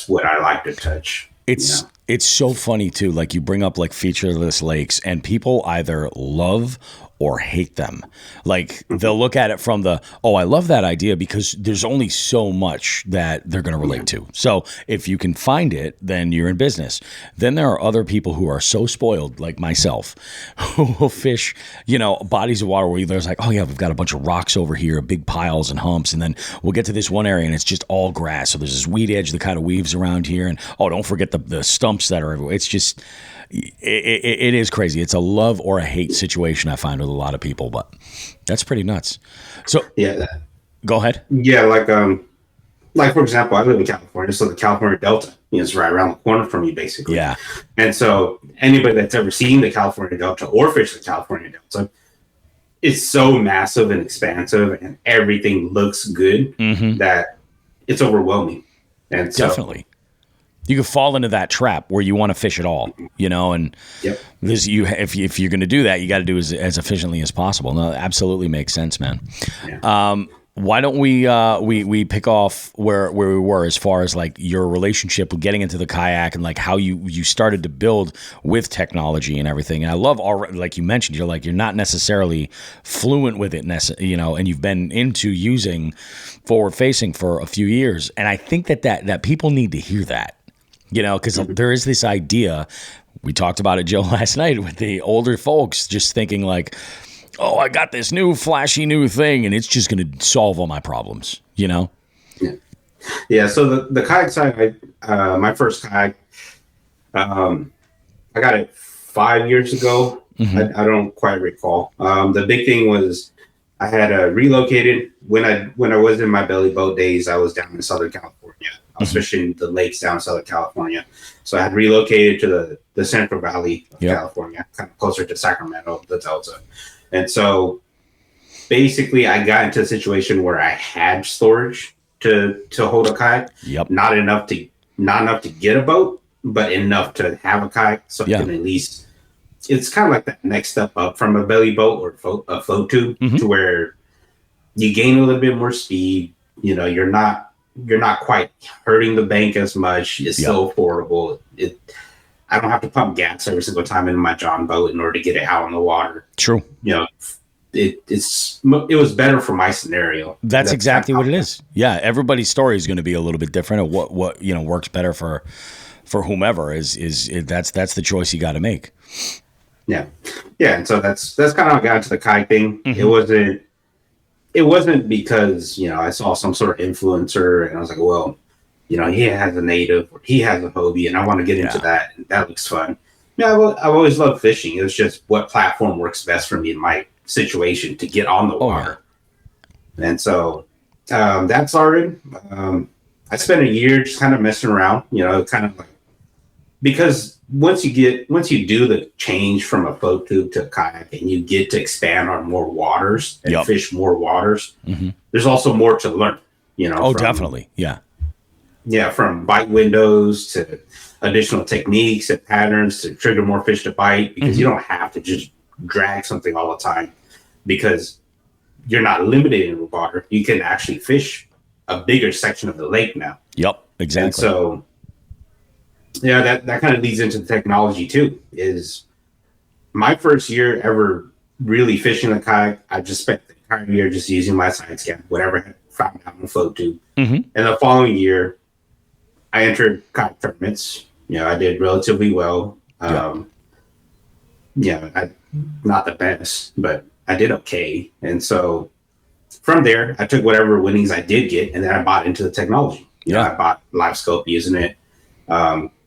what I like to touch. It's so funny too. Like you bring up like featureless lakes, and people either love or hate them. Like they'll look at it from the, oh, I love that idea because there's only so much that they're going to relate to. So if you can find it, then you're in business. Then there are other people who are so spoiled, like myself, who will fish, you know, bodies of water where there's like, oh yeah, we've got a bunch of rocks over here, big piles and humps. And then we'll get to this one area and it's just all grass. So there's this weed edge that kind of weaves around here. And oh, don't forget the stumps that are everywhere. It's just, it is crazy. It's a love or a hate situation, I find, with a lot of people, but that's pretty nuts. So go ahead. Yeah, like for example, I live in California, so the California Delta is right around the corner from me, basically. Yeah. And so anybody that's ever seen the California Delta or fished the California Delta, it's so massive and expansive, and everything looks good that it's overwhelming. And so, definitely. You could fall into that trap where you want to fish it all, you know, and this if you're going to do that, you got to do as efficiently as possible. No, absolutely makes sense, man. Yeah. Why don't we pick off where we were as far as like your relationship with getting into the kayak and like how you started to build with technology and everything. And I love like you mentioned, you're not necessarily fluent with it, you know, and you've been into using forward facing for a few years. And I think that people need to hear that. You know, because there is this idea, we talked about it, Joe, last night with the older folks just thinking like, oh, I got this new flashy new thing and it's just going to solve all my problems, you know? Yeah. So the kayak side, my first kayak, I got it 5 years ago. I don't quite recall. The big thing was I had relocated when I was in my belly boat days. I was down in Southern California. I was fishing the lakes down in Southern California. So I had relocated to the Central Valley of California, kind of closer to Sacramento, the Delta. And so basically I got into a situation where I had storage to hold a kayak. Not enough to get a boat, but enough to have a kayak. So you can at least, it's kind of like that next step up from a belly boat or a float tube to where you gain a little bit more speed. You know, you're not quite hurting the bank as much. It's still affordable. I don't have to pump gas every single time in my John boat in order to get it out on the water. True. You know, it was better for my scenario. That's exactly what it is. Yeah, everybody's story is going to be a little bit different. Of what you know works better for whomever is that's the choice you got to make. Yeah, and so that's kind of how I got into the kayak thing. It wasn't because, you know, I saw some sort of influencer and I was like, well, you know, he has a native or he has a Hobie and I want to get into that. And that looks fun. Yeah, I've always loved fishing. It was just what platform works best for me in my situation to get on the water. And so that started. I spent a year just kind of messing around, you know, kind of like, because once you do the change from a float tube to a kayak and you get to expand on more waters and fish more waters, there's also more to learn, you know. Definitely. Yeah. Yeah. From bite windows to additional techniques and patterns to trigger more fish to bite, because you don't have to just drag something all the time, because you're not limited in the water. You can actually fish a bigger section of the lake now. Yep. Exactly. And so, yeah, that kind of leads into the technology too. Is my first year ever really fishing the kayak, I just spent the entire year just using my side scan, whatever I found out on the float tube. And the following year, I entered kayak tournaments. You know, I did relatively well. Not the best, but I did okay. And so from there, I took whatever winnings I did get, and then I bought into the technology. You know, I bought live scope using it.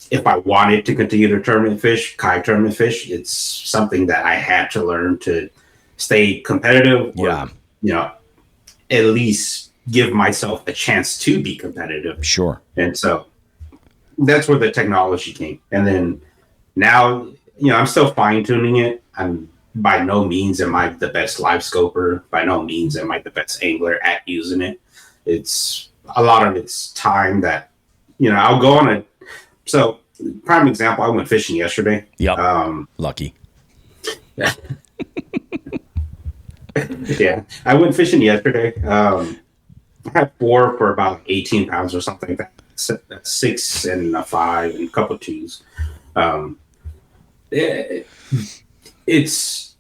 If I wanted to continue to tournament fish, kayak tournament fish, it's something that I had to learn to stay competitive. Or, you know, at least give myself a chance to be competitive. Sure. And so that's where the technology came. And then now, you know, I'm still fine tuning it. I'm by no means am I the best live scoper. By no means am I the best angler at using it. It's a lot of it's time that, you know, I'll go on a, so prime example, I went fishing yesterday. Yep. Lucky. Yeah. Yeah. I went fishing yesterday. I had 4 for about 18 pounds or something like that. 6 and a 5 and a couple of 2s. It's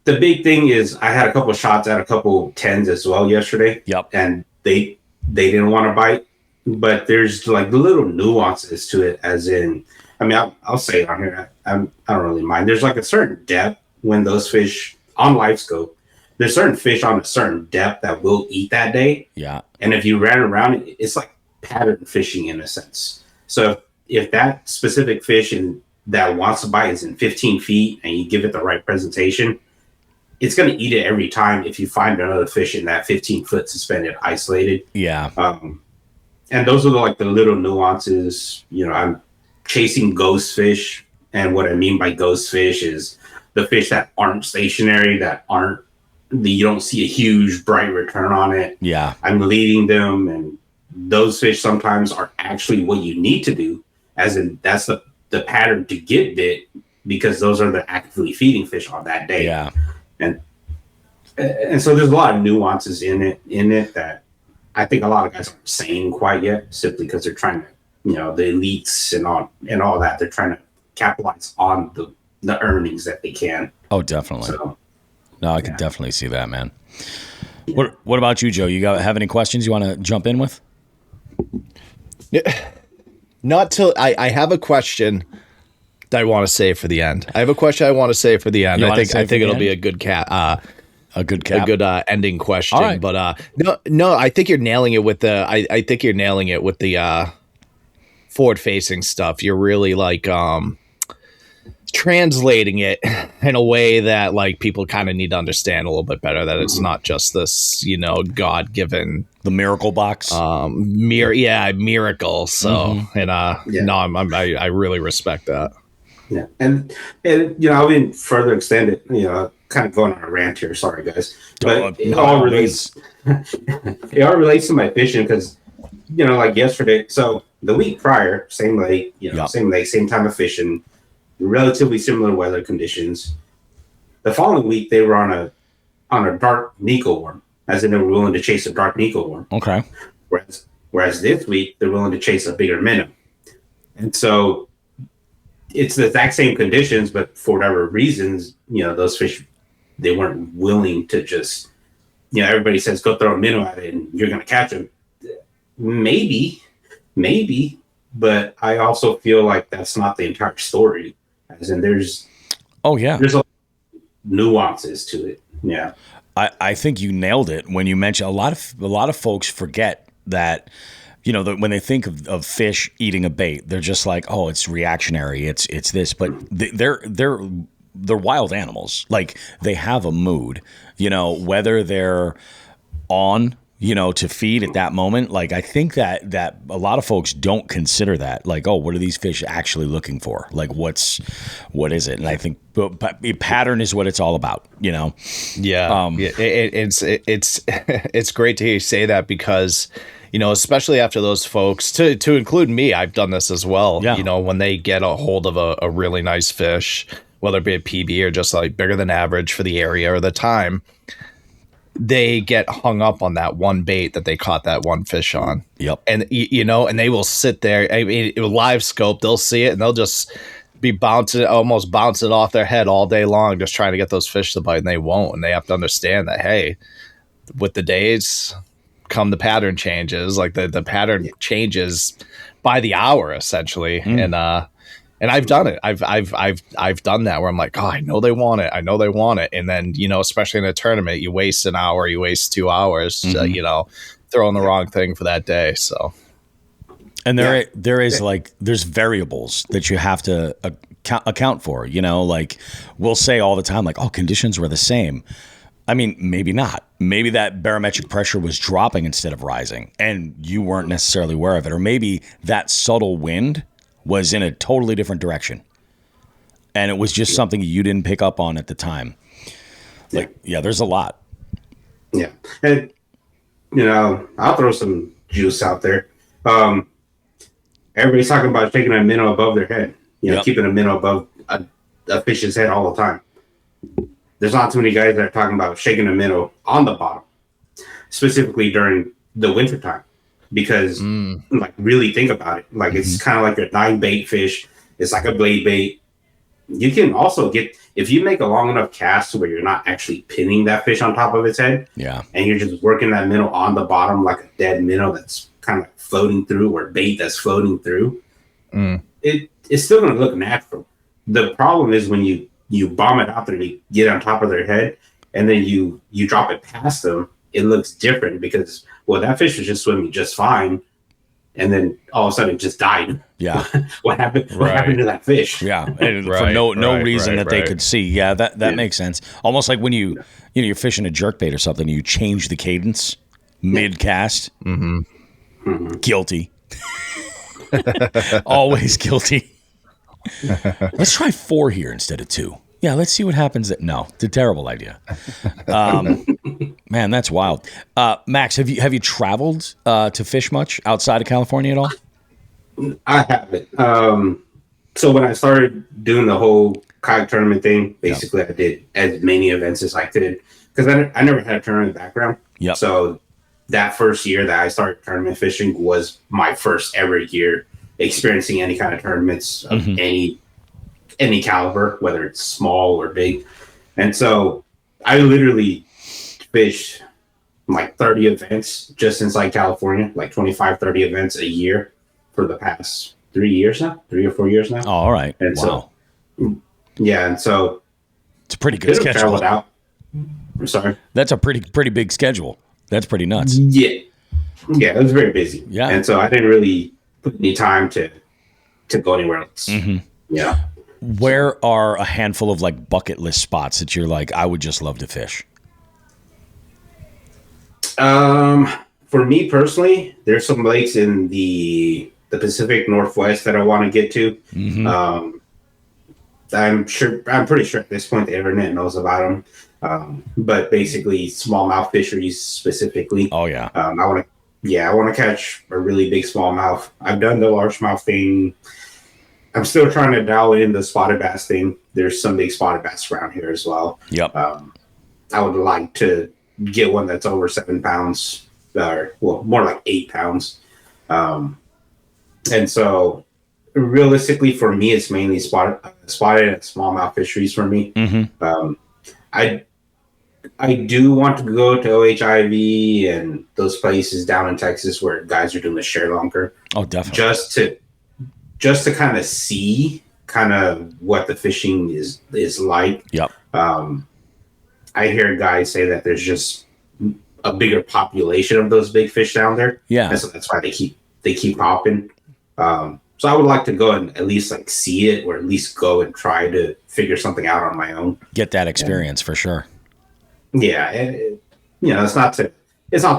the big thing is I had a couple of shots at a couple of 10s as well yesterday. Yep. And they didn't want to bite, but there's like little nuances to it, as in, I mean, I'll say it on here. I don't really mind. There's like a certain depth when those fish on live scope, there's certain fish on a certain depth that will eat that day. Yeah. And if you ran around it, it's like pattern fishing in a sense. So if that specific fish that wants to bite is in 15 feet and you give it the right presentation, it's going to eat it every time if you find another fish in that 15-foot suspended isolated. Yeah. And those are the little nuances. You know, I'm chasing ghost fish. And what I mean by ghost fish is the fish that aren't stationary, you don't see a huge bright return on it. Yeah. I'm leading them, and those fish sometimes are actually what you need to do, as in that's the pattern to get bit, because those are the actively feeding fish on that day. Yeah. And so there's a lot of nuances in it that I think a lot of guys aren't saying quite yet, simply because they're trying to, you know, the elites and all that, they're trying to capitalize on the earnings that they can. Oh, definitely. So, no, I can definitely see that, man. What about you, Joe? You have any questions you want to jump in with? Not till I have a question that I want to save for the end. I think it'll be a good ending question. All right. But no, I think you're nailing it with the forward facing stuff. You're really like translating it in a way that like people kind of need to understand a little bit better, that it's not just this, you know, God-given, the miracle box, miracle. So, I really respect that. Yeah. And you know, I'll even further extend it, you know, kind of going on a rant here. Sorry, guys. But it all relates to my fishing, because, you know, like yesterday, so the week prior, same lake, same time of fishing, relatively similar weather conditions. The following week, they were on a dark Nico worm, as in they were willing to chase a dark Nico worm. Okay. Whereas this week, they're willing to chase a bigger minnow. And so it's the exact same conditions, but for whatever reasons, you know, those fish, they weren't willing to just, you know, everybody says, go throw a minnow at it and you're going to catch them. Maybe, but I also feel like that's not the entire story. As in there's a lot of nuances to it. Yeah. I think you nailed it when you mentioned a lot of folks forget that, you know, when they think of fish eating a bait, they're just like, oh, it's reactionary. It's this, but they're wild animals. Like, they have a mood, you know, whether they're on, you know, to feed at that moment. Like, I think that a lot of folks don't consider that. Like, oh, what are these fish actually looking for? Like, what is it? And I think pattern is what it's all about, you know? Yeah. It's great to hear you say that, because, you know, especially after those folks, to include me, I've done this as well. Yeah. You know, when they get a hold of a really nice fish, whether it be a PB or just like bigger than average for the area or the time, they get hung up on that one bait that they caught that one fish on. Yep. And, you know, and they will sit there, I mean, live scope, they'll see it and they'll just be almost bouncing off their head all day long, just trying to get those fish to bite, and they won't. And they have to understand that, hey, with the days come the pattern changes. Like the pattern changes by the hour, essentially. And I've done it. I've done that where I'm like, oh, I know they want it. And then, you know, especially in a tournament, you waste an hour, you waste 2 hours, you know, throwing the wrong thing for that day. So And there is like there's variables that you have to account for. You know, like we'll say all the time, like, oh, conditions were the same. I mean, maybe not. Maybe that barometric pressure was dropping instead of rising, and you weren't necessarily aware of it. Or maybe that subtle wind was in a totally different direction, and it was just something you didn't pick up on at the time. Like, yeah, there's a lot. Yeah, and I'll throw some juice out there. Everybody's talking about shaking a minnow above their head. Keeping a minnow above a fish's head all the time. There's not too many guys that are talking about shaking a minnow on the bottom, specifically during the winter time, because like really think about it. Like it's kind of like a 9-bait fish. It's like a blade bait. You can also get, if you make a long enough cast where you're not actually pinning that fish on top of its head, and you're just working that minnow on the bottom like a dead minnow that's kind of floating through, or bait that's floating through, it's still going to look natural. The problem is when you bomb it out there and you get on top of their head and then you drop it past them, it looks different because, well, that fish was just swimming just fine, and then all of a sudden it just died. Yeah. What happened? What happened to that fish? Yeah, and for no reason that they could see. Yeah, that makes sense. Almost like when you're fishing a jerkbait or something, you change the cadence mid cast. Guilty. Always guilty. Let's try 4 here instead of 2. Yeah, let's see what happens. No, it's a terrible idea. Man, that's wild. Max, have you traveled to fish much outside of California at all? I haven't. So when I started doing the whole kayak tournament thing, basically I did as many events as I could, because I never had a tournament background. Yep. So that first year that I started tournament fishing was my first ever year experiencing any kind of tournaments of any caliber, whether it's small or big. And so I literally fished like 30 events just inside California, like 25, 30 events a year for the past 3 or 4 years now. Oh, all right. And wow. And so it's a pretty good schedule. Traveled out. I'm sorry. That's a pretty big schedule. That's pretty nuts. Yeah, it was very busy. Yeah. And so I didn't really put any time to go anywhere else. Yeah. Where are a handful of like bucket list spots that you're like, I would just love to fish? For me personally, there's some lakes in the Pacific Northwest that I want to get to. I'm pretty sure at this point the internet knows about them. But basically smallmouth fisheries specifically. Oh yeah. I want to catch a really big smallmouth. I've done the largemouth thing. I'm still trying to dial in the spotted bass thing. There's some big spotted bass around here as well. Yep. I would like to get one that's over 7 pounds, or well, more like 8 pounds. And so realistically for me, it's mainly spotted and smallmouth fisheries for me. I do want to go to OHIV and those places down in Texas where guys are doing the share longer. Oh, definitely. Just to kind of see kind of what the fishing is like. Yep. I hear guys say that there's just a bigger population of those big fish down there. Yeah. And so that's why they keep popping. So I would like to go and at least like see it, or at least go and try to figure something out on my own. Get that experience for sure. Yeah, it's not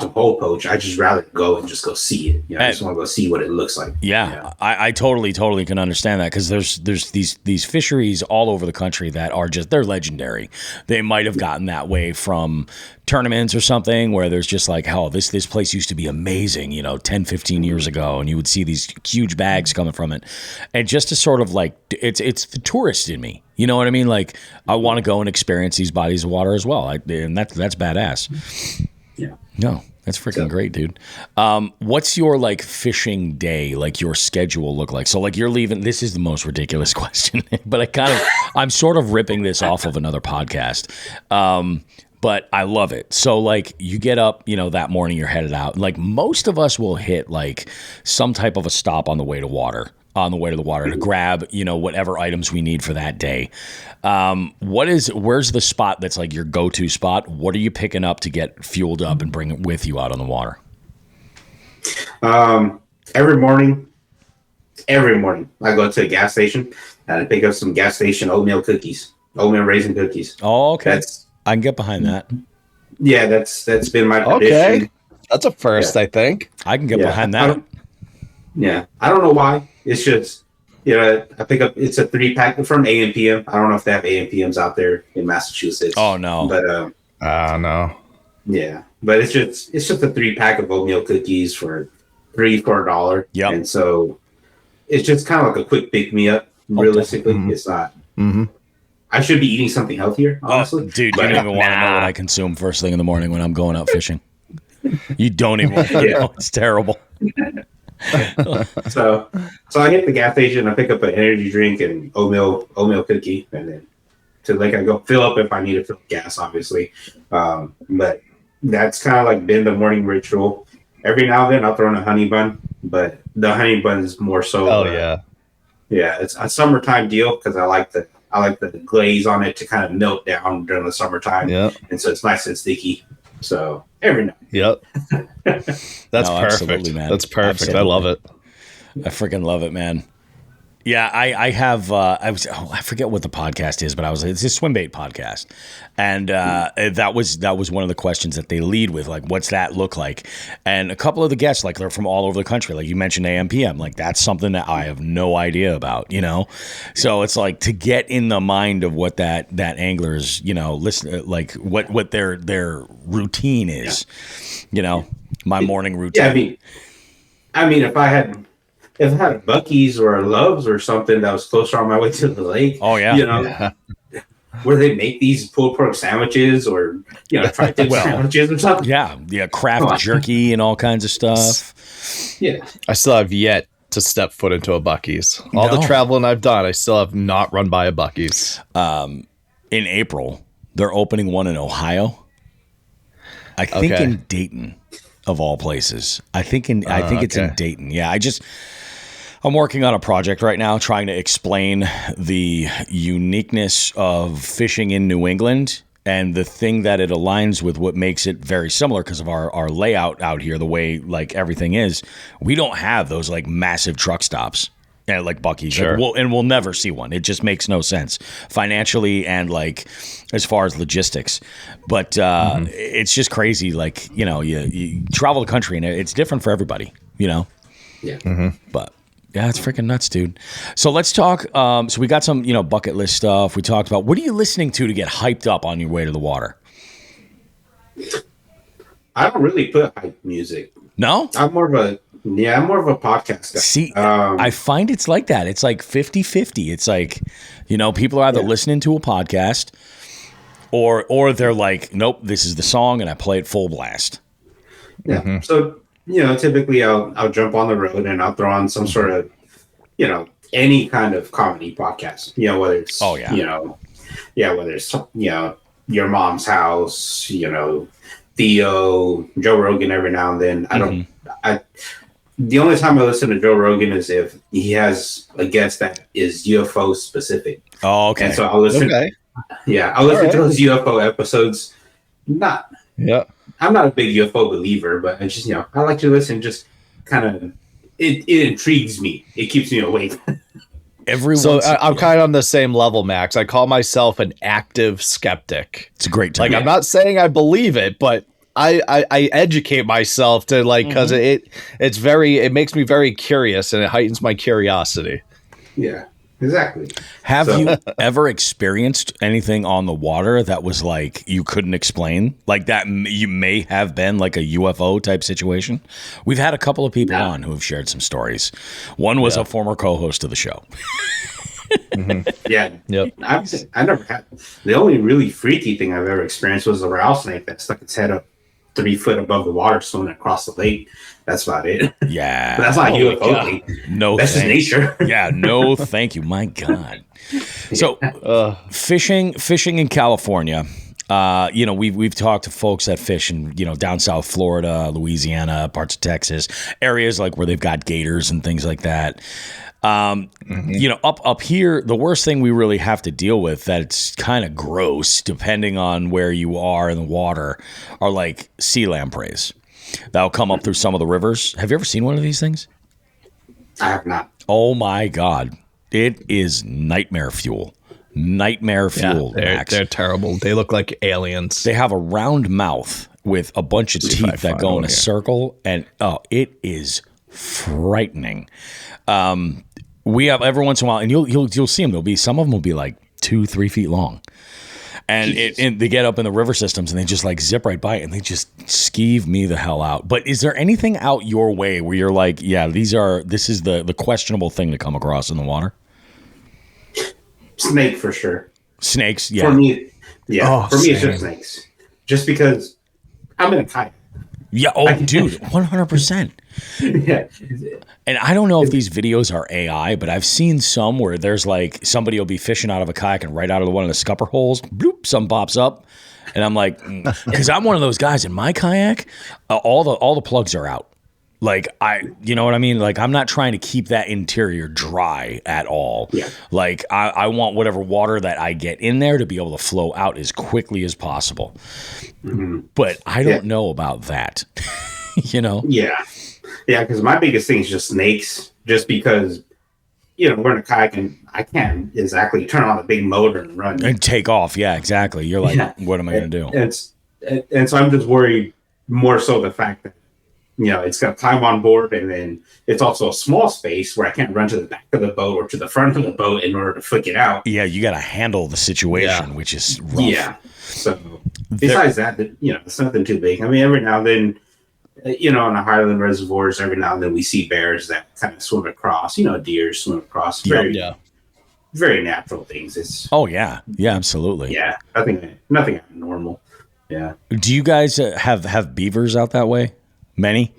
to pole poach. I just rather go and just go see it. I just want to go see what it looks like. Yeah. I totally can understand that, because there's these fisheries all over the country that are they're legendary. They might have gotten that way from tournaments or something, where there's just like, hell, this place used to be amazing, 10, 15 years ago, and you would see these huge bags coming from it. And just to sort of like, it's the tourist in me. You know what I mean? Like, I want to go and experience these bodies of water as well. And that's badass. Yeah. No, that's freaking great, dude. What's your like fishing day, like your schedule look like? So like you're leaving, this is the most ridiculous question, but I'm sort of ripping this off of another podcast. But I love it. So like you get up, that morning you're headed out. Like most of us will hit like some type of a stop on the way to the water to grab, whatever items we need for that day. Where's the spot that's like your go-to spot? What are you picking up to get fueled up and bring it with you out on the water? Every morning every morning I go to a gas station and I pick up some gas station oatmeal raisin cookies. Oh, okay. I can get behind that. Yeah, that's been my tradition. Okay, that's a first, I think. I can get behind that. I don't know why. It's just, I pick up, it's a 3-pack from A&PM. I don't know if they have A&PMs out there in Massachusetts. Oh, no. But, no. Yeah, but it's just a 3-pack of oatmeal cookies for $3-4. Yeah. And so it's just kind of like a quick pick-me-up, realistically. It's not. Mm-hmm. I should be eating something healthier, honestly. Dude, you don't even want to know what I consume first thing in the morning when I'm going out fishing. You don't even want to know. It's terrible. So I hit the gas station, I pick up an energy drink and oatmeal cookie, and then I go fill up if I need to fill gas, obviously. But that's kind of like been the morning ritual. Every now and then I'll throw in a honey bun, but the honey bun is more so. Oh yeah, it's a summertime deal because I like the glaze on it to kind of melt down during the summertime. Yep. And so it's nice and sticky. So every night. Yep. That's perfect, man. That's perfect. Absolutely. I love it. I freaking love it, man. Yeah, I have. I forget what the podcast is, but it's a swim bait podcast, and that was one of the questions that they lead with, like, what's that look like? And a couple of the guests, like, they're from all over the country. Like you mentioned, A&PM, like that's something that I have no idea about, So it's like to get in the mind of what that angler's, listen, like what their routine is, my morning routine. Yeah, I mean, if I had Buc-ee's or Love's or something that was closer on my way to the lake. Oh yeah. Where they make these pulled pork sandwiches or tri-tip sandwiches or something. Yeah, craft jerky and all kinds of stuff. Yeah. I still have yet to step foot into a Buc-ee's. All the traveling I've done, I still have not run by a Buc-ee's. In April, they're opening one in Ohio. I think in Dayton, of all places. I think it's in Dayton. Yeah, I'm working on a project right now trying to explain the uniqueness of fishing in New England and the thing that it aligns with what makes it very similar because of our layout out here, the way like everything is. We don't have those like massive truck stops like Buc-ee's. Sure. Like, we'll never see one. It just makes no sense financially and like as far as logistics. But it's just crazy. Like, you travel the country and it's different for everybody, Yeah. Mm-hmm. But yeah, it's freaking nuts, dude. So let's talk. So we got some, bucket list stuff. We talked about what are you listening to get hyped up on your way to the water? I don't really put hype music. No? I'm more of a podcast guy. See, I find it's like that. It's like 50-50. It's like, people are either listening to a podcast or they're like, nope, this is the song and I play it full blast. Yeah. Mm-hmm. So typically I'll jump on the road and I'll throw on some sort of, any kind of comedy podcast, whether it's, whether it's, Your Mom's House, Theo, Joe Rogan every now and then. The only time I listen to Joe Rogan is if he has a guest that is UFO specific. Oh, okay. And so I'll listen. Okay. Yeah. I'll listen to those UFO episodes. I'm not a big UFO believer, but I just, I like to listen. Just kind of, it intrigues me. It keeps me awake. I'm kind of on the same level, Max. I call myself an active skeptic. It's a great term. Like, I'm not saying I believe it, but I educate myself to because it makes me very curious and it heightens my curiosity. Yeah. Exactly. Have you ever experienced anything on the water that was like you couldn't explain? Like that you may have been like a UFO type situation? We've had a couple of people on who have shared some stories. One was a former co-host of the show. Yeah. Yep. I never had. The only really freaky thing I've ever experienced was a rattlesnake that stuck its head up 3 foot above the water swimming across the lake. That's about it. Yeah. But that's not UFO thing. No, that's just nature. Yeah, no, thank you. My God. So, fishing in California. We've talked to folks that fish in down south Florida, Louisiana, parts of Texas, areas like where they've got gators and things like that. Up here, the worst thing we really have to deal with that's kind of gross, depending on where you are in the water, are like sea lampreys. That'll come up through some of the rivers. Have you ever seen one of these things? I have not. Oh my God. It is nightmare fuel. Nightmare fuel, Max. They're terrible. They look like aliens. They have a round mouth with a bunch of teeth that go in a circle, and it is frightening. We have every once in a while, and you'll see them. Some of them will be like 2-3 feet long, and they get up in the river systems and they just like zip right by it, and they just skeeve me the hell out. But is there anything out your way where you're like, yeah, this is the questionable thing to come across in the water? Snake for sure. Snakes, yeah. For me, yeah. For me, same. it's just snakes. Just because I'm in a kayak. Yeah. Oh, dude, 100%. Yeah. And I don't know if these videos are AI, but I've seen some where there's like somebody will be fishing out of a kayak and right out of one of the scupper holes, bloop, some pops up, and I'm like, because I'm one of those guys in my kayak, all the plugs are out. Like you know what I mean? Like I'm not trying to keep that interior dry at all. Yeah. Like I want whatever water that I get in there to be able to flow out as quickly as possible. Mm-hmm. But I don't know about that. You know? Yeah. Yeah, because my biggest thing is just snakes. Just because, we're in a kayak and I can't exactly turn on a big motor and run. And take off. Yeah, exactly. You're like, what am I going to do? And so I'm just worried more so the fact that, it's got time on board, and then it's also a small space where I can't run to the back of the boat or to the front of the boat in order to flick it out. Yeah, you got to handle the situation, which is rough. Yeah. So besides that, it's nothing too big. I mean, every now and then, on the Highland reservoirs, every now and then we see bears that kind of swim across, deer swim across. Very natural things. It's yeah, absolutely. Yeah, nothing abnormal. Yeah. Do you guys have beavers out that way? Many?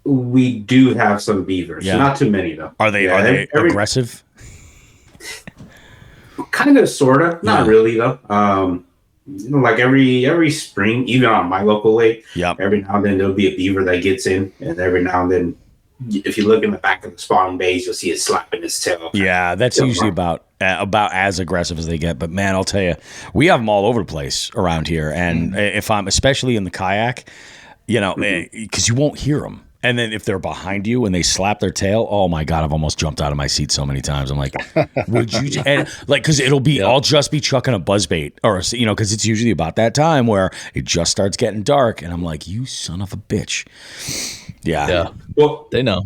We do have some beavers. Yeah. Not too many though. Are they aggressive? Kind of, sort of. Not really though. Like every spring, even on my local lake, every now and then there'll be a beaver that gets in, and every now and then, if you look in the back of the spawning bays, you'll see it slapping its tail. Yeah, that's usually about as aggressive as they get. But man, I'll tell you, we have them all over the place around here, and if I'm especially in the kayak, because you won't hear them. And then if they're behind you and they slap their tail, oh my God, I've almost jumped out of my seat so many times. I'm like, would you? And like, because it'll be, I'll just be chucking a buzzbait, or because it's usually about that time where it just starts getting dark, and I'm like, you son of a bitch. Yeah. Well, they know.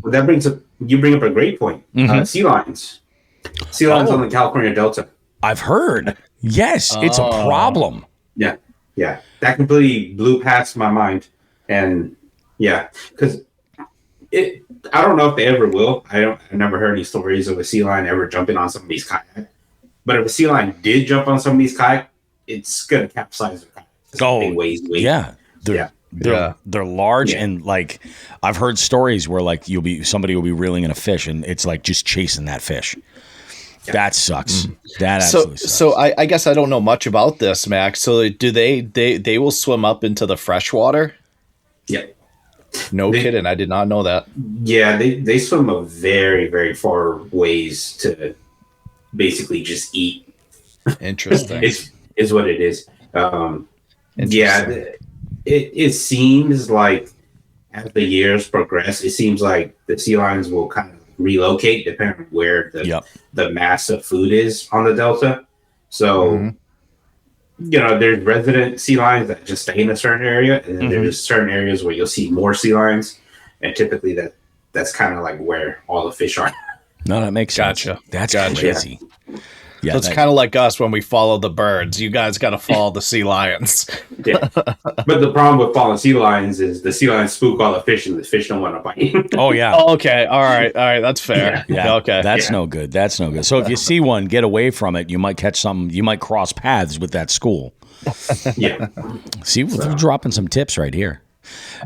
You bring up a great point. Sea lions. Sea lions on the California Delta. I've heard. Yes, it's a problem. Yeah. Yeah. That completely blew past my mind. And yeah, because I don't know if they ever will. I never heard any stories of a sea lion ever jumping on somebody's kayak. But if a sea lion did jump on somebody's kayak, it's gonna capsize their kayak. Yeah. They're large, and like I've heard stories where like somebody will be reeling in a fish, and it's like just chasing that fish. Yeah. That sucks. That absolutely sucks. So I guess I don't know much about this, Max. So do they will swim up into the fresh water? Yeah. No kidding. I did not know that. Yeah, they swim a very, very far ways to basically just eat. Interesting. is what it is. Yeah, it seems like as the years progress, it seems like the sea lions will kind of relocate depending on where the mass of food is on the delta. So, there's resident sea lions that just stay in a certain area, and then there's certain areas where you'll see more sea lions, and typically that's kind of like where all the fish are. No, that makes sense. That's crazy. Yeah, so it's kind of like us when we follow the birds. You guys got to follow the sea lions. Yeah. But the problem with following sea lions is the sea lions spook all the fish, and the fish don't want to bite. Oh, yeah. Oh, okay. All right. That's fair. Yeah. Okay. That's no good. That's no good. So if you see one, get away from it. You might catch something. You might cross paths with that school. Yeah. See, we're dropping some tips right here.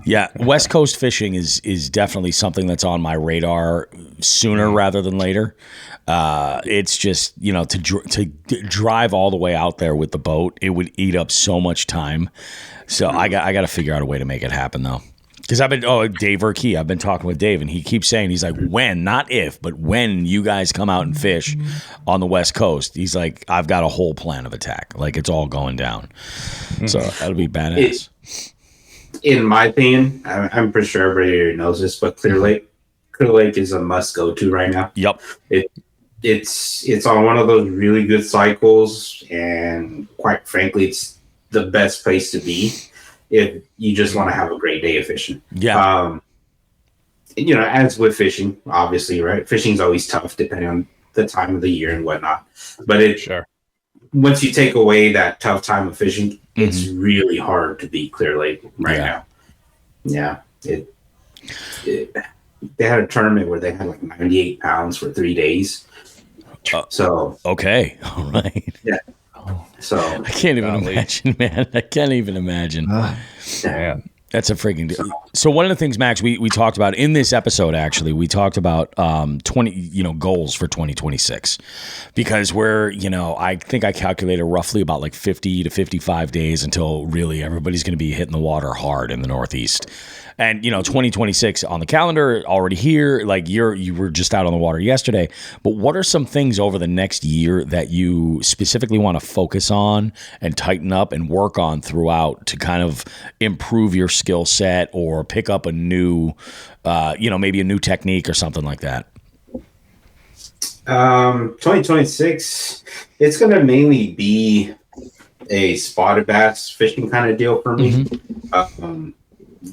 Yeah, West Coast fishing is definitely something that's on my radar sooner rather than later. It's just, to drive all the way out there with the boat, it would eat up so much time. So I got to figure out a way to make it happen though. Because Dave Urquhart, I've been talking with Dave, and he keeps saying, he's like, when, not if, but when you guys come out and fish on the West Coast, he's like, I've got a whole plan of attack. Like, it's all going down. So that'll be badass. In my opinion, I'm pretty sure everybody knows this, but Clear Lake Clear Lake is a must go to right now. Yep. It's on one of those really good cycles, and quite frankly, it's the best place to be if you just want to have a great day of fishing. Yeah. As with fishing, obviously, right? Fishing's always tough depending on the time of the year and whatnot. But once you take away that tough time of fishing, it's really hard to beat Clear Lake now. Yeah. They had a tournament where they had like 98 pounds for 3 days. Okay. All right. Yeah. So I can't even imagine, man. I can't even imagine. Yeah. That's a freaking deal. So one of the things, Max, we talked about in this episode, actually, we talked about 20, goals for 2026, because we're, I think I calculated roughly about like 50 to 55 days until really everybody's going to be hitting the water hard in the Northeast. And, 2026 on the calendar, already here, like you were just out on the water yesterday. But what are some things over the next year that you specifically want to focus on and tighten up and work on throughout to kind of improve your skill set or pick up a new, maybe a new technique or something like that? 2026, it's going to mainly be a spotted bass fishing kind of deal for me.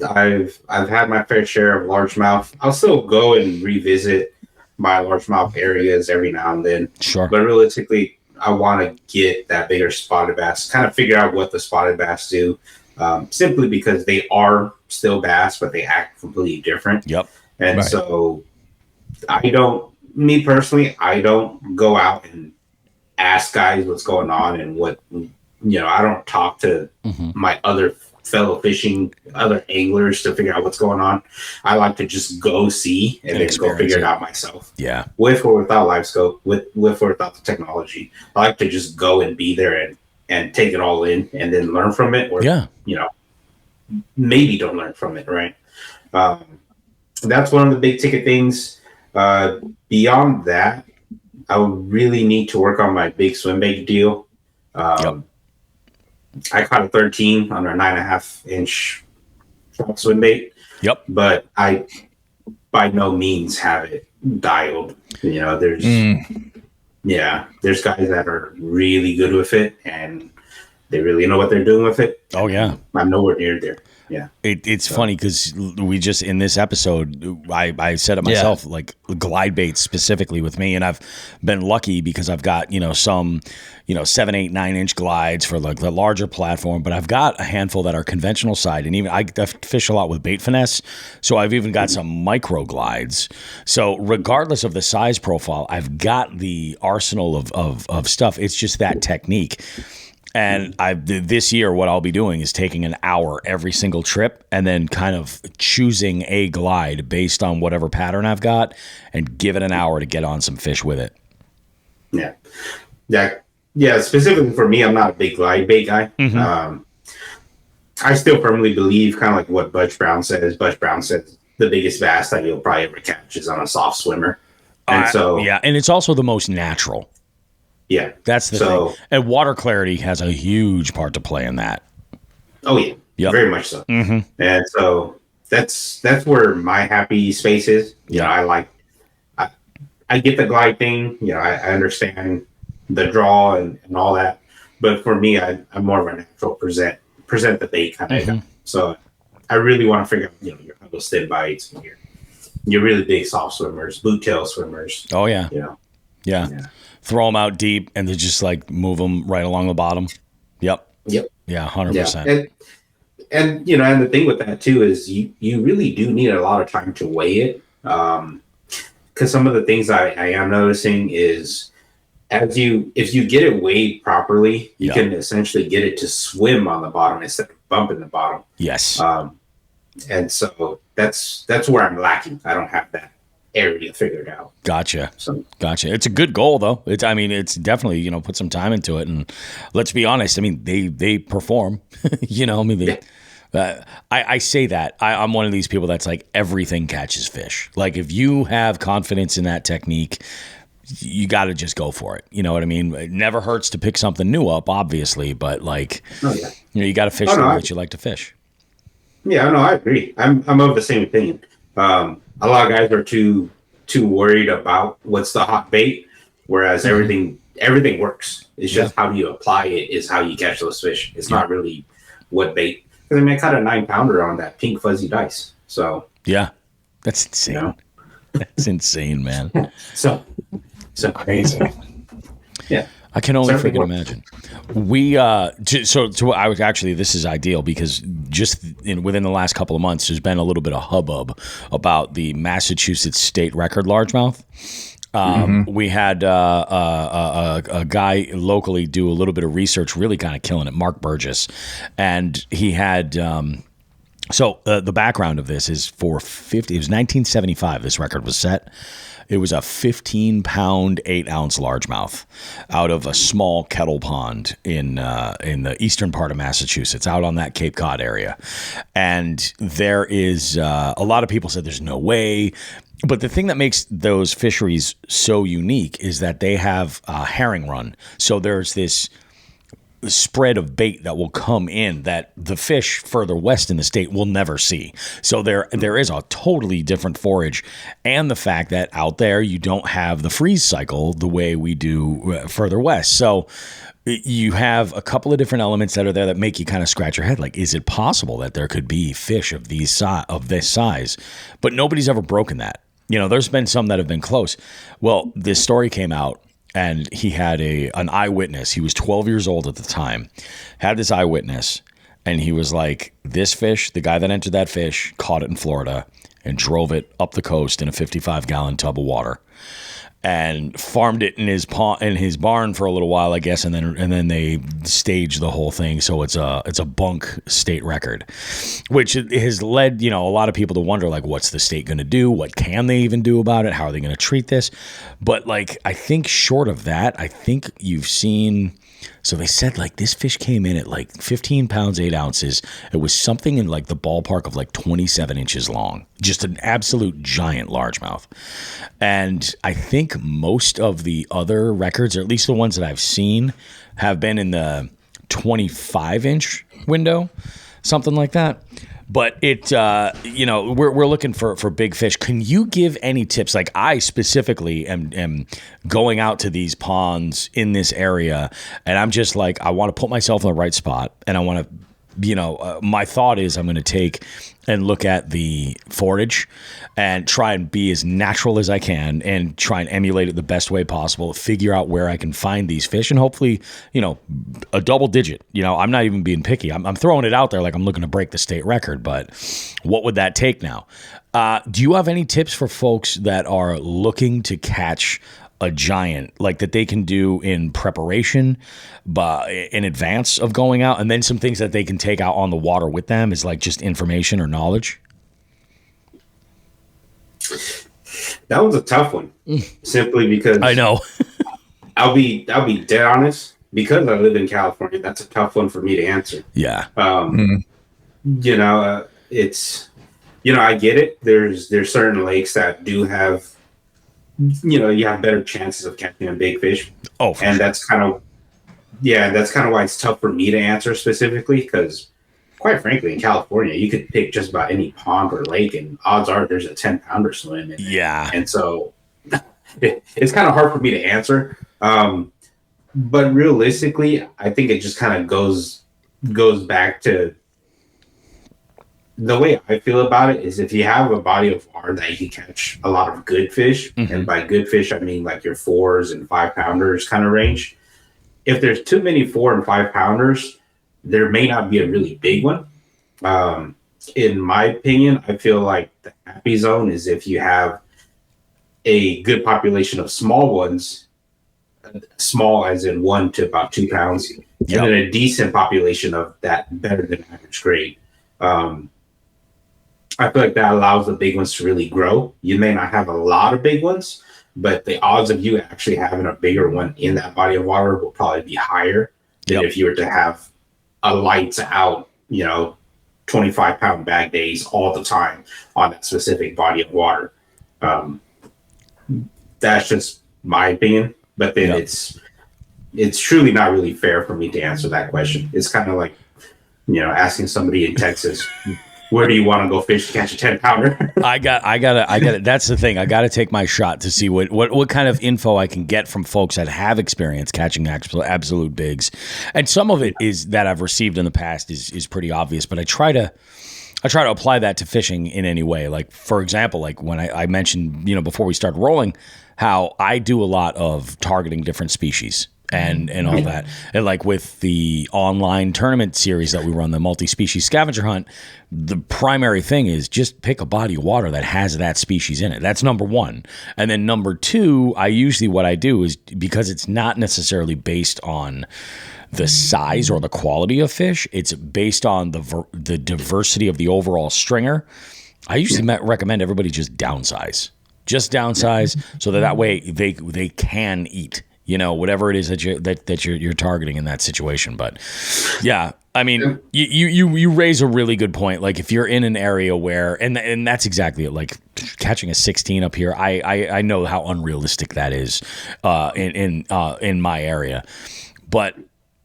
I've had my fair share of largemouth. I'll still go and revisit my largemouth areas every now and then. Sure. But realistically, I want to get that bigger spotted bass, kind of figure out what the spotted bass do, simply because they are still bass, but they act completely different. Yep. And so me personally, I don't go out and ask guys what's going on and what, I don't talk to my other fellow other anglers to figure out what's going on. I like to just go see and then go figure it out myself. Yeah. With or without live scope, with or without the technology. I like to just go and be there and take it all in and then learn from it, or maybe don't learn from it, right? That's one of the big ticket things. Beyond that, I would really need to work on my big swim bait deal. I caught a 13 on a 9.5 inch swim bait. Yep. But I by no means have it dialed. There's guys that are really good with it and they really know what they're doing with it. Oh yeah. I'm nowhere near there. Yeah. It's funny because we just, in this episode, I said it myself, like glide baits specifically with me. And I've been lucky because I've got, some, 7, 8, 9-inch glides for like the larger platform, but I've got a handful that are conventional side. And even I fish a lot with bait finesse. So I've even got some micro glides. So regardless of the size profile, I've got the arsenal of stuff. It's just that technique. And this year, what I'll be doing is taking an hour every single trip and then kind of choosing a glide based on whatever pattern I've got and give it an hour to get on some fish with it. Yeah. Specifically for me, I'm not a big glide bait guy. I still firmly believe, kind of like what Butch Brown says. Butch Brown says the biggest bass that you'll probably ever catch is on a soft swimmer. And and it's also the most natural. Yeah. That's the thing. And water clarity has a huge part to play in that. Oh, yeah. Yep. Very much so. And so that's where my happy space is. I get the glide thing. I understand the draw and all that. But for me, I'm more of a natural present the bait kind of guy. So I really want to figure out, your those thin bites and your really big soft swimmers, boot tail swimmers. Oh, yeah. Yeah. Throw them out deep and then just like move them right along the bottom. Yep. Yeah, 100%. Yeah. And the thing with that too is you really do need a lot of time to weigh it. Because some of the things I am noticing is if you get it weighed properly, you can essentially get it to swim on the bottom instead of bumping the bottom. Yes. And so that's where I'm lacking. I don't have that area figured out. Gotcha. It's a good goal though. It's definitely, put some time into it, and let's be honest. They perform, I say that I'm one of these people that's like everything catches fish. Like if you have confidence in that technique, you got to just go for it. You know what I mean? It never hurts to pick something new up, obviously, but like, you got to fish the way that you like to fish. Yeah, no, I agree. I'm of the same opinion. a lot of guys are too worried about what's the hot bait, whereas everything works. It's just how do you apply it is how you catch those fish. It's not really what bait. Because I mean, I caught a 9-pounder on that pink fuzzy dice. So yeah, that's insane. You know? That's insane, man. So crazy. Yeah. I can only freaking imagine. We I was actually, this is ideal because just within the last couple of months, there's been a little bit of hubbub about the Massachusetts state record largemouth. We had a guy locally do a little bit of research, really kind of killing it, Mark Burgess, and he had. So the background of this is for 50. It was 1975. This record was set. It was a 15-pound, 8-ounce largemouth out of a small kettle pond in the eastern part of Massachusetts, out on that Cape Cod area. And there is a lot of people said there's no way. But the thing that makes those fisheries so unique is that they have a herring run. So there's this spread of bait that will come in that the fish further west in the state will never see. So there is a totally different forage, and the fact that out there you don't have the freeze cycle the way we do further west. So you have a couple of different elements that are there that make you kind of scratch your head. Like, is it possible that there could be fish of this size? But nobody's ever broken that. You know, there's been some that have been close. Well, this story came out, and he had an eyewitness. He was 12 years old at the time, had this eyewitness, and he was like, this fish, the guy that entered that fish, caught it in Florida and drove it up the coast in a 55-gallon tub of water and farmed it in his barn for a little while, I guess, and then they staged the whole thing. So it's a bunk state record, which has led, you know, a lot of people to wonder, like, what's the state going to do? What can they even do about it? How are they going to treat this? But like, I think short of that, I think you've seen. So they said, like, this fish came in at like 15 pounds, 8 ounces. It was something in like the ballpark of like 27 inches long, just an absolute giant largemouth. And I think most of the other records, or at least the ones that I've seen, have been in the 25-inch window, something like that. But it, you know, we're looking for big fish. Can you give any tips? Like, I specifically am going out to these ponds in this area, and I'm just like, I want to put myself in the right spot, and I want to, you know, my thought is I'm going to take and look at the forage and try and be as natural as I can and try and emulate it the best way possible, figure out where I can find these fish, and hopefully, you know, a double digit. You know, I'm not even being picky. I'm throwing it out there like I'm looking to break the state record, but what would that take now? Do you have any tips for folks that are looking to catch a giant, like that they can do in preparation, but in advance of going out, and then some things that they can take out on the water with them is like just information or knowledge? That was a tough one, simply because I know. I'll be dead honest, because I live in California. That's a tough one for me to answer. Yeah. You know, it's, you know, I get it. There's certain lakes that do have, you know, you have better chances of catching a big fish. Oh, and sure. That's kind of why it's tough for me to answer specifically, because quite frankly, in California, you could pick just about any pond or lake, and odds are there's a 10-pounder swim in it. Yeah. And so it's kind of hard for me to answer. But realistically, I think it just kind of goes back to the way I feel about it is if you have a body of water that you can catch a lot of good fish, and by good fish, I mean like your 4s and 5-pounders kind of range. If there's too many 4 and 5-pounders, there may not be a really big one. In my opinion, I feel like the happy zone is if you have a good population of small ones, small as in 1 to about 2 pounds, and then a decent population of that better than average grade. I feel like that allows the big ones to really grow. You may not have a lot of big ones, but the odds of you actually having a bigger one in that body of water will probably be higher than if you were to have a lights out, you know, 25-pound bag days all the time on that specific body of water. That's just my opinion, but then it's truly not really fair for me to answer that question. It's kind of like, you know, asking somebody in Texas, where do you want to go fish to catch a 10-pounder? I got. That's the thing. I got to take my shot to see what kind of info I can get from folks that have experience catching absolute bigs, and some of it is that I've received in the past is pretty obvious. But I try to apply that to fishing in any way. Like for example, like when I mentioned before we started rolling, how I do a lot of targeting different species. And all that. And like with the online tournament series that we run, the multi-species scavenger hunt, the primary thing is just pick a body of water that has that species in it. That's number one. And then number two, what I do is, because it's not necessarily based on the size or the quality of fish, it's based on the diversity of the overall stringer. I usually recommend everybody just downsize. So that way they can eat. Whatever it is that you're targeting in that situation. But yeah, I mean, you raise a really good point. Like if you're in an area where, and that's exactly it. Like catching a 16 up here, I know how unrealistic that is in my area. But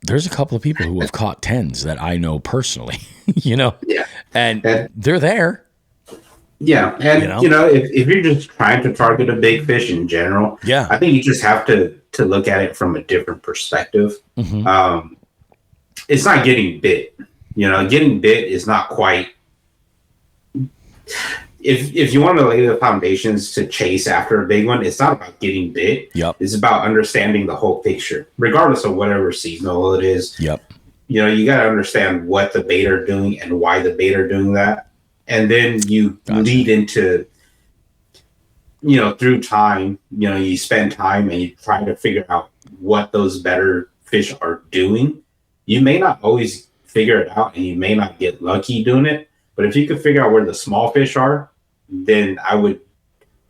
there's a couple of people who have caught 10s that I know personally. And they're there. Yeah, and if you're just trying to target a big fish in general, I think you just have to look at it from a different perspective. Mm-hmm. It's not getting bit. Getting bit is not quite. If you want to lay the foundations to chase after a big one, it's not about getting bit. Yep. It's about understanding the whole picture, regardless of whatever seasonal it is. Yep. You got to understand what the bait are doing and why the bait are doing that. And then you lead into, through time, you spend time and you try to figure out what those better fish are doing. You may not always figure it out and you may not get lucky doing it. But if you could figure out where the small fish are, then I would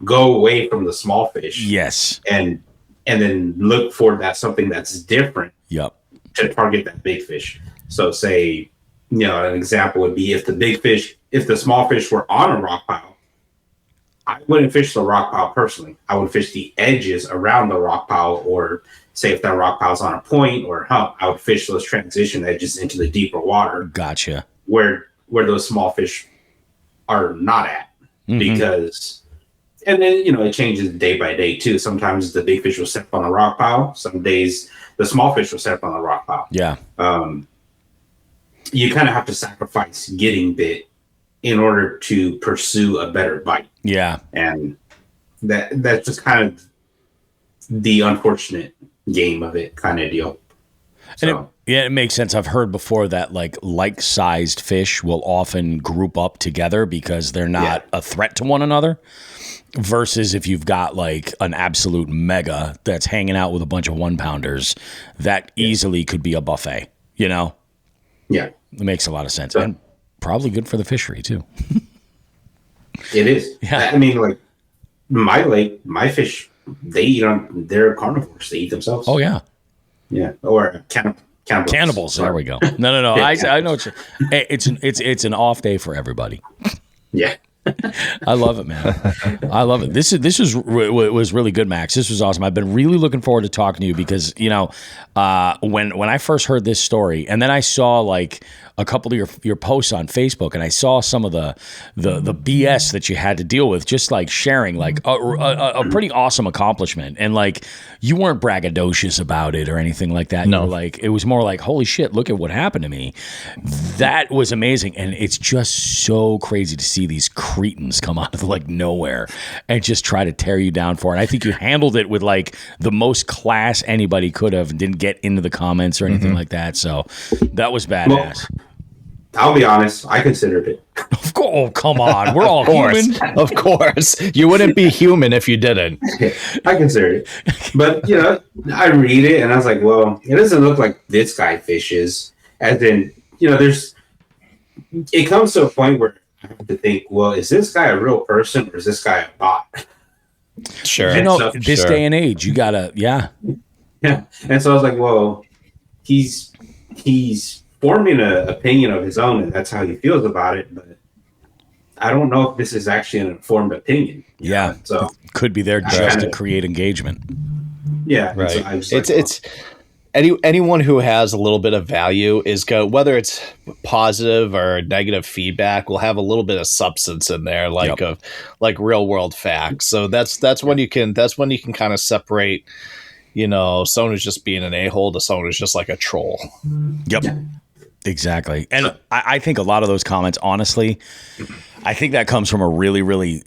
go away from the small fish. Yes. And then look for something that's different. Yep. To target that big fish. So say, an example would be if the small fish were on a rock pile, I wouldn't fish the rock pile personally. I would fish the edges around the rock pile, or say if that rock pile's on a point or a hump, I would fish those transition edges into the deeper water. Gotcha. Where those small fish are not at. Mm-hmm. Because, and then, it changes day by day too. Sometimes the big fish will set up on the rock pile. Some days the small fish will set up on the rock pile. Yeah. You kind of have to sacrifice getting bit in order to pursue a better bite. Yeah. And that's just kind of the unfortunate game of it kind of deal. So. And it makes sense. I've heard before that like-sized fish will often group up together because they're not a threat to one another. Versus if you've got like an absolute mega that's hanging out with a bunch of 1-pounders, that easily could be a buffet, Yeah. It makes a lot of sense. And probably good for the fishery too. It is. Yeah. I mean, like my lake, my fish, they eat they're carnivores. They eat themselves. Oh yeah. Yeah. Or cannibals. There we go. No. I know it's an off day for everybody. Yeah. I love it, man. I love it. This was really good, Max. This was awesome. I've been really looking forward to talking to you because when I first heard this story, and then I saw like a couple of your posts on Facebook, and I saw some of the BS that you had to deal with, just like sharing like a pretty awesome accomplishment, and like you weren't braggadocious about it or anything like that. No, you were like it was more like, holy shit, look at what happened to me. That was amazing, and it's just so crazy to see these cretins come out of like nowhere and just try to tear you down for it. And I think you handled it with like the most class anybody could have, and didn't get into the comments or anything like that. So that was badass. Well, I'll be honest, I considered it. Of course, oh, come on, we're all human. Of course, you wouldn't be human if you didn't. I considered it, but I read it and I was like, well, it doesn't look like this guy fishes. As in, it comes to a point where I have to think, well, is this guy a real person or is this guy a bot? Sure. This day and age, you gotta, yeah. And so I was like, well, he's forming an opinion of his own, and that's how he feels about it. But I don't know if this is actually an informed opinion. Yeah, so could be there just to create engagement. Yeah, right. So anyone who has a little bit of value is whether it's positive or negative feedback will have a little bit of substance in there, like real world facts. So that's when you can kind of separate, someone who's just being an a-hole to someone who's just like a troll. Yep. Exactly. And I think a lot of those comments, honestly, I think that comes from a really, really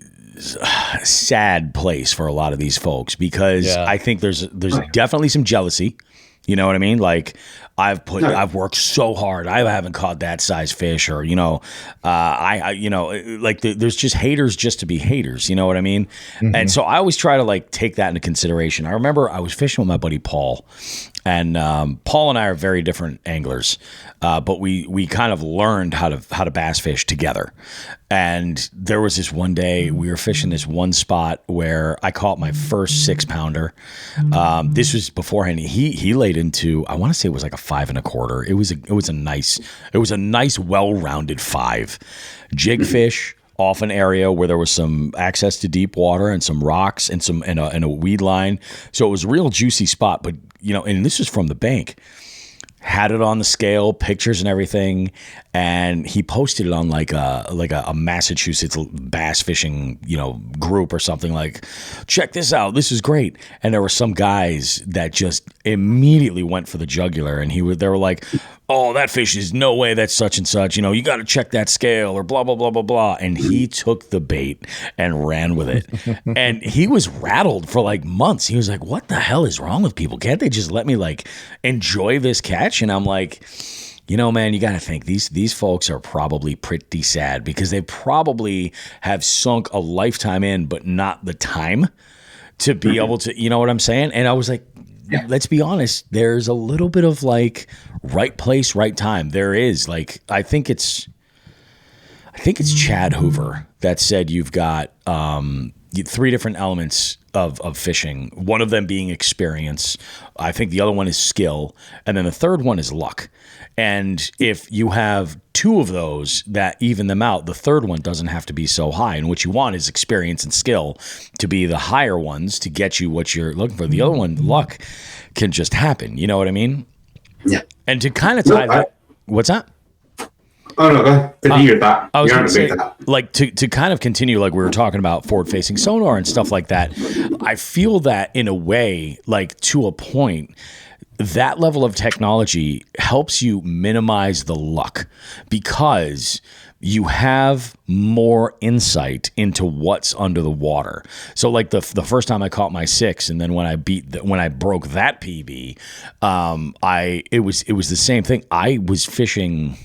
sad place for a lot of these folks, because I think there's definitely some jealousy. You know what I mean? Like, I've worked so hard. I haven't caught that size fish, or, there's just haters just to be haters. You know what I mean? Mm-hmm. And so I always try to like take that into consideration. I remember I was fishing with my buddy Paul, and Paul and I are very different anglers, but we kind of learned how to bass fish together. And there was this one day we were fishing this one spot where I caught my first 6-pounder. This was beforehand. He laid into, I want to say it was like a 5 1/4. It was a nice well-rounded 5 jig fish off an area where there was some access to deep water and some rocks and and a weed line. So it was a real juicy spot. But and this was from the bank. Had it on the scale, pictures and everything, and he posted it on like a Massachusetts bass fishing group or something, like, check this out, this is great. And there were some guys that just immediately went for the jugular, and they were like, oh, that fish is no way, that's such and such, you got to check that scale, or blah blah blah blah blah. And he took the bait and ran with it. And he was rattled for like months. He was like, what the hell is wrong with people? Can't they just let me like enjoy this catch? And I'm like, man, you got to think these folks are probably pretty sad, because they probably have sunk a lifetime in, but not the time to be able to, you know what I'm saying? And I was like, let's be honest, there's a little bit of like right place, right time. There is, like, I think it's Chad Hoover that said you've got 3 different elements of fishing. One of them being experience. I think the other one is skill. And then the third one is luck. And if you have 2 of those that even them out, the third one doesn't have to be so high. And what you want is experience and skill to be the higher ones to get you what you're looking for. The other one, luck, can just happen. You know what I mean? Yeah. And to kind of tie that, what's that? Oh, no, go ahead. Continue your thought. I was going to say, like, to kind of continue, like we were talking about forward-facing sonar and stuff like that, I feel that in a way, like, to a point, that level of technology helps you minimize the luck, because you have more insight into what's under the water. So like the first time I caught my 6, and then when I broke that PB, it was the same thing. I was fishing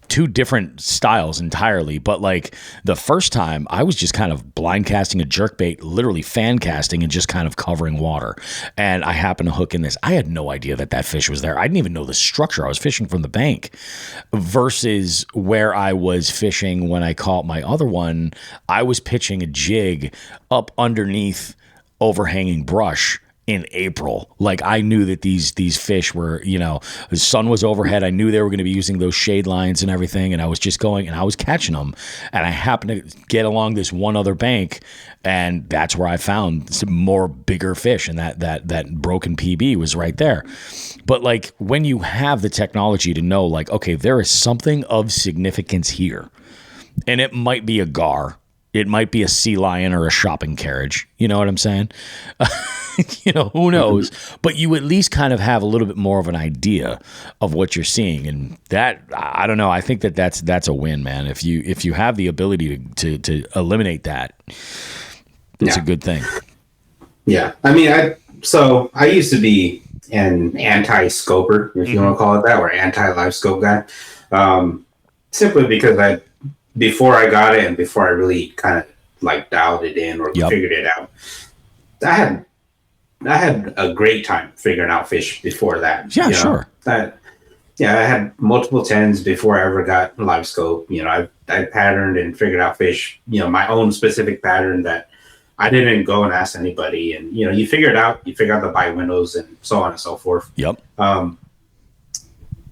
2 different styles entirely, but like the first time I was just kind of blind casting a jerkbait, literally fan casting and just kind of covering water. And I happened to hook in this. I had no idea that fish was there. I didn't even know the structure. I was fishing from the bank, versus where I was fishing when I caught my other one. I was pitching a jig up underneath overhanging brush in April. Like, I knew that these fish were, the sun was overhead. I knew they were going to be using those shade lines and everything. And I was just going and I was catching them. And I happened to get along this one other bank, and that's where I found some more bigger fish. And that broken PB was right there. But like, when you have the technology to know, like, okay, there is something of significance here, and it might be a gar, it might be a sea lion or a shopping carriage. You know what I'm saying? Who knows? But you at least kind of have a little bit more of an idea of what you're seeing. And that, I don't know, I think that's a win, man. If you have the ability to eliminate that, it's a good thing. Yeah. I mean, I used to be an anti-scoper, if you want to call it that, or anti-live scope guy. Simply because before I got it and before I really kind of like dialed it in or figured it out, I had a great time figuring out fish before that. Yeah, sure. I had multiple 10s before I ever got live scope. I patterned and figured out fish, my own specific pattern that I didn't go and ask anybody. And, you figure out the bite windows and so on and so forth. Yep.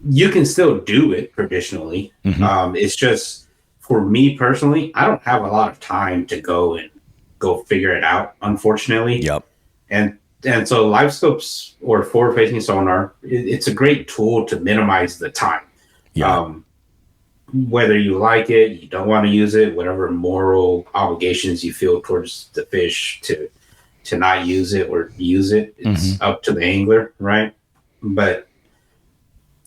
You can still do it traditionally. Mm-hmm. It's just, for me personally, I don't have a lot of time to go figure it out, unfortunately. Yep. And and so live scopes or forward facing sonar, it's a great tool to minimize the time. Yeah. Whether you like it, you don't want to use it, whatever moral obligations you feel towards the fish to not use it or use it, it's up to the angler, right? But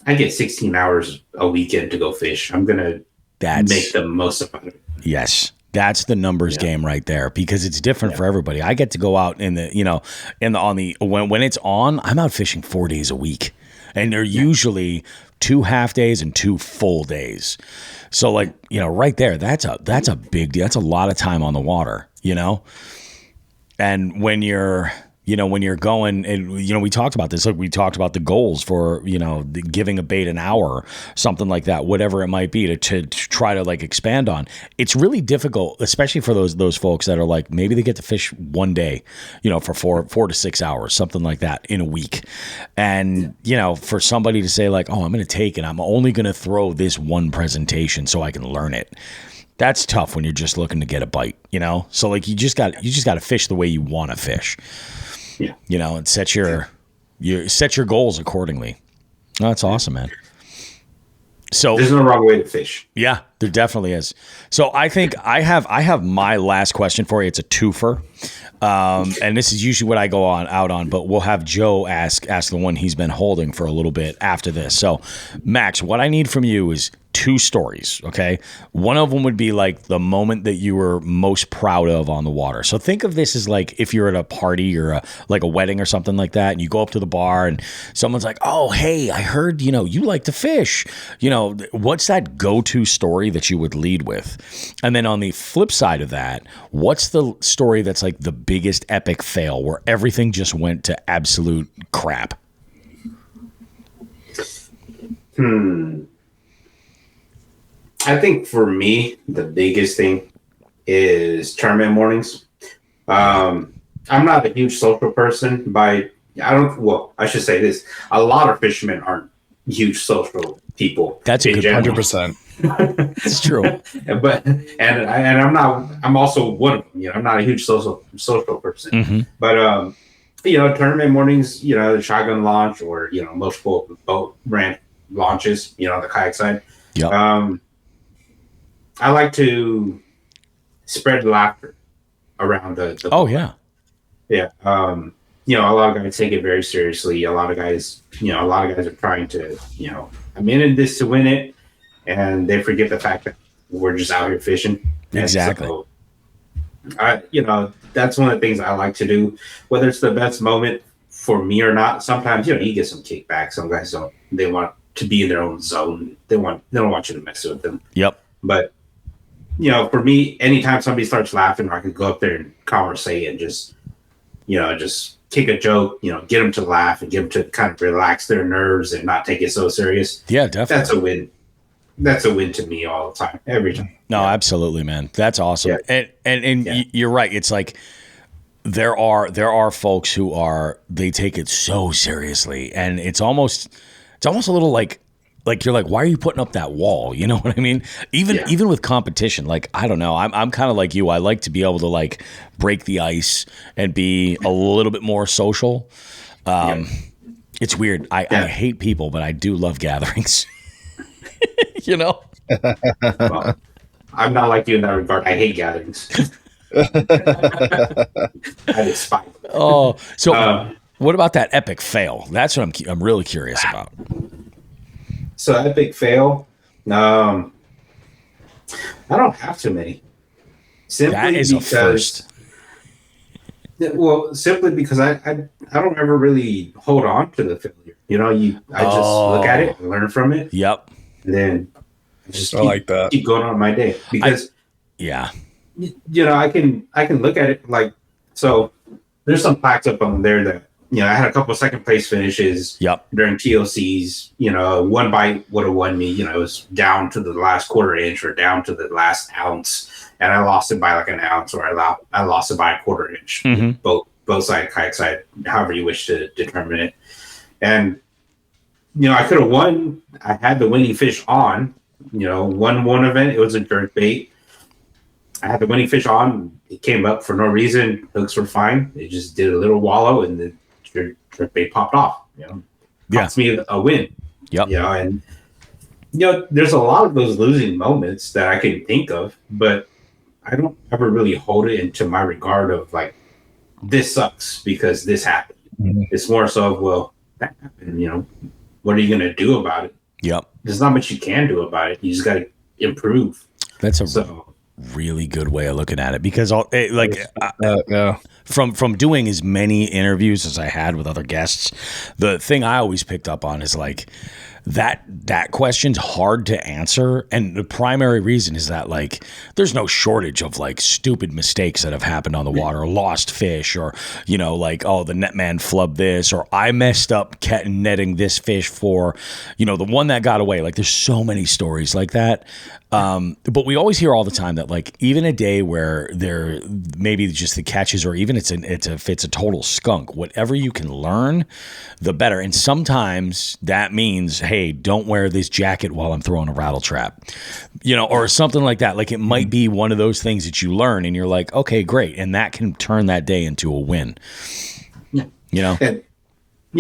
I get 16 hours a weekend to go fish. I'm gonna make the most of it. Yes. That's the numbers game right there, because it's different for everybody. I get to go out in the, when it's on, I'm out fishing 4 days a week, and they're usually 2 half days and 2 full days. So right there, that's a big deal. That's a lot of time on the water, and when you're going, and we talked about this. Like, we talked about the goals for giving a bait an hour, something like that, whatever it might be, to try to expand on. It's really difficult, especially for those folks that are like, maybe they get to fish one day, for 4 to 6 hours, something like that in a week, and for somebody to say like, oh, I'm going to take it, I'm only going to throw this one presentation so I can learn it. That's tough when you're just looking to get a bite, So you just got to fish the way you want to fish. Yeah. And set your goals accordingly. Oh, that's awesome, man. So there's no wrong way to fish. Yeah, there definitely is. So I think I have my last question for you. It's a twofer. And this is usually what I go out on, but we'll have Joe ask the one he's been holding for a little bit after this. So Max, what I need from you is 2 stories, okay? One of them would be like the moment that you were most proud of on the water. So think of this as like if you're at a party or a wedding or something like that, and you go up to the bar and someone's like, oh, hey, I heard, you like to fish. What's that go-to story that you would lead with? And then on the flip side of that, what's the story that's like the biggest epic fail where everything just went to absolute crap? I think for me, the biggest thing is tournament mornings. I'm not a huge social person I should say this. A lot of fishermen aren't huge social people. That's a good 100%. It's true. But I'm also one of them. I'm not a huge social person. Mm-hmm. But tournament mornings, the shotgun launch or multiple boat ramp launches, the kayak side. Yeah. I like to spread laughter around the oh yeah. Yeah. A lot of guys take it very seriously. A lot of guys are trying to, I'm in this to win it, and they forget the fact that we're just out here fishing. Exactly. So, that's one of the things I like to do, whether it's the best moment for me or not. Sometimes, you get some kickback. Some guys don't, they want to be in their own zone. They don't want you to mess with them. Yep. But, for me, anytime somebody starts laughing, I can go up there and conversate and just kick a joke, get them to laugh and get them to kind of relax their nerves and not take it so serious. Yeah, definitely. That's a win. That's a win to me all the time, every time. No, absolutely, man. That's awesome. Yeah. And you're right. It's like there are folks who they take it so seriously, and it's almost a little like you're like, why are you putting up that wall? You know what I mean? Even with competition, I don't know. I'm kind of like you. I like to be able to break the ice and be a little bit more social. It's weird. I hate people, but I do love gatherings. Well, I'm not like you in that regard. I hate gatherings. I despise them. Oh, so what about that epic fail? That's what I'm really curious about. So epic fail. I don't have too many. That is a first. Well, simply because I don't ever really hold on to the failure. I just look at it and learn from it. Yep. And then I just keep going on my day because I can look at it so. There's some plaques up on there that I had a couple of second place finishes. Yep. During TOCs. One bite would have won me. It was down to the last quarter inch or down to the last ounce, and I lost it by an ounce, or I lost it by a quarter inch. Mm-hmm. Both side, kayak side, however you wish to determine it. And I could have won. I had the winning fish on. Won one event. It was a jerk bait. I had the winning fish on. It came up for no reason. Hooks were fine. It just did a little wallow, and your bait popped off. Cost me a win. Yep. And there's a lot of those losing moments that I can think of, but I don't ever really hold it into my regard of like, this sucks because this happened. It's more so of, well, that happened, what are you going to do about it? Yep. There's not much you can do about it. You just got to improve. That's really good way of looking at it, because from doing as many interviews as I had with other guests, the thing I always picked up on is like that question's hard to answer, and the primary reason is that like there's no shortage of like stupid mistakes that have happened on the water, lost fish, or like, oh, the netman flubbed this, or I messed up netting this fish for the one that got away. Like there's so many stories like that. But we always hear all the time that like even a day where there maybe just the catches, or even if it's a total skunk, whatever you can learn, the better. And sometimes that means, hey, don't wear this jacket while I'm throwing a rattle trap, or something like that. Like it might be one of those things that you learn and you're like, okay, great. And that can turn that day into a win. Yeah. And,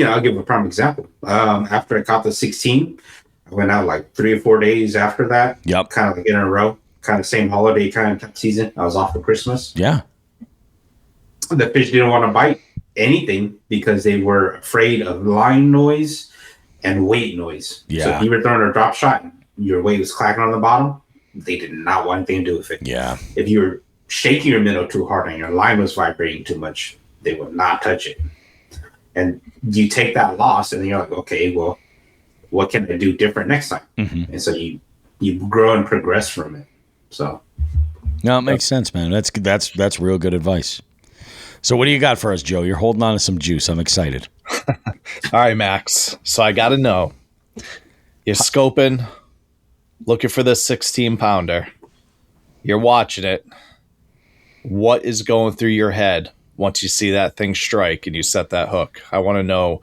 I'll give a prime example. After I caught the 16, I went out like 3 or 4 days after that. Yep. Kind of like in a row, kind of same holiday kind of season. I was off for Christmas. Yeah. The fish didn't want to bite anything because they were afraid of line noise and weight noise. Yeah. So if you were throwing a drop shot and your weight was clacking on the bottom, they did not want anything to do with it. Yeah. If you were shaking your minnow too hard and your line was vibrating too much, they would not touch it. And you take that loss and then you're like, okay, well, what can I do different next time? Mm-hmm. And so you grow and progress from it. So no, it makes sense, man. That's real good advice. So what do you got for us, Joe? You're holding on to some juice. I'm excited. All right, Max. So I got to know, you're scoping, looking for this 16-pounder. You're watching it. What is going through your head once you see that thing strike and you set that hook? I want to know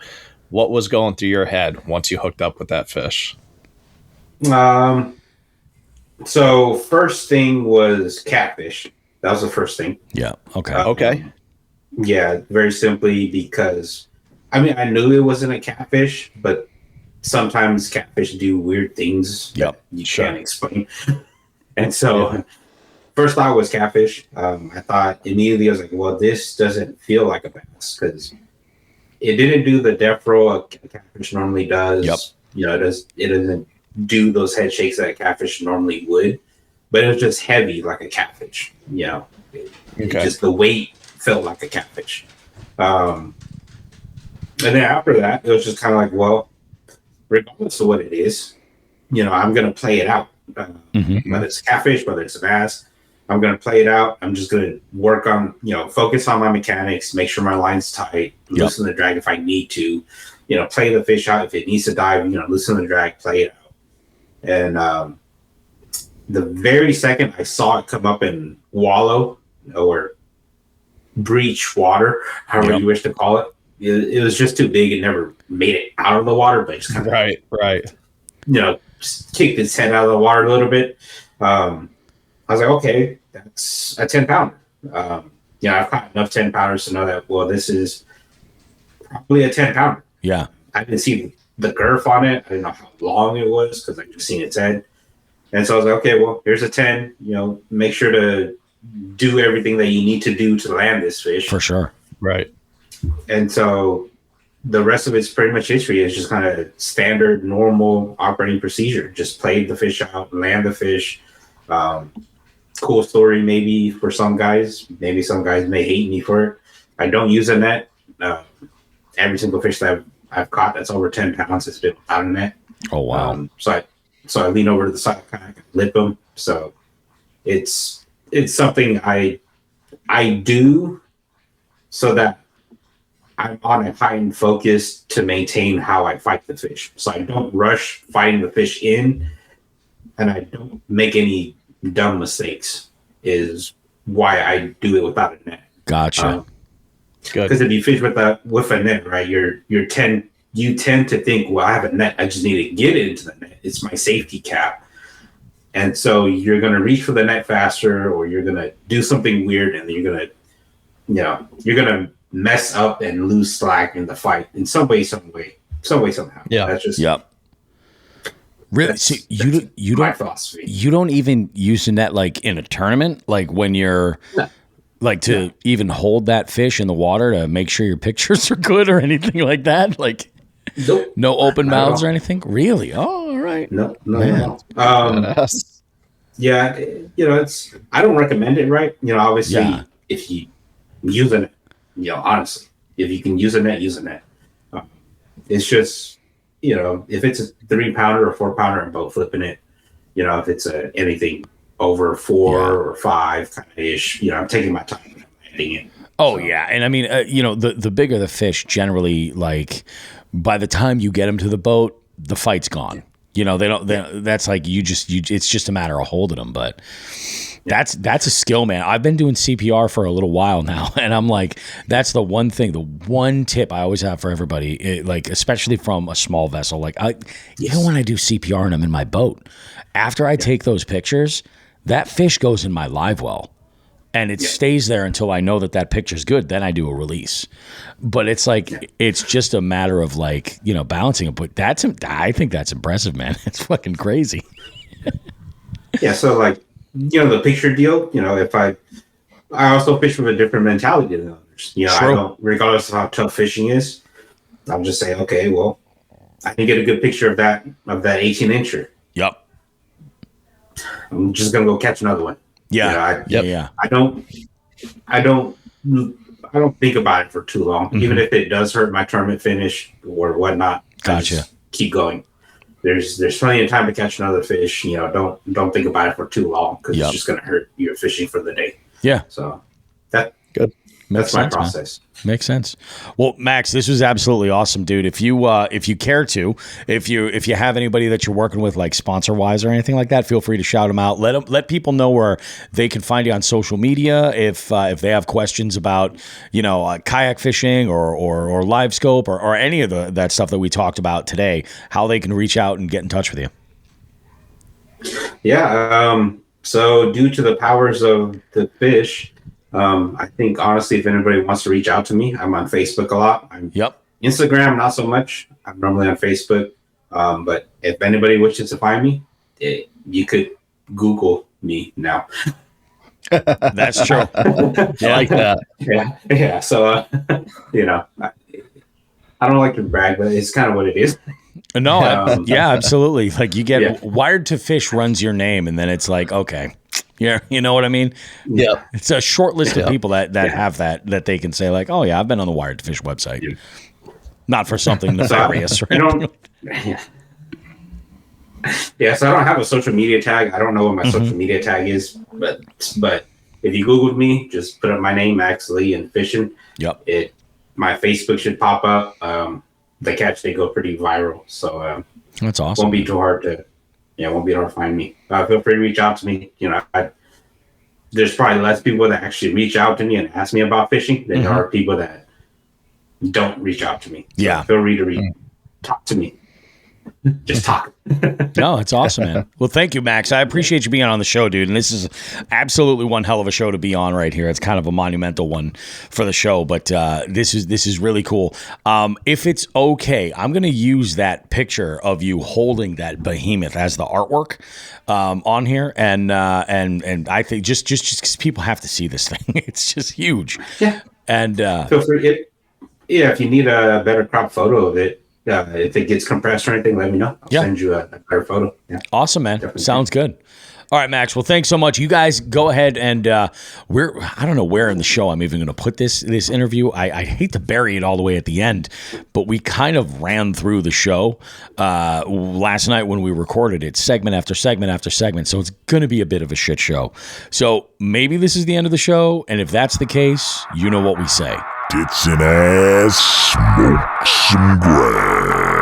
what was going through your head once you hooked up with that fish. So first thing was catfish. That was the first thing. Yeah. Okay. Okay. Yeah, very simply because, I knew it wasn't a catfish, but sometimes catfish do weird things that you can't explain. And so first thought was catfish. I thought immediately, I was like, well, this doesn't feel like a bass because it didn't do the depth roll a catfish normally does. Yep. It doesn't do those head shakes that a catfish normally would, but it was just heavy like a catfish. Just the weight felt like a catfish. And then after that, it was just kind of like, well, regardless of what it is, I'm going to play it out. Whether it's a catfish, whether it's a bass, I'm going to play it out. I'm just going to work on, focus on my mechanics, make sure my line's tight, loosen the drag if I need to, play the fish out. If it needs to dive, loosen the drag, play it out. And the very second I saw it come up and wallow or breach water, however you wish to call it, it was just too big. It never made it out of the water, but just kind of just kicked its head out of the water a little bit. I was like, okay, that's a 10-pounder. I've caught enough 10-pounders to know that, well, this is probably a 10-pounder. Yeah. I didn't see the girth on it. I didn't know how long it was because I just seen its head. And so I was like, okay, well, here's a 10. Make sure to do everything that you need to do to land this fish. For sure. Right. And so the rest of it's pretty much history. It's just kind of standard, normal operating procedure. Just play the fish out, land the fish. Cool story maybe for some guys. Maybe some guys may hate me for it. I don't use a net. Every single fish that I've caught that's over 10 pounds has been without a net. Oh, wow. So I lean over to the side, kind of lip them. So it's something I do so that I'm on a heightened focus to maintain how I fight the fish. So I don't rush fighting the fish in, and I don't make any dumb mistakes. Is why I do it without a net. Gotcha. Because if you fish with a net, right, you tend to think, well, I have a net, I just need to get it into the net. It's my safety cap. And so you're going to reach for the net faster, or you're going to do something weird, and then you're going to mess up and lose slack in the fight in some way, somehow. Yeah. That's just Really? So you my don't philosophy. you don't even use the net like in a tournament, like when you're like to even hold that fish in the water to make sure your pictures are good or anything like that. Like Nope. no open Not at mouths or all. anything. Really? Oh, all right. No, Man. Yeah, it's. I don't recommend it, right? Obviously, if you use a net, honestly, if you can use a net, use a net. It's just, if it's a 3-pounder or 4-pounder, I'm boat flipping it. If it's anything over 4 or 5 kind of ish, I'm taking my time when I'm landing it. Oh yeah, and I mean, the bigger the fish, generally, like by the time you get them to the boat, the fight's gone. They don't. That's like you. It's just a matter of holding them. But that's a skill, man. I've been doing CPR for a little while now, and I'm like, that's the one thing, the one tip I always have for everybody, like especially from a small vessel. Like even when I do CPR and I'm in my boat, after I take those pictures, that fish goes in my live well. And it stays there until I know that picture's good. Then I do a release. But it's like, it's just a matter of like, balancing it. But I think that's impressive, man. It's fucking crazy. Yeah. So like, the picture deal, if I also fish with a different mentality than others. I don't, regardless of how tough fishing is, I'll just say, okay, well, I can get a good picture of that 18-incher. Yep. I'm just going to go catch another one. Yeah. I don't think about it for too long, even if it does hurt my tournament finish or whatnot. Gotcha. I just keep going. There's plenty of time to catch another fish. Don't think about it for too long because it's just going to hurt your fishing for the day. Yeah. So that good. Makes That's my sense, man. process. Makes sense. Well, Max, this was absolutely awesome, dude. If you care to, if you have anybody that you're working with, like sponsor wise or anything like that, feel free to shout them out. Let people know where they can find you on social media. If they have questions about kayak fishing or live scope or any of that stuff that we talked about today, how they can reach out and get in touch with you. Yeah. So due to the powers of the fish, I think honestly, if anybody wants to reach out to me, I'm on Facebook a lot. Instagram, not so much. I'm normally on Facebook. But if anybody wishes to find me, you could Google me now. That's true. I like that. Yeah. So, I don't like to brag, but it's kind of what it is. No, yeah, absolutely. Like you get Wired to Fish runs your name, and then it's like, okay. Yeah, you know what I mean? Yeah. It's a short list of people that have that they can say like, oh yeah, I've been on the Wired to Fish website. Yeah. Not for something nefarious. Yeah, so I don't have a social media tag. I don't know what my social media tag is, but if you Googled me, just put up my name, Max Lee, and fishing. Yep. My Facebook should pop up. The catch, they go pretty viral, so that's awesome. Won't be too hard to. Yeah, it won't be hard to find me. Feel free to reach out to me. There's probably less people that actually reach out to me and ask me about fishing than there are people that don't reach out to me. So yeah. Feel free to talk to me. Just talk. No, it's awesome, man. Well, thank you, Max. I appreciate you being on the show, dude. And this is absolutely one hell of a show to be on right here. It's kind of a monumental one for the show, but this is really cool. If it's okay, I'm going to use that picture of you holding that behemoth as the artwork on here, and I think just because people have to see this thing, it's just huge. Yeah. And feel free. If you need a better crop photo of it. If it gets compressed or anything, let me know. I'll send you a better photo. Yeah. Awesome, man. Definitely. Sounds good. All right, Max. Well, thanks so much. You guys go ahead and I don't know where in the show I'm even going to put this interview. I hate to bury it all the way at the end, but we kind of ran through the show last night when we recorded it, segment after segment after segment. So it's going to be a bit of a shit show. So maybe this is the end of the show. And if that's the case, you know what we say. Tits and ass, smoke some grass.